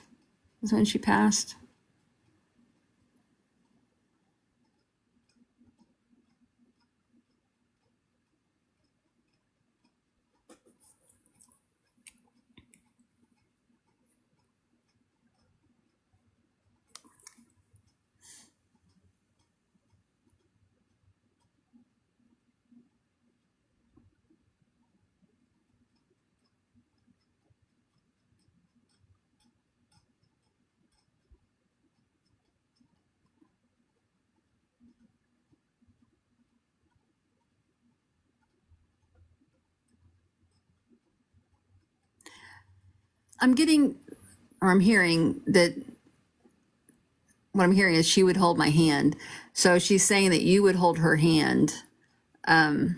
[SPEAKER 1] was when she passed? I'm getting, or I'm hearing that what I'm hearing is she would hold my hand. So she's saying that you would hold her hand. When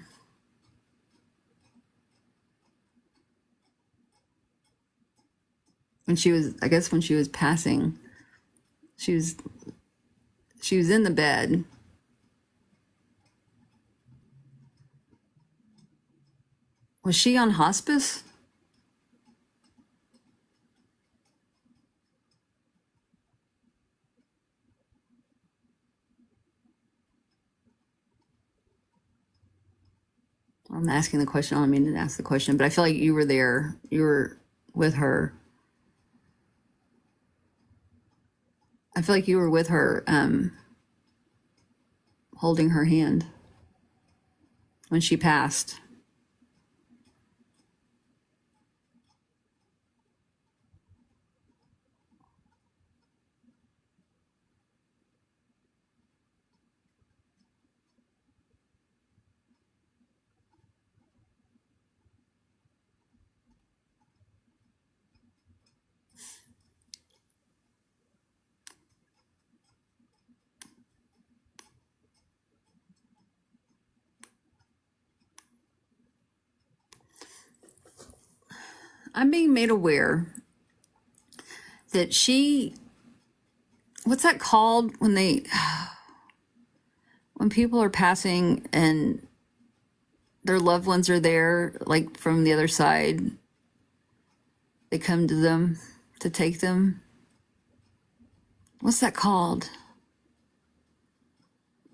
[SPEAKER 1] she was, I guess when she was passing, she was in the bed. Was she on hospice? I'm asking the question. I don't mean to ask the question, but I feel like you were there. You were with her. I feel like you were with her, holding her hand when she passed. I'm being made aware that what's that called when when people are passing and their loved ones are there, like from the other side, they come to them to take them. What's that called?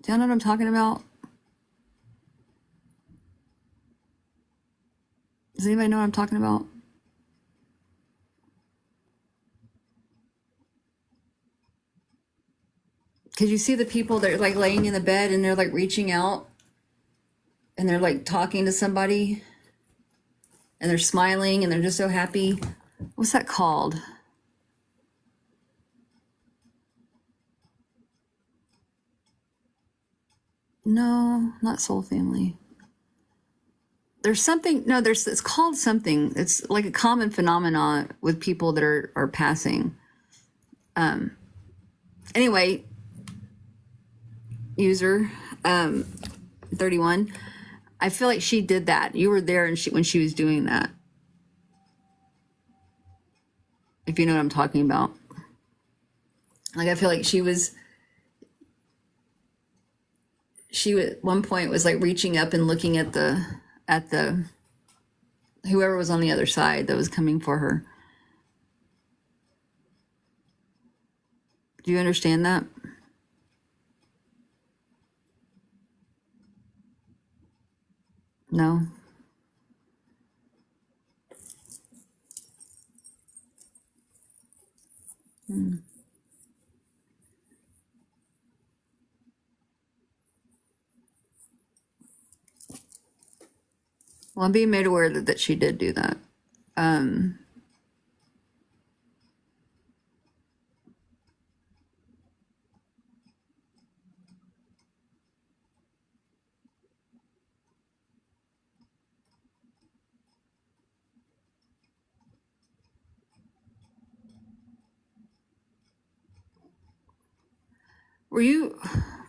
[SPEAKER 1] Do you know what I'm talking about? Does anybody know what I'm talking about? Because you see the people that are like laying in the bed and they're like reaching out and they're like talking to somebody and they're smiling and they're just so happy. What's that called? No, not Soul Family. There's something, no, it's called something. It's like a common phenomenon with people that are passing. Anyway, user 31, I feel like she did that. You were there and when she was doing that. If you know what I'm talking about. Like I feel like she was she at one point was like reaching up and looking at the whoever was on the other side that was coming for her. Do you understand that? No. Well, I'm being made aware that she did do that.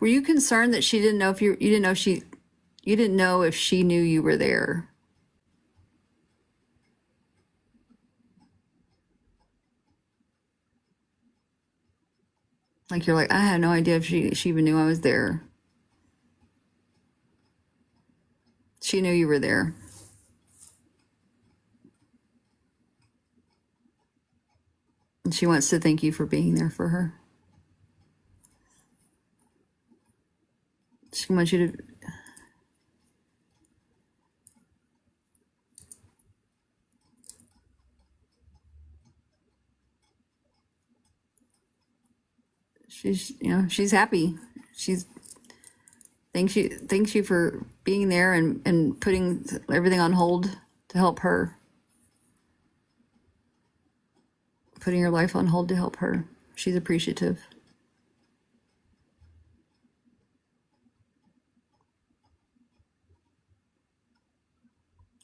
[SPEAKER 1] Were you concerned that she didn't know if you didn't know if she you didn't know if she knew you were there? Like you're like, I had no idea if she even knew I was there. She knew you were there. And she wants to thank you for being there for her. She wants you to she's happy. She's thanks you for being there and putting everything on hold to help her. Putting your life on hold to help her. She's appreciative.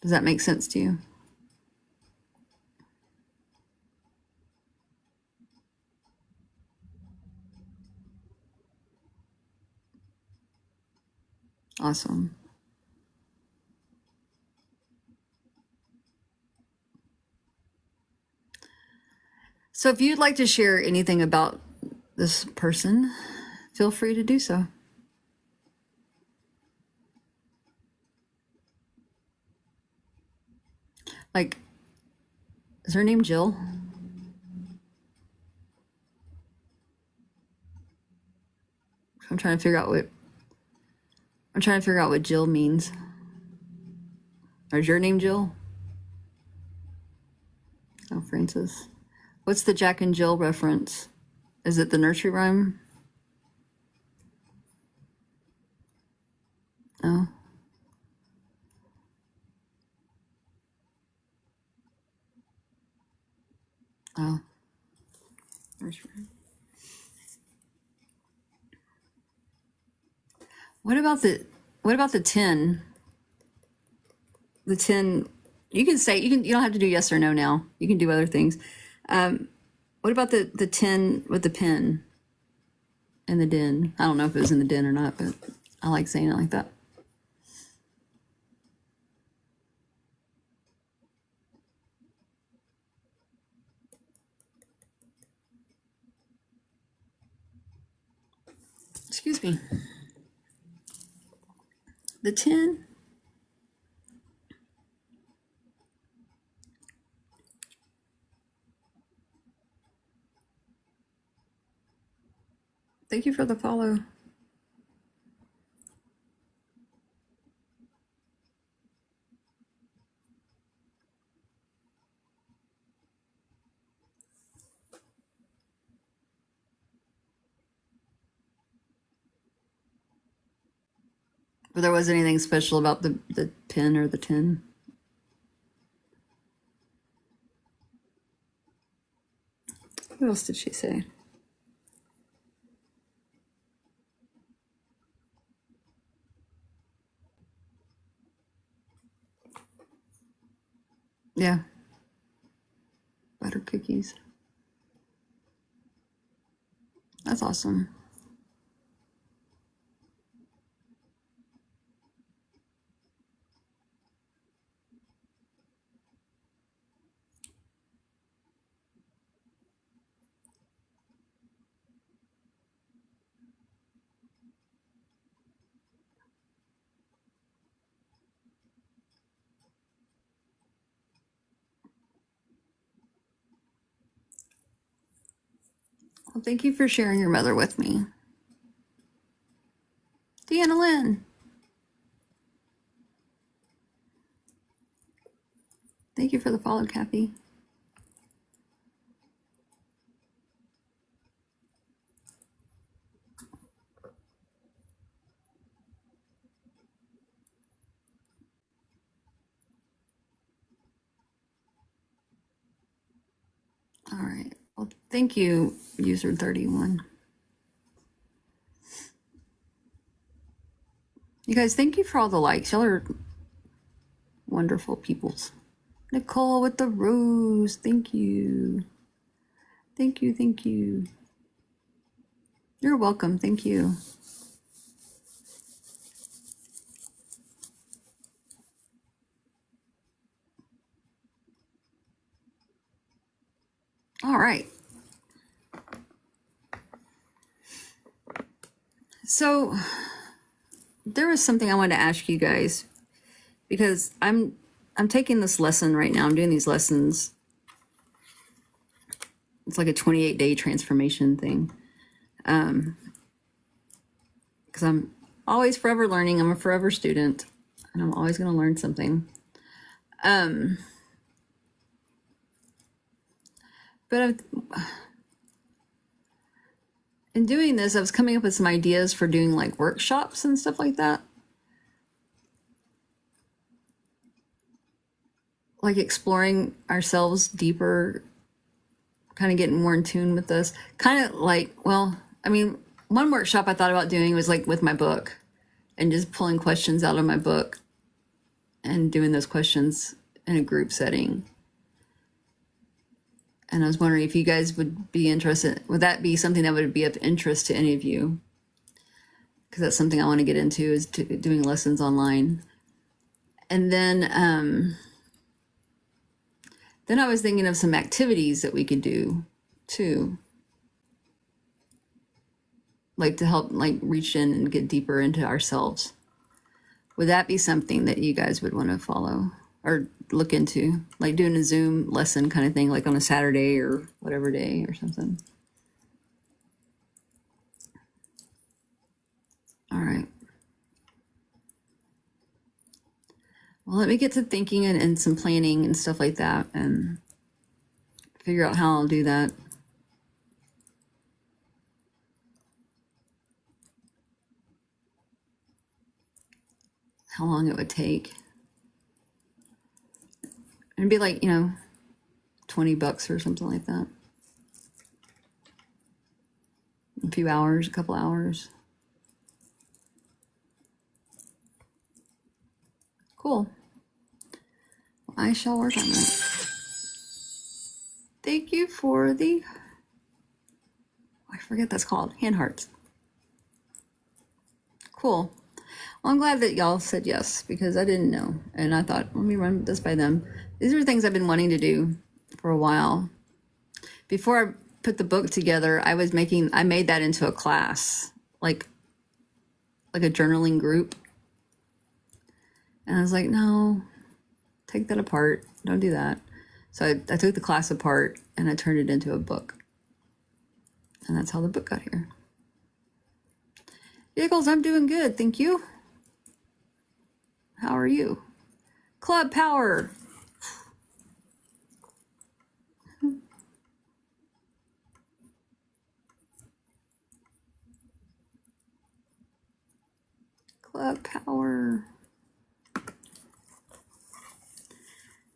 [SPEAKER 1] Does that make sense to you? Awesome. So if you'd like to share anything about this person, feel free to do so. Like, is her name Jill? I'm trying to figure out what Jill means. Or is your name Jill? Oh, Francis. What's the Jack and Jill reference? Is it the nursery rhyme? Oh. Oh. Nursery rhyme. What about the 10? The 10, you don't have to do yes or no now. You can do other things. What about the 10 with the pen in the den? I don't know if it was in the den or not, but I like saying it like that. Excuse me. The 10. Thank you for the follow. But there wasn't anything special about the pen or the 10. What else did she say? Yeah. Butter cookies. That's awesome. Well, thank you for sharing your mother with me. Deanna Lynn. Thank you for the follow, Kathy. All right. Well, thank you, user 31. You guys, thank you for all the likes. Y'all are wonderful peoples. Nicole with the rose. Thank you. Thank you. Thank you. You're welcome. Thank you. All right. So there was something I wanted to ask you guys because I'm taking this lesson right now. I'm doing these lessons. It's like a 28-day transformation thing. Because I'm always forever learning. I'm a forever student, and I'm always going to learn something. But in doing this, I was coming up with some ideas for doing like workshops and stuff like that. Like exploring ourselves deeper, kind of getting more in tune with us. Kind of like, well, I mean, one workshop I thought about doing was like with my book and just pulling questions out of my book and doing those questions in a group setting. And I was wondering if you guys would be interested. Would that be something that would be of interest to any of you? Because that's something I want to get into, is doing lessons online. And then I was thinking of some activities that we could do too, like to help like reach in and get deeper into ourselves. Would that be something that you guys would want to follow or look into, like doing a Zoom lesson kind of thing, like on a Saturday or whatever day or something? All right. Well, let me get to thinking and some planning and stuff like that and figure out how I'll do that. How long it would take. It'd be like, $20 or something like that. A few hours, a couple hours. Cool. Well, I shall work on that. Thank you for the, I forget that's called, hand hearts. Cool. Well, I'm glad that y'all said yes, because I didn't know. And I thought, let me run this by them. These are things I've been wanting to do for a while. Before I put the book together, I made that into a class, like a journaling group. And I was like, no, take that apart. Don't do that. So I took the class apart and I turned it into a book. And that's how the book got here. Giggles, I'm doing good. Thank you. How are you? Club Power. Club Power.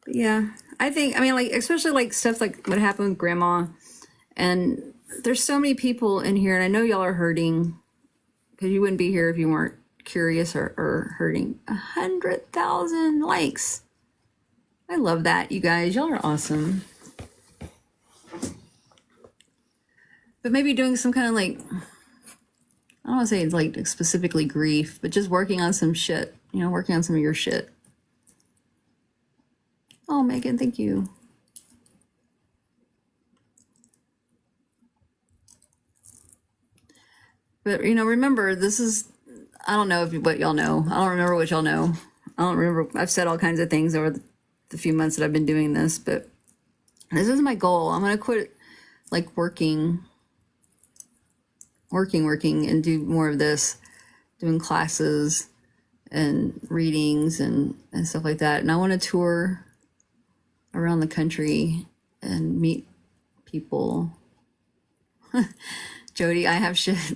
[SPEAKER 1] But yeah, like, especially like stuff like what happened with Grandma. And there's so many people in here, and I know y'all are hurting, because you wouldn't be here if you weren't curious or hurting. 100,000 likes. I love that, you guys. Y'all are awesome. But maybe doing some kind of like, I don't want to say it's like specifically grief, but just working on some shit, working on some of your shit. Oh, Megan, thank you. But, remember, this is, I don't know what y'all know. I don't remember what y'all know. I don't remember. I've said all kinds of things over the few months that I've been doing this, but this is my goal. I'm going to quit, like, working working and do more of this, doing classes and readings and stuff like that. And I want to tour around the country and meet people. Jody, I have shit.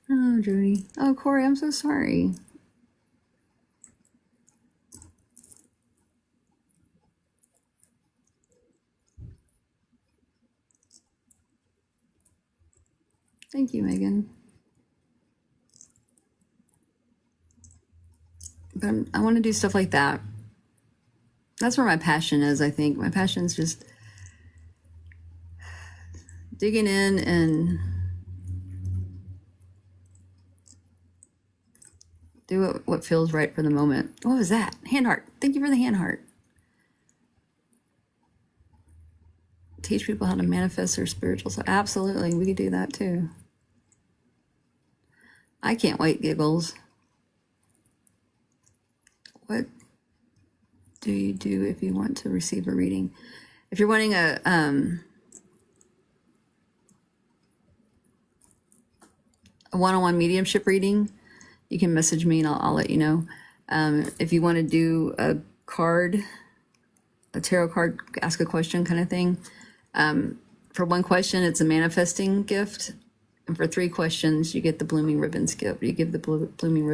[SPEAKER 1] Oh, Jody. Oh, Corey, I'm so sorry. Thank you, Megan. But I want to do stuff like that. That's where my passion is, I think. My passion's just digging in and do what feels right for the moment. What was that? Hand heart. Thank you for the hand heart. Teach people how to manifest their spiritual self. Absolutely. We could do that too. I can't wait, Giggles. What do you do if you want to receive a reading? If you're wanting a one-on-one mediumship reading, you can message me and I'll let you know. If you want to do a tarot card, ask a question kind of thing. For one question, it's a manifesting gift. And for 3 questions, you get the Blooming Ribbons gift. You give the Blooming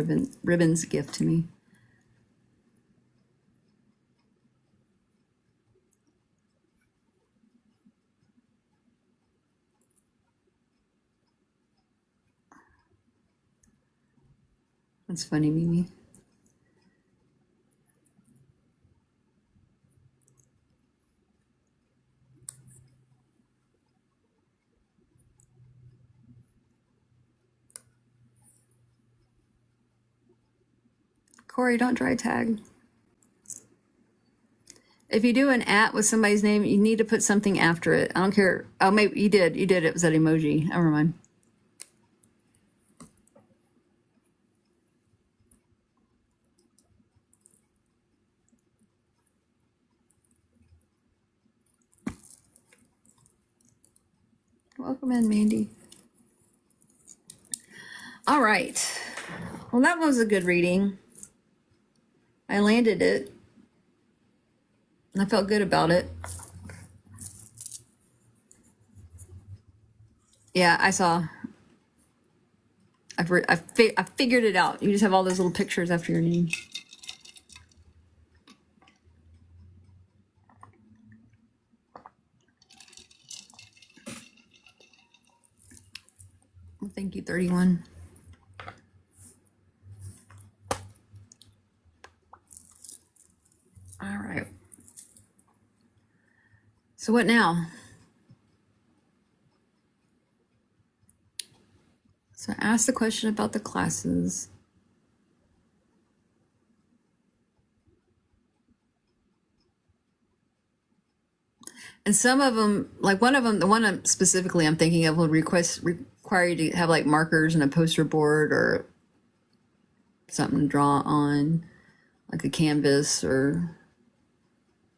[SPEAKER 1] Ribbons gift to me. That's funny, Mimi. Corey, don't dry tag. If you do an @ with somebody's name, you need to put something after it. I don't care. Oh, maybe you did. You did. It was that emoji. Never mind. Welcome in, Mandy. All right. Well, that was a good reading. I landed it. And I felt good about it. Yeah, I saw. I figured it out. You just have all those little pictures after your name. Well, thank you, 31. All right. So what now? So I asked the question about the classes. And some of them, like one of them, the one specifically I'm thinking of will require you to have like markers and a poster board or something to draw on, like a canvas or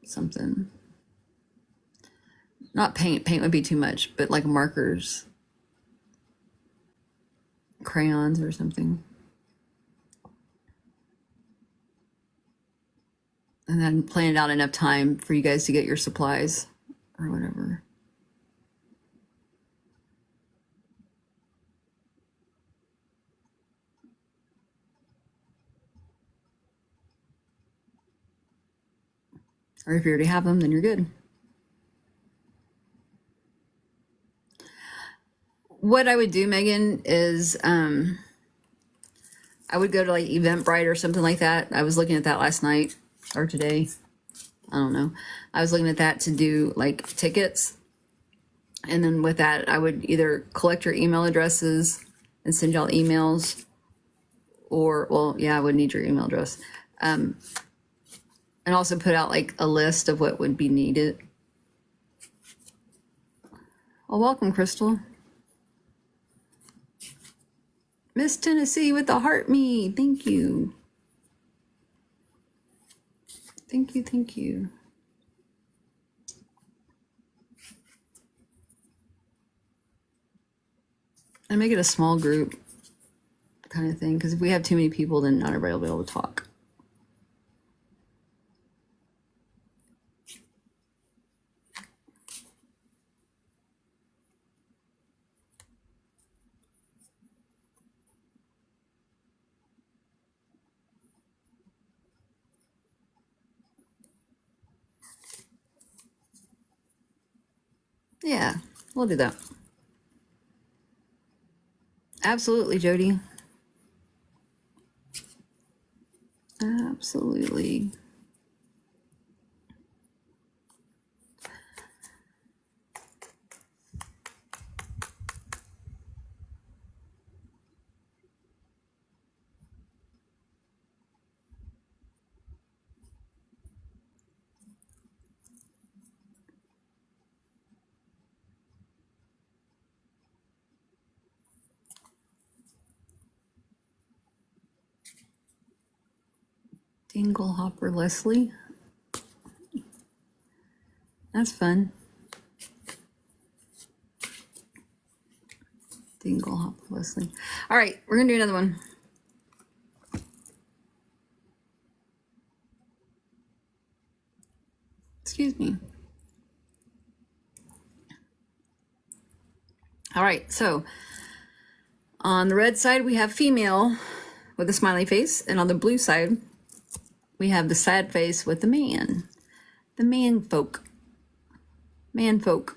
[SPEAKER 1] something. Not paint. Paint would be too much, but like markers, crayons or something. And then plan it out enough time for you guys to get your supplies or whatever. Or if you already have them, then you're good. What I would do, Megan, is I would go to like Eventbrite or something like that. I was looking at that last night or today. I don't know. I was looking at that to do like tickets. And then with that, I would either collect your email addresses and send y'all emails, or, well, yeah, I would need your email address. And also put out like a list of what would be needed. Well, welcome, Crystal. Miss Tennessee with the heart me. Thank you. Thank you, thank you. And make it a small group kind of thing, because if we have too many people, then not everybody will be able to talk. Yeah, we'll do that. Absolutely, Jody. Absolutely. Dinglehopper Leslie. That's fun. Dinglehopper Leslie. All right, we're gonna do another one. Excuse me. All right, so on the red side, we have female with a smiley face, and on the blue side, we have the sad face with the man. The man folk. Man folk.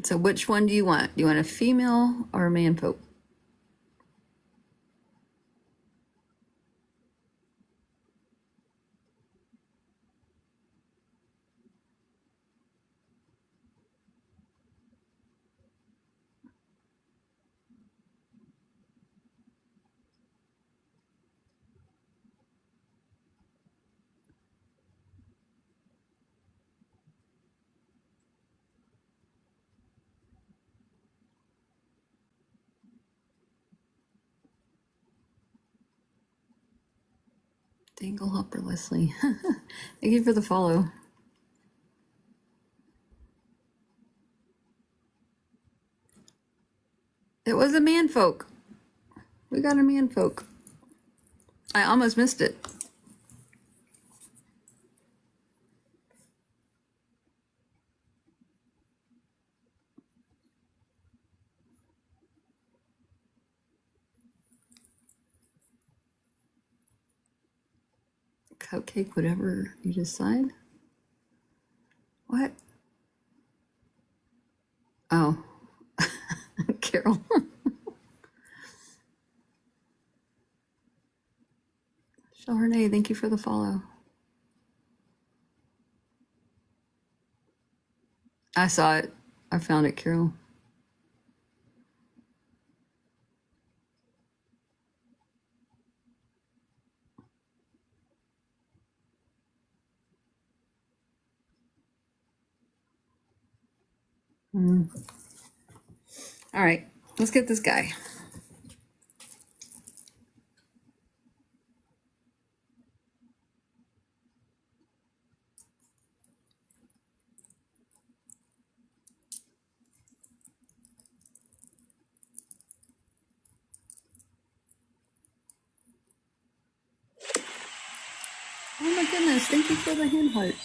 [SPEAKER 1] So which one do you want? Do you want a female or a man folk? Dinglehopper Leslie. Thank you for the follow. It was a man folk. We got a man folk. I almost missed it. Cupcake, whatever you decide. What? Oh, Carol. Chardonnay, thank you for the follow. I saw it. I found it, Carol. All right, let's get this guy. Oh my goodness, thank you for the hand heart.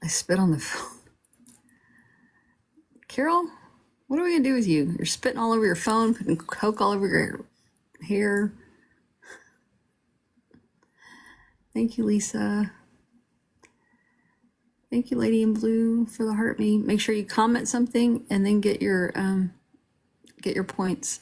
[SPEAKER 1] I spit on the phone. Carol, what are we gonna do with you? You're spitting all over your phone, putting Coke all over your hair. Thank you, Lisa. Thank you, Lady in Blue, for the heart me. Make sure you comment something and then get your points.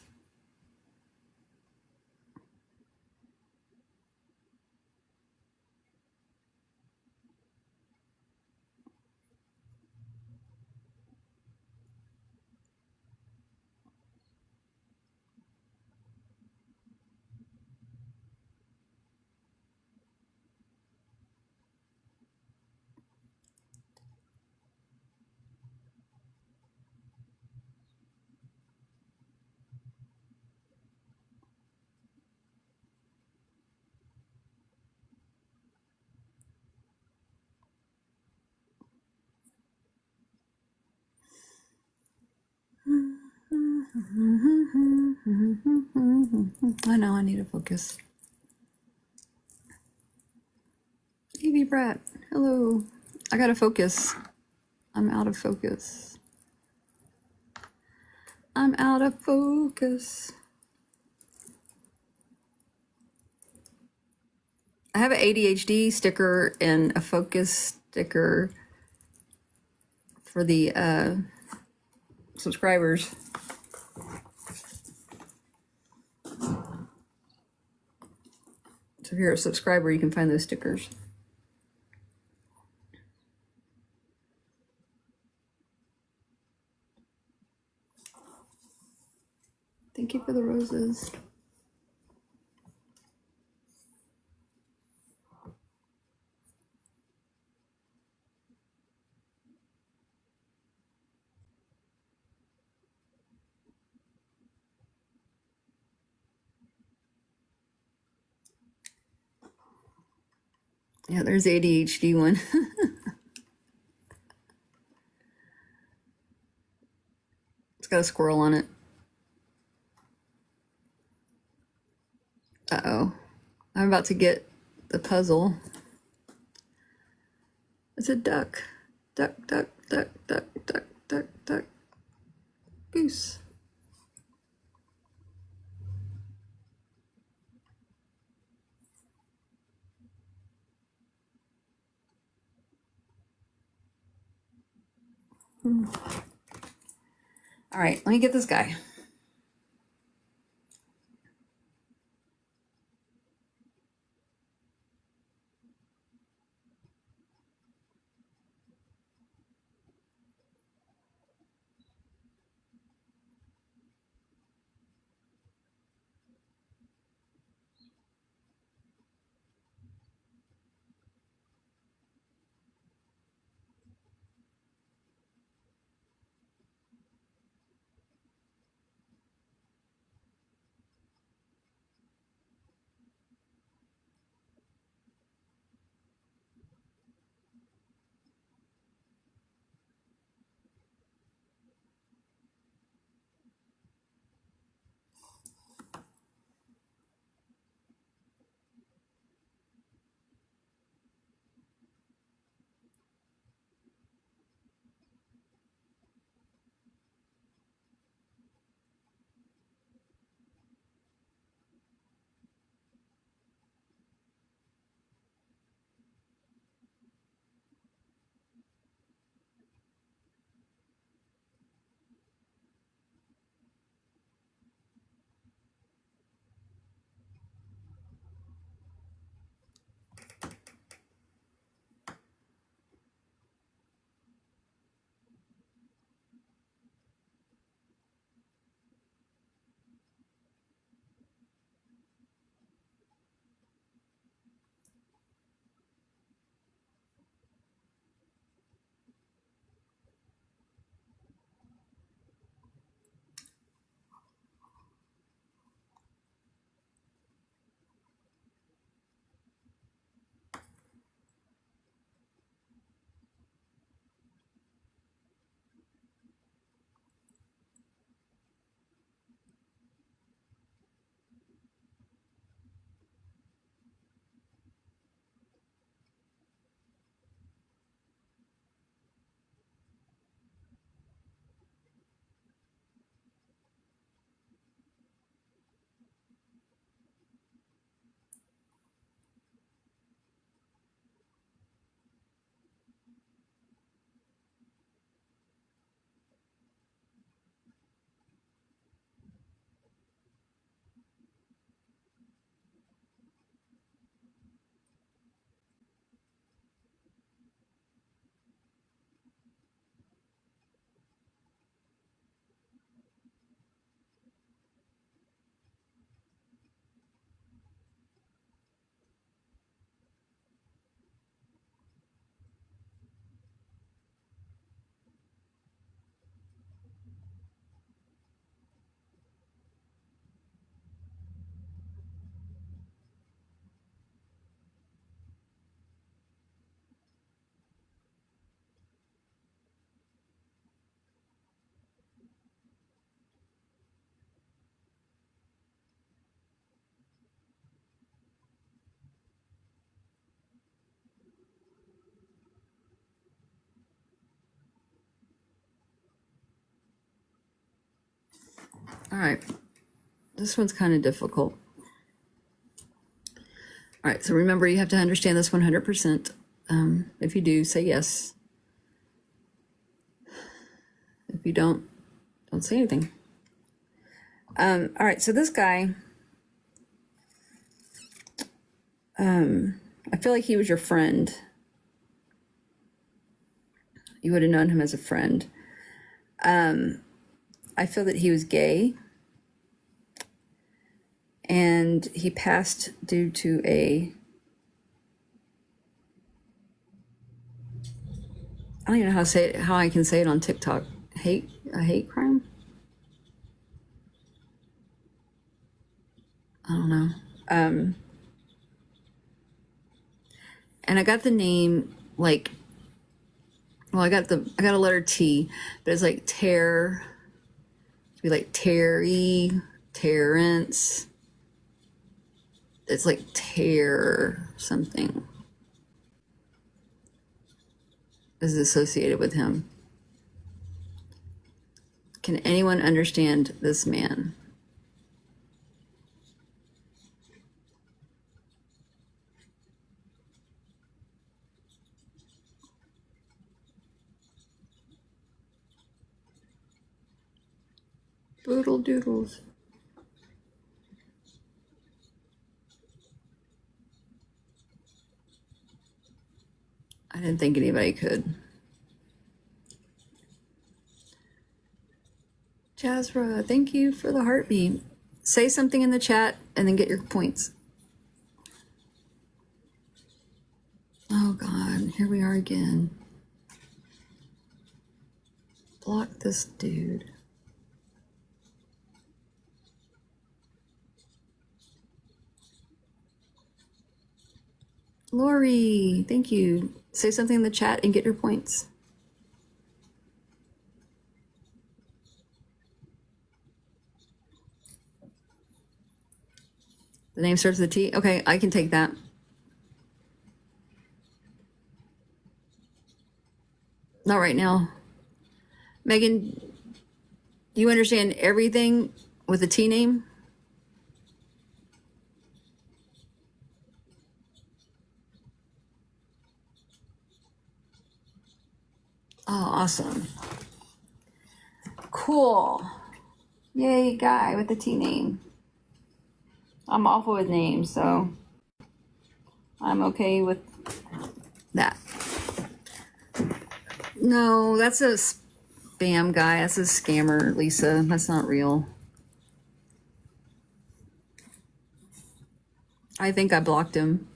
[SPEAKER 1] I know I need to focus. Evie Brat, hello. I gotta focus. I'm out of focus. I'm out of focus. I have an ADHD sticker and a focus sticker for the subscribers. So if you're a subscriber, you can find those stickers. Thank you for the roses. Yeah, there's the ADHD one. It's got a squirrel on it. Uh-oh. I'm about to get the puzzle. It's a duck. Duck, duck, duck, duck, duck, duck, duck. Goose. All right, let me get this guy. All right. This one's kind of difficult. All right. So remember, you have to understand this 100%. If you do, say yes. If you don't say anything. All right. So this guy, I feel like he was your friend. You would have known him as a friend. I feel that he was gay. And he passed due to I don't even know how I can say it on TikTok. A hate crime? I don't know. And I got the name I got a letter T, but it's like Terry, Terrence. It's like Tear something is associated with him. Can anyone understand this man? Boodle doodles. I didn't think anybody could. Jazra, thank you for the heartbeat. Say something in the chat and then get your points. Oh God, here we are again. Block this dude. Lori, thank you. Say something in the chat and get your points. The name starts with a T? Okay, I can take that. Not right now. Megan, you understand everything with a T name? Oh, awesome. Cool. Yay, guy with the T name. I'm awful with names, so I'm okay with that. No, that's a spam guy. That's a scammer, Lisa. That's not real. I think I blocked him.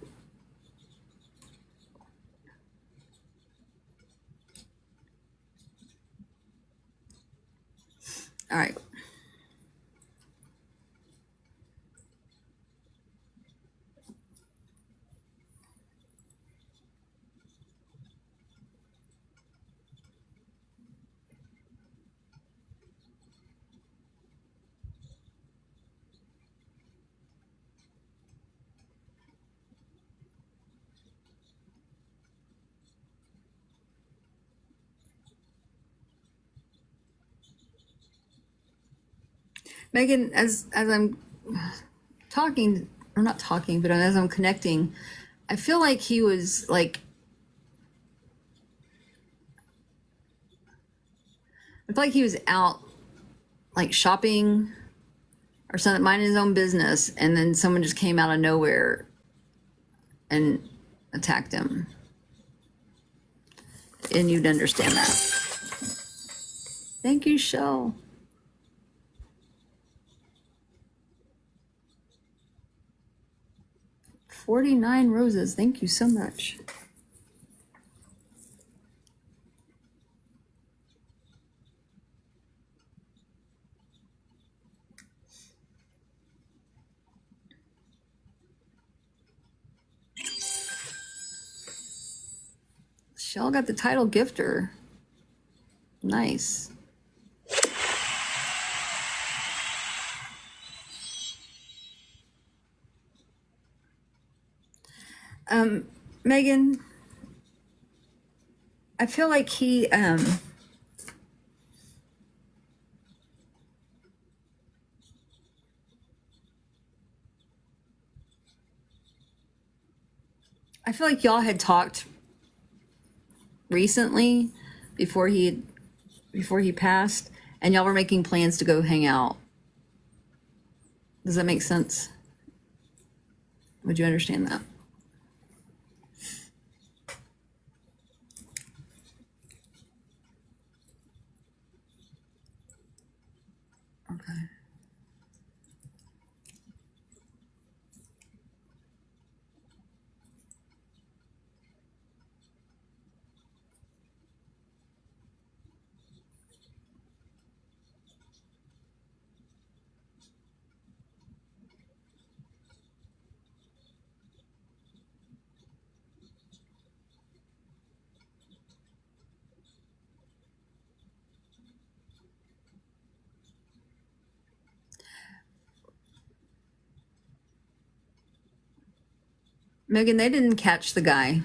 [SPEAKER 1] All right. Megan, as I'm talking, or not talking, but as I'm connecting, I feel like he was like, I feel like he was out like shopping or something, minding his own business, and then someone just came out of nowhere and attacked him. And you'd understand that. Thank you, Shell. $49 roses. Thank you so much. Shell got the title gifter. Nice. Megan, I feel like he I feel like y'all had talked recently before he passed, and y'all were making plans to go hang out. Does that make sense? Would you understand that? Okay. Megan, they didn't catch the guy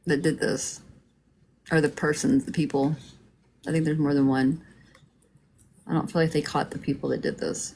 [SPEAKER 1] that did this, or the persons, the people. I think there's more than one. I don't feel like they caught the people that did this.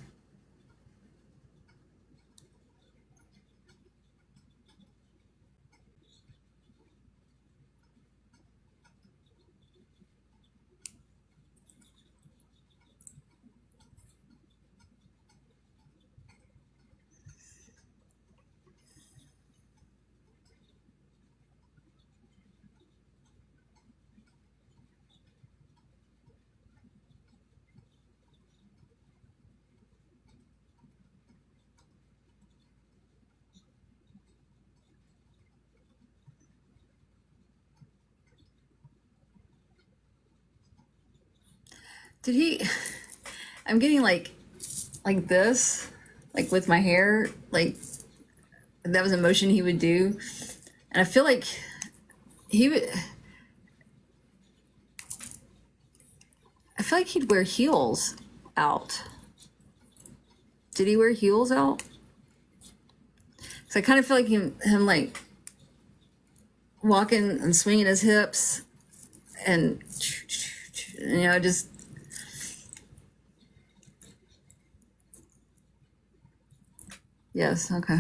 [SPEAKER 1] Did he? I'm getting like this, like with my hair, like that was a motion he would do, and I feel like he would. I feel like he'd wear heels out. Did he wear heels out? So I kind of feel like him like walking and swinging his hips, and just. Yes. Okay.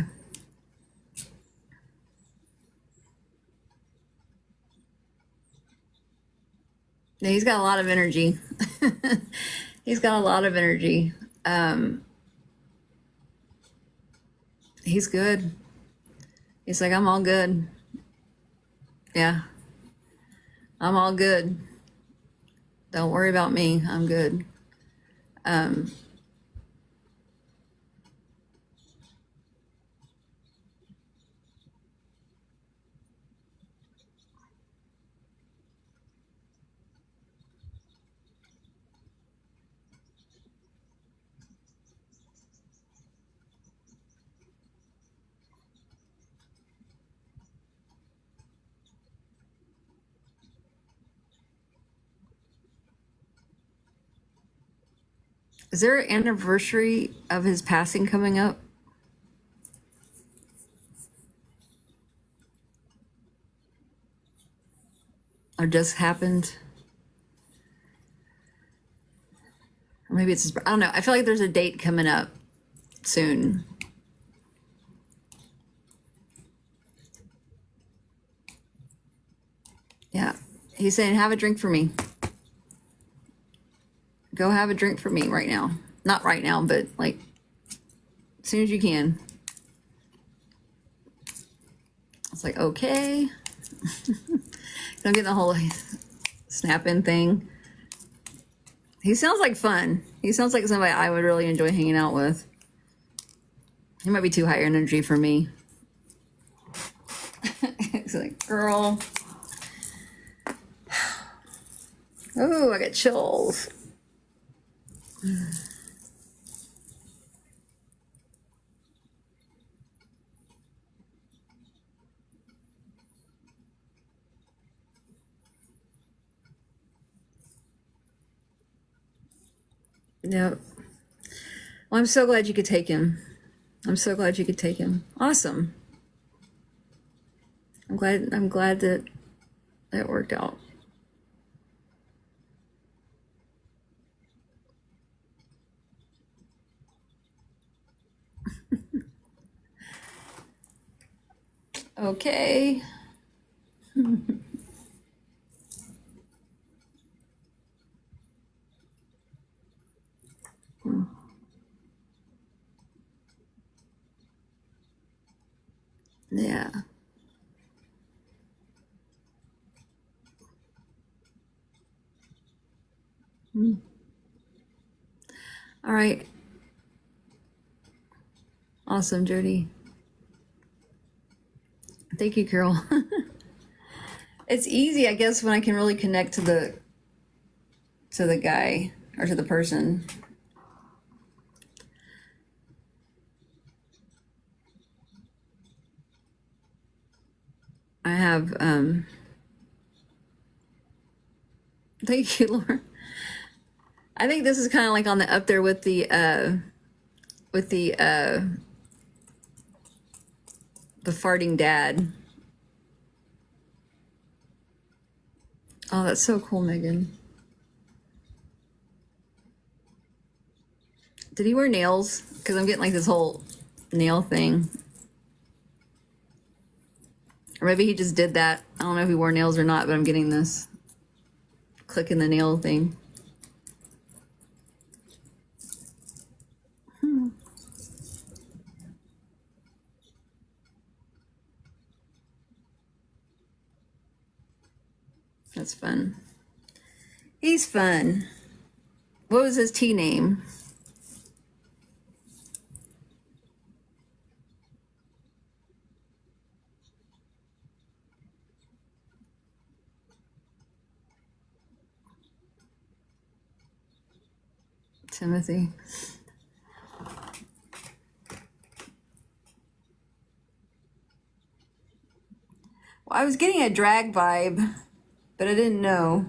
[SPEAKER 1] Yeah, he's got a lot of energy. He's got a lot of energy. He's good. He's like, I'm all good. Yeah. I'm all good. Don't worry about me. I'm good. Is there an anniversary of his passing coming up? Or just happened? Or maybe it's I don't know. I feel like there's a date coming up soon. Yeah. He's saying, have a drink for me. Go have a drink for me right now. Not right now, but like as soon as you can. It's like, okay. Don't get the whole snap in thing. He sounds like fun. He sounds like somebody I would really enjoy hanging out with. He might be too high energy for me. It's like, girl. Oh, I got chills. Yep. Well, I'm so glad you could take him. I'm so glad you could take him. Awesome. I'm glad that that worked out. Okay. Yeah. All right. Awesome, Jody. Thank you, Carol. It's easy, I guess, when I can really connect to the guy or to the person. I have thank you, Laura. I think this is kind of like on the up there with the farting dad. Oh, that's so cool, Megan. Did he wear nails? Because I'm getting like this whole nail thing. Or maybe he just did that. I don't know if he wore nails or not, but I'm getting this clicking the nail thing. That's fun. He's fun. What was his T name? Timothy. Well, I was getting a drag vibe, but I didn't know.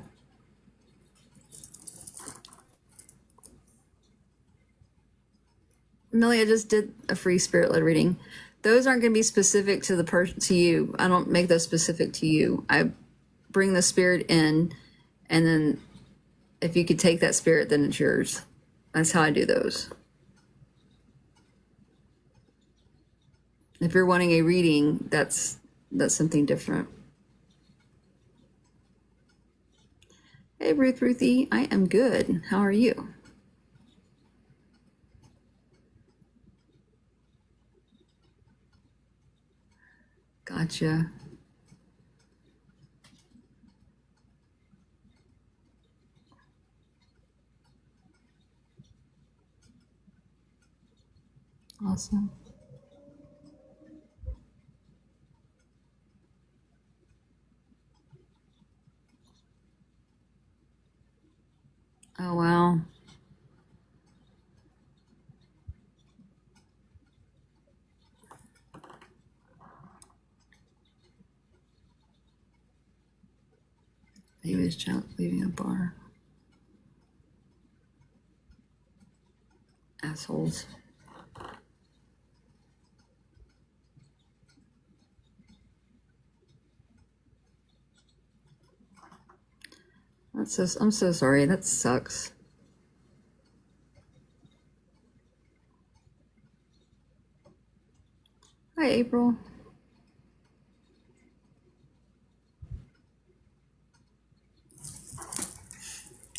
[SPEAKER 1] Millie, I just did a free spirit led reading. Those aren't going to be specific to the person, to you. I don't make those specific to you. I bring the spirit in, and then if you could take that spirit, then it's yours. That's how I do those. If you're wanting a reading, that's something different. Hey, Ruthie, I am good. How are you? Gotcha. Awesome. Oh, wow. He was just leaving a bar. Assholes. I'm so sorry. That sucks. Hi, April.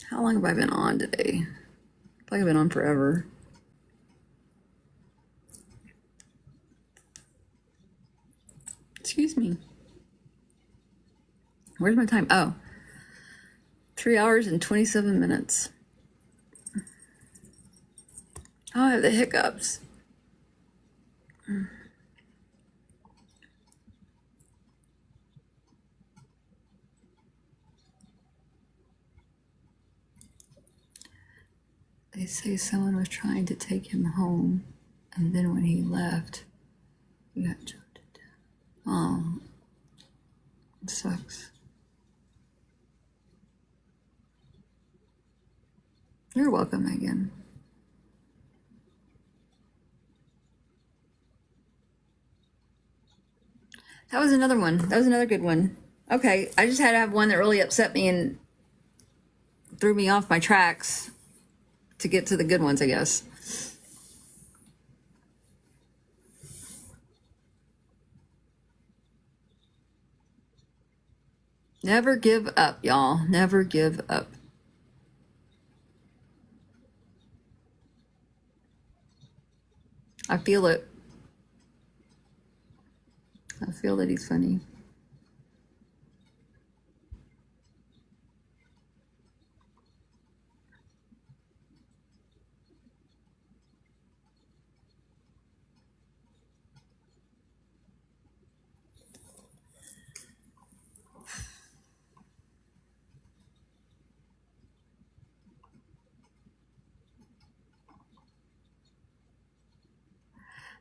[SPEAKER 1] How long have I been on today? I feel like I've been on forever. Excuse me. Where's my time? Oh, 3 hours and 27 minutes. Oh, I have the hiccups. They say someone was trying to take him home, and then when he left, he got choked to death. Oh, it sucks. You're welcome, Megan. That was another one. That was another good one. Okay, I just had to have one that really upset me and threw me off my tracks to get to the good ones, I guess. Never give up, y'all. Never give up. I feel it. I feel that he's funny.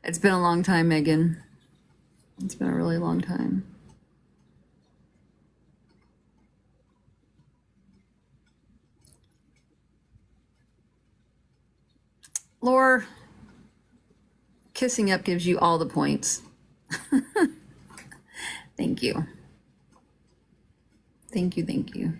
[SPEAKER 1] It's been a long time, Megan. It's been a really long time. Laura, kissing up gives you all the points. Thank you. Thank you, thank you.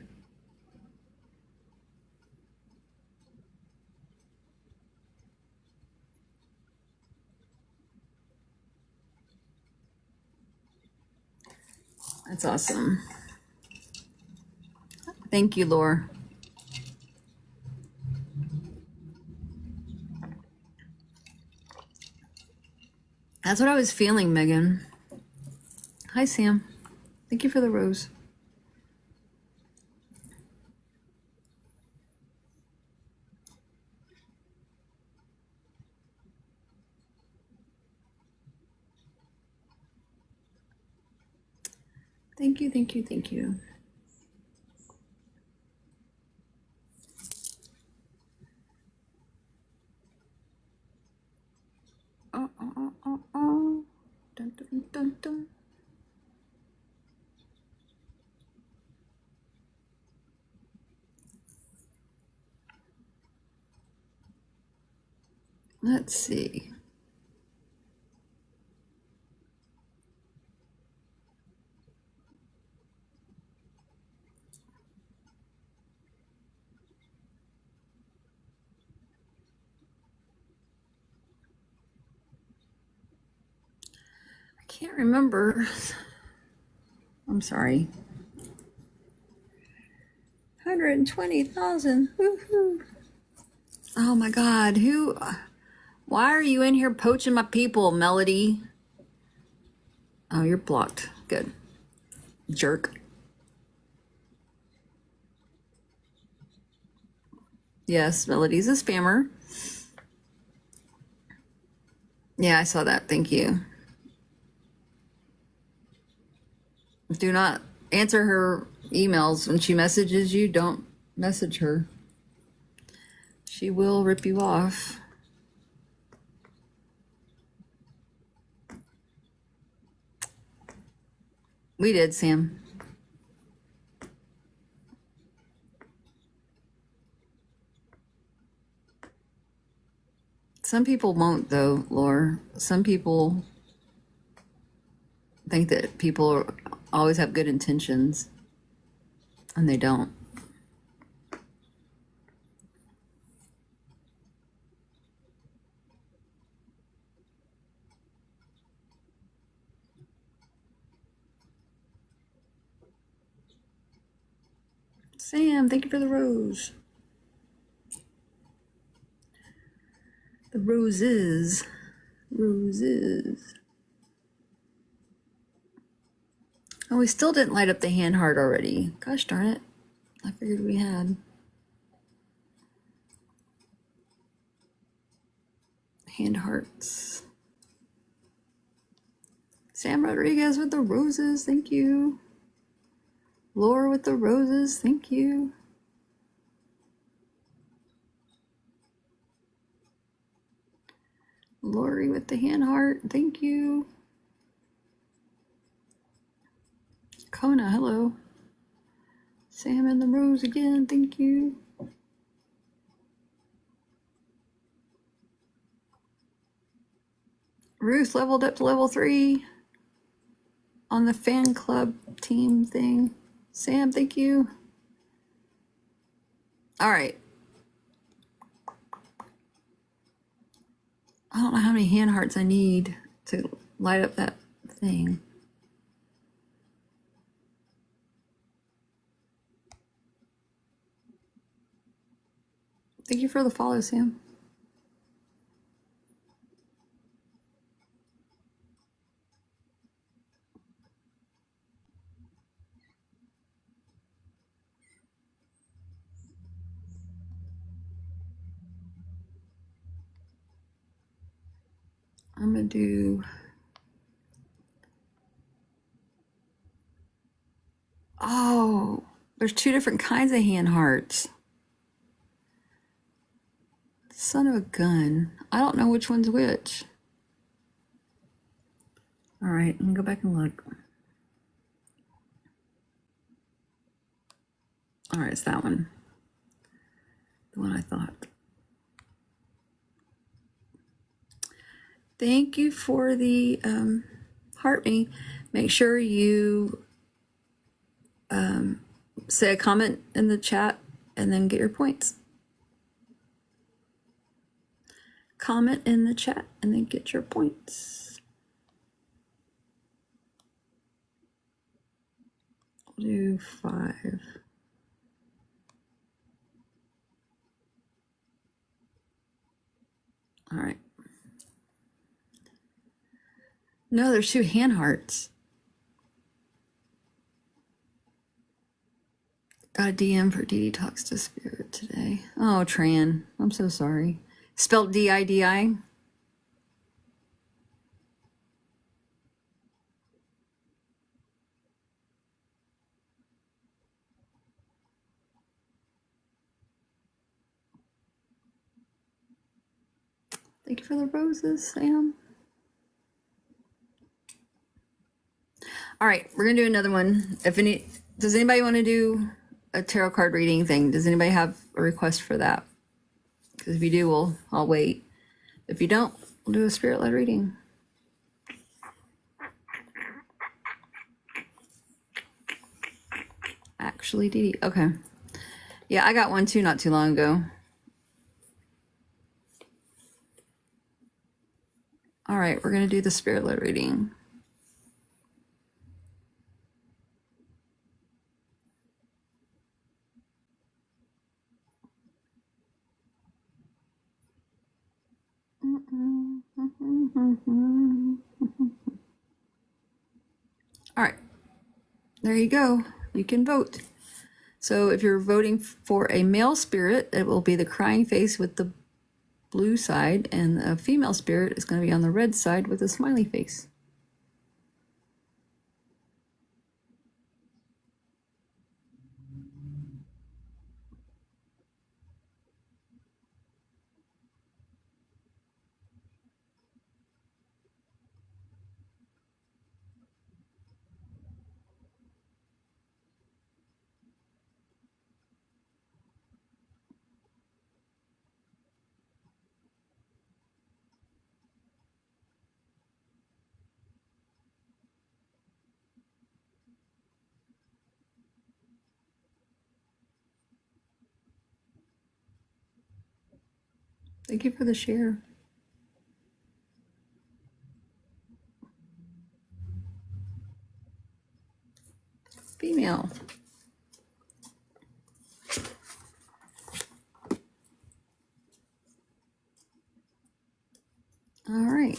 [SPEAKER 1] That's awesome. Thank you, Laura. That's what I was feeling, Megan. Hi, Sam. Thank you for the rose. Thank you, thank you, thank you. Oh. Dun, dun, dun, dun. Let's see. I can't remember. I'm sorry. 120,000. Woohoo. Oh my God. Why are you in here poaching my people, Melody? Oh, you're blocked. Good. Jerk. Yes, Melody's a spammer. Yeah, I saw that. Thank you. Do not answer her emails when she messages you. Don't message her. She will rip you off. We did, Sam. Some people won't, though, Laura. Some people think that people always have good intentions, and they don't. Sam, thank you for the rose. The roses. Roses. Oh, we still didn't light up the hand heart already. Gosh darn it. I figured we had. Hand hearts. Sam Rodriguez with the roses. Thank you. Laura with the roses. Thank you. Lori with the hand heart. Thank you. Kona, hello. Sam and the rose again. Thank you. Ruth leveled up to level 3 on the fan club team thing. Sam, thank you. All right. I don't know how many hand hearts I need to light up that thing. Thank you for the follow, Sam. I'm gonna do. Oh, there's two different kinds of hand hearts. Son of a gun. I don't know which one's which. All right, let me go back and look. All right, it's that one. The one I thought. Thank you for the heart me. Make sure you say a comment in the chat and then get your points. Comment in the chat and then get your points. We'll do 5. All right. No, there's 2 hand hearts. Got a DM for Didi Talks to Spirit today. Oh, Tran. I'm so sorry. Spelled D-I-D-I. Thank you for the roses, Sam. All right, we're gonna do another one. Does anybody want to do a tarot card reading thing? Does anybody have a request for that? Because if you do, I'll wait. If you don't, we'll do a spirit-led reading. Actually, Didi. Okay. Yeah, I got one too not too long ago. All right, we're gonna do the spirit-led reading. All right, there you go. You can vote. So if you're voting for a male spirit, it will be the crying face with the blue side, and a female spirit is going to be on the red side with a smiley face. Thank you for the share. Female. All right.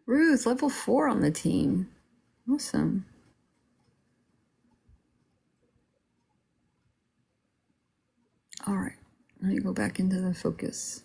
[SPEAKER 1] Ruth, level 4 on the team. Awesome. All right, let me go back into the focus.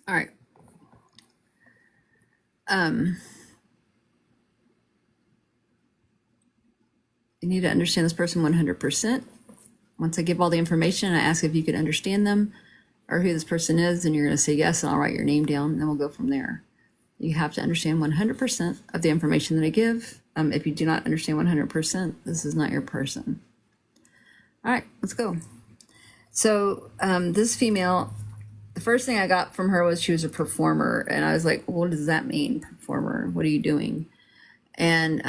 [SPEAKER 1] All right. You need to understand this person 100%. Once I give all the information, I ask if you could understand them or who this person is, and you're going to say yes, and I'll write your name down, and then we'll go from there. You have to understand 100% of the information that I give. If you do not understand 100%, this is not your person. All right, let's go. So this female, the first thing I got from her was she was a performer, and I was like, what does that mean, performer? What are you doing? And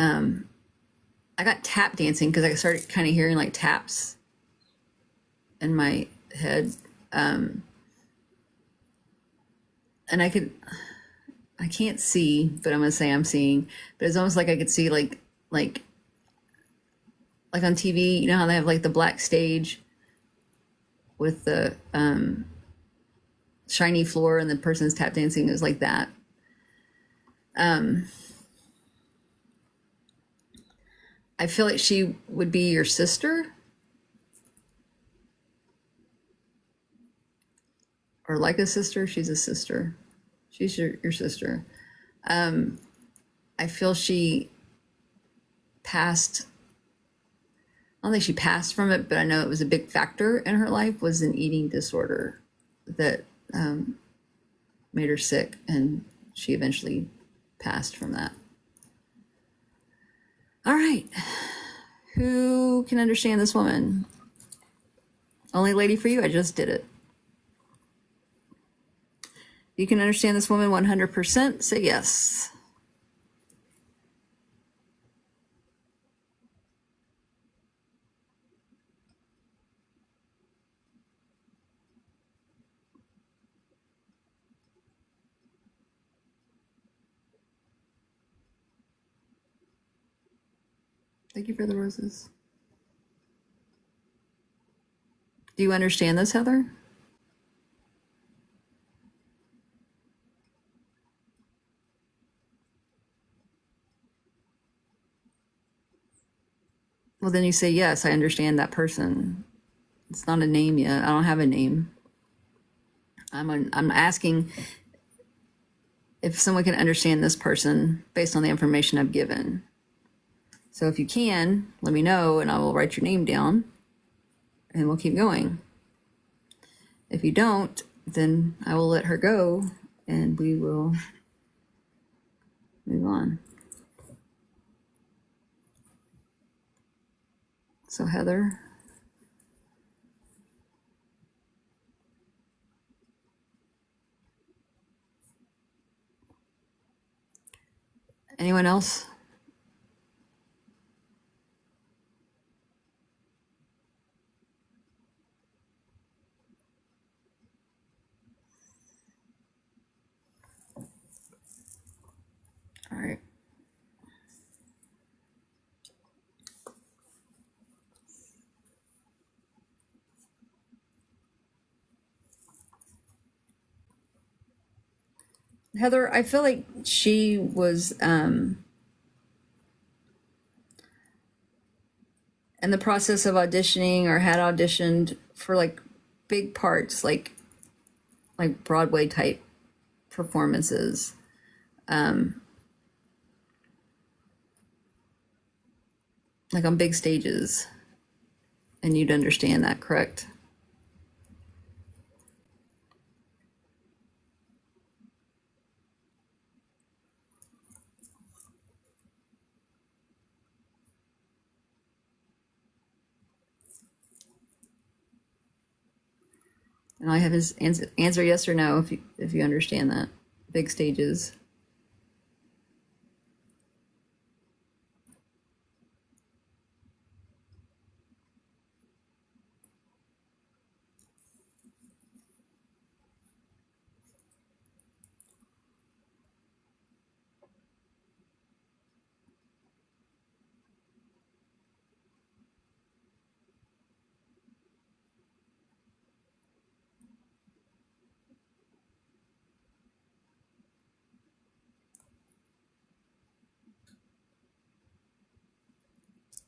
[SPEAKER 1] I got tap dancing because I started kind of hearing like taps in my head. And I can't see, but I'm gonna say I'm seeing. But it's almost like I could see like on TV. You know how they have like the black stage with the shiny floor and the person's tap dancing. It was like that. I feel like she would be your sister, or like a sister. She's a sister. She's your sister. I feel she passed. I don't think she passed from it, but I know it was a big factor in her life, was an eating disorder that made her sick, and she eventually passed from that. All right. Who can understand this woman? Only lady for you. I just did it. You can understand this woman 100%. Say yes. Thank you for the roses. Do you understand this, Heather? Well, then you say, yes, I understand that person. It's not a name yet. I don't have a name. I'm asking if someone can understand this person based on the information I've given. So if you can, let me know and I will write your name down and we'll keep going. If you don't, then I will let her go and we will move on. So Heather. Anyone else? All right. Heather, I feel like she was in the process of auditioning or had auditioned for like big parts, like Broadway type performances. Like on big stages. And you'd understand that, correct? And all I have is answer yes or no if you understand that. Big stages.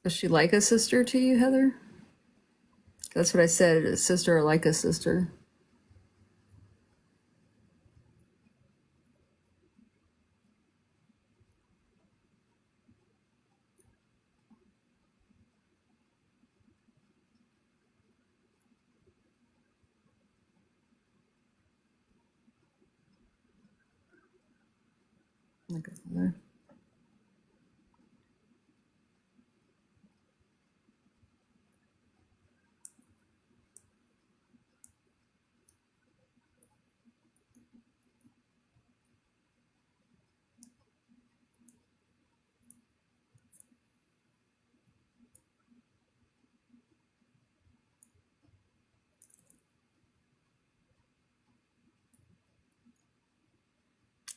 [SPEAKER 1] Is she like a sister to you, Heather? That's what I said, a sister or like a sister. Okay, Heather.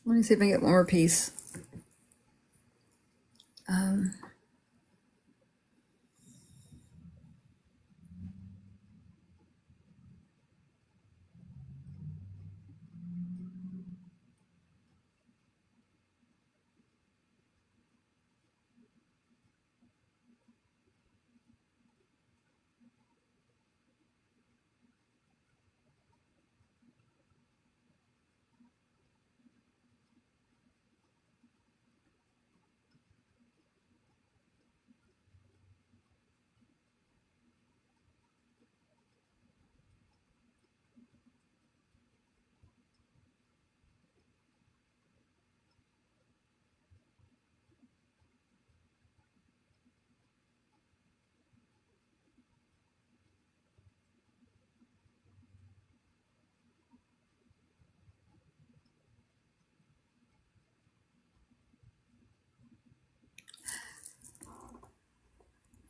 [SPEAKER 1] Let me see if I can get one more piece.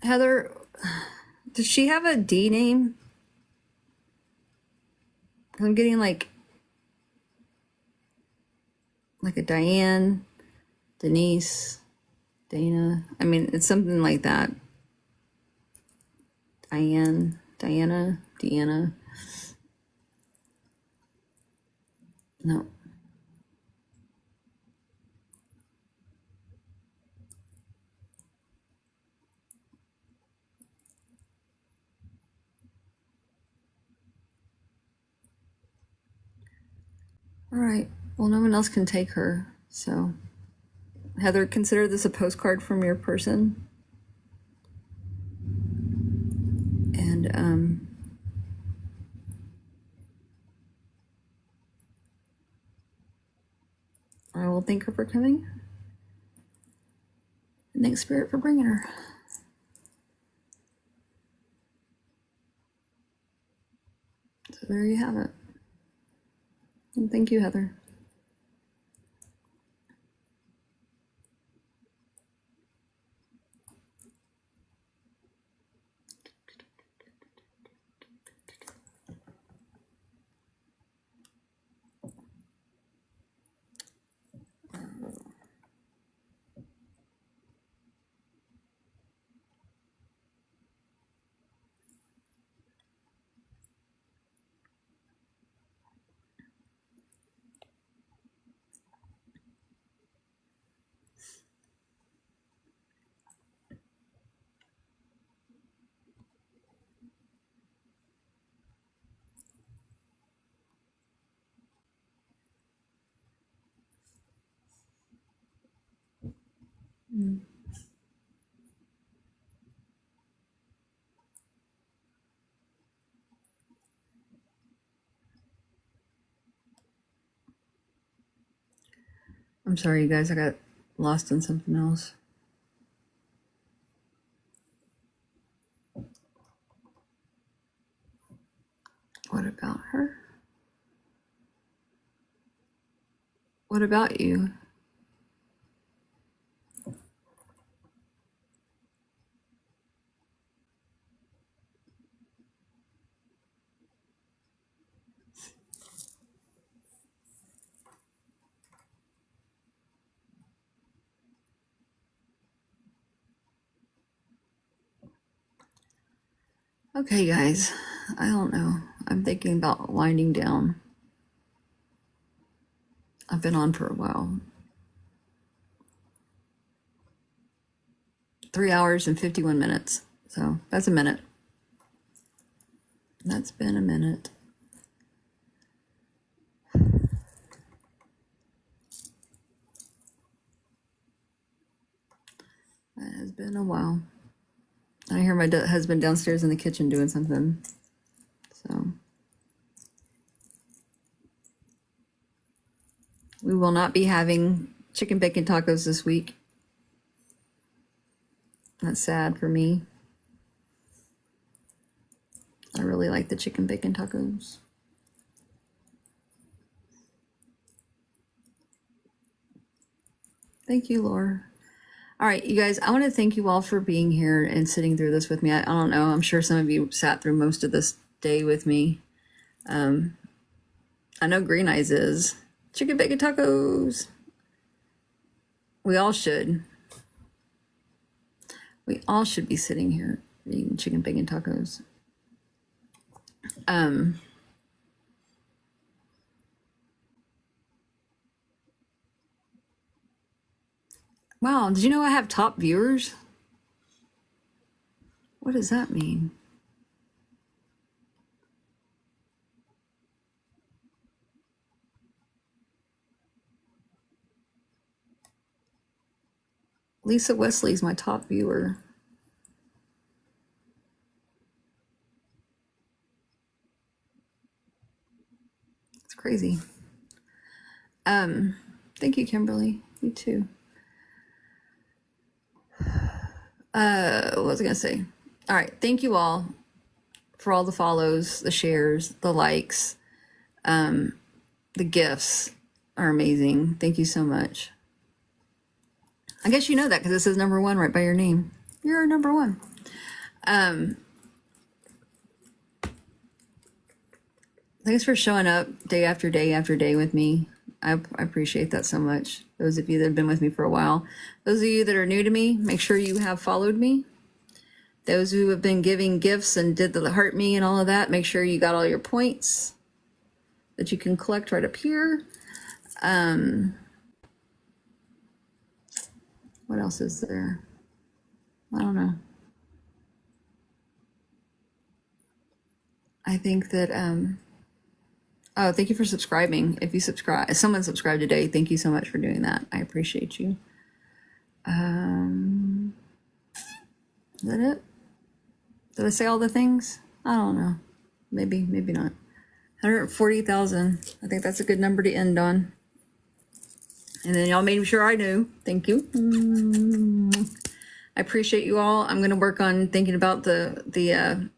[SPEAKER 1] Heather, does she have a D name? I'm getting like a Diane, Denise, Dana. I mean, it's something like that. Diane, Diana, Deanna. No. All right. Well, no one else can take her. So, Heather, consider this a postcard from your person. And I will thank her for coming. And thanks, Spirit, for bringing her. So there you have it. And thank you, Heather. I'm sorry, you guys. I got lost in something else. What about her? What about you? Okay, guys. I don't know. I'm thinking about winding down. I've been on for a while. 3 hours and 51 minutes. So that's a minute. That's been a minute. That has been a while. I hear my husband downstairs in the kitchen doing something. So we will not be having chicken bacon tacos this week. That's sad for me. I really like the chicken bacon tacos. Thank you, Laura. All right, you guys, I want to thank you all for being here and sitting through this with me. I don't know. I'm sure some of you sat through most of this day with me. I know Green Eyes is. Chicken bacon tacos. We all should. We all should be sitting here eating chicken bacon tacos. Wow, did you know I have top viewers? What does that mean? Lisa Wesley's my top viewer. It's crazy. Thank you, Kimberly. You too. What was I gonna say? All right, thank you all for all the follows, the shares, the likes, the gifts are amazing. Thank you so much. I guess you know that because it says number one right by your name. You're number one. Thanks for showing up day after day after day with me. I appreciate that so much. Those of you that have been with me for a while. Those of you that are new to me, make sure you have followed me. Those who have been giving gifts and did the heart me and all of that, make sure you got all your points that you can collect right up here. What else is there? I don't know. I think that, oh, thank you for subscribing. If you subscribe, if someone subscribed today, thank you so much for doing that. I appreciate you. Is that it? Did I say all the things? I don't know. Maybe, maybe not. 140,000. I think that's a good number to end on. And then y'all made sure I knew. Thank you. I appreciate you all. I'm going to work on thinking about the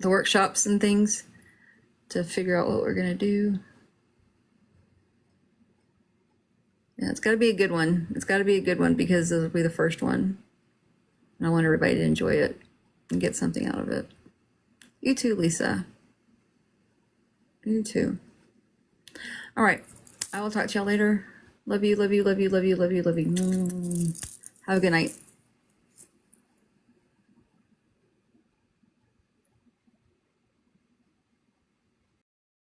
[SPEAKER 1] workshops and things to figure out what we're going to do. Yeah, it's got to be a good one. It's got to be a good one because it'll be the first one. And I want everybody to enjoy it and get something out of it. You too, Lisa. You too. All right. I will talk to y'all later. Love you, love you, love you, love you, love you, love you. Have a good night.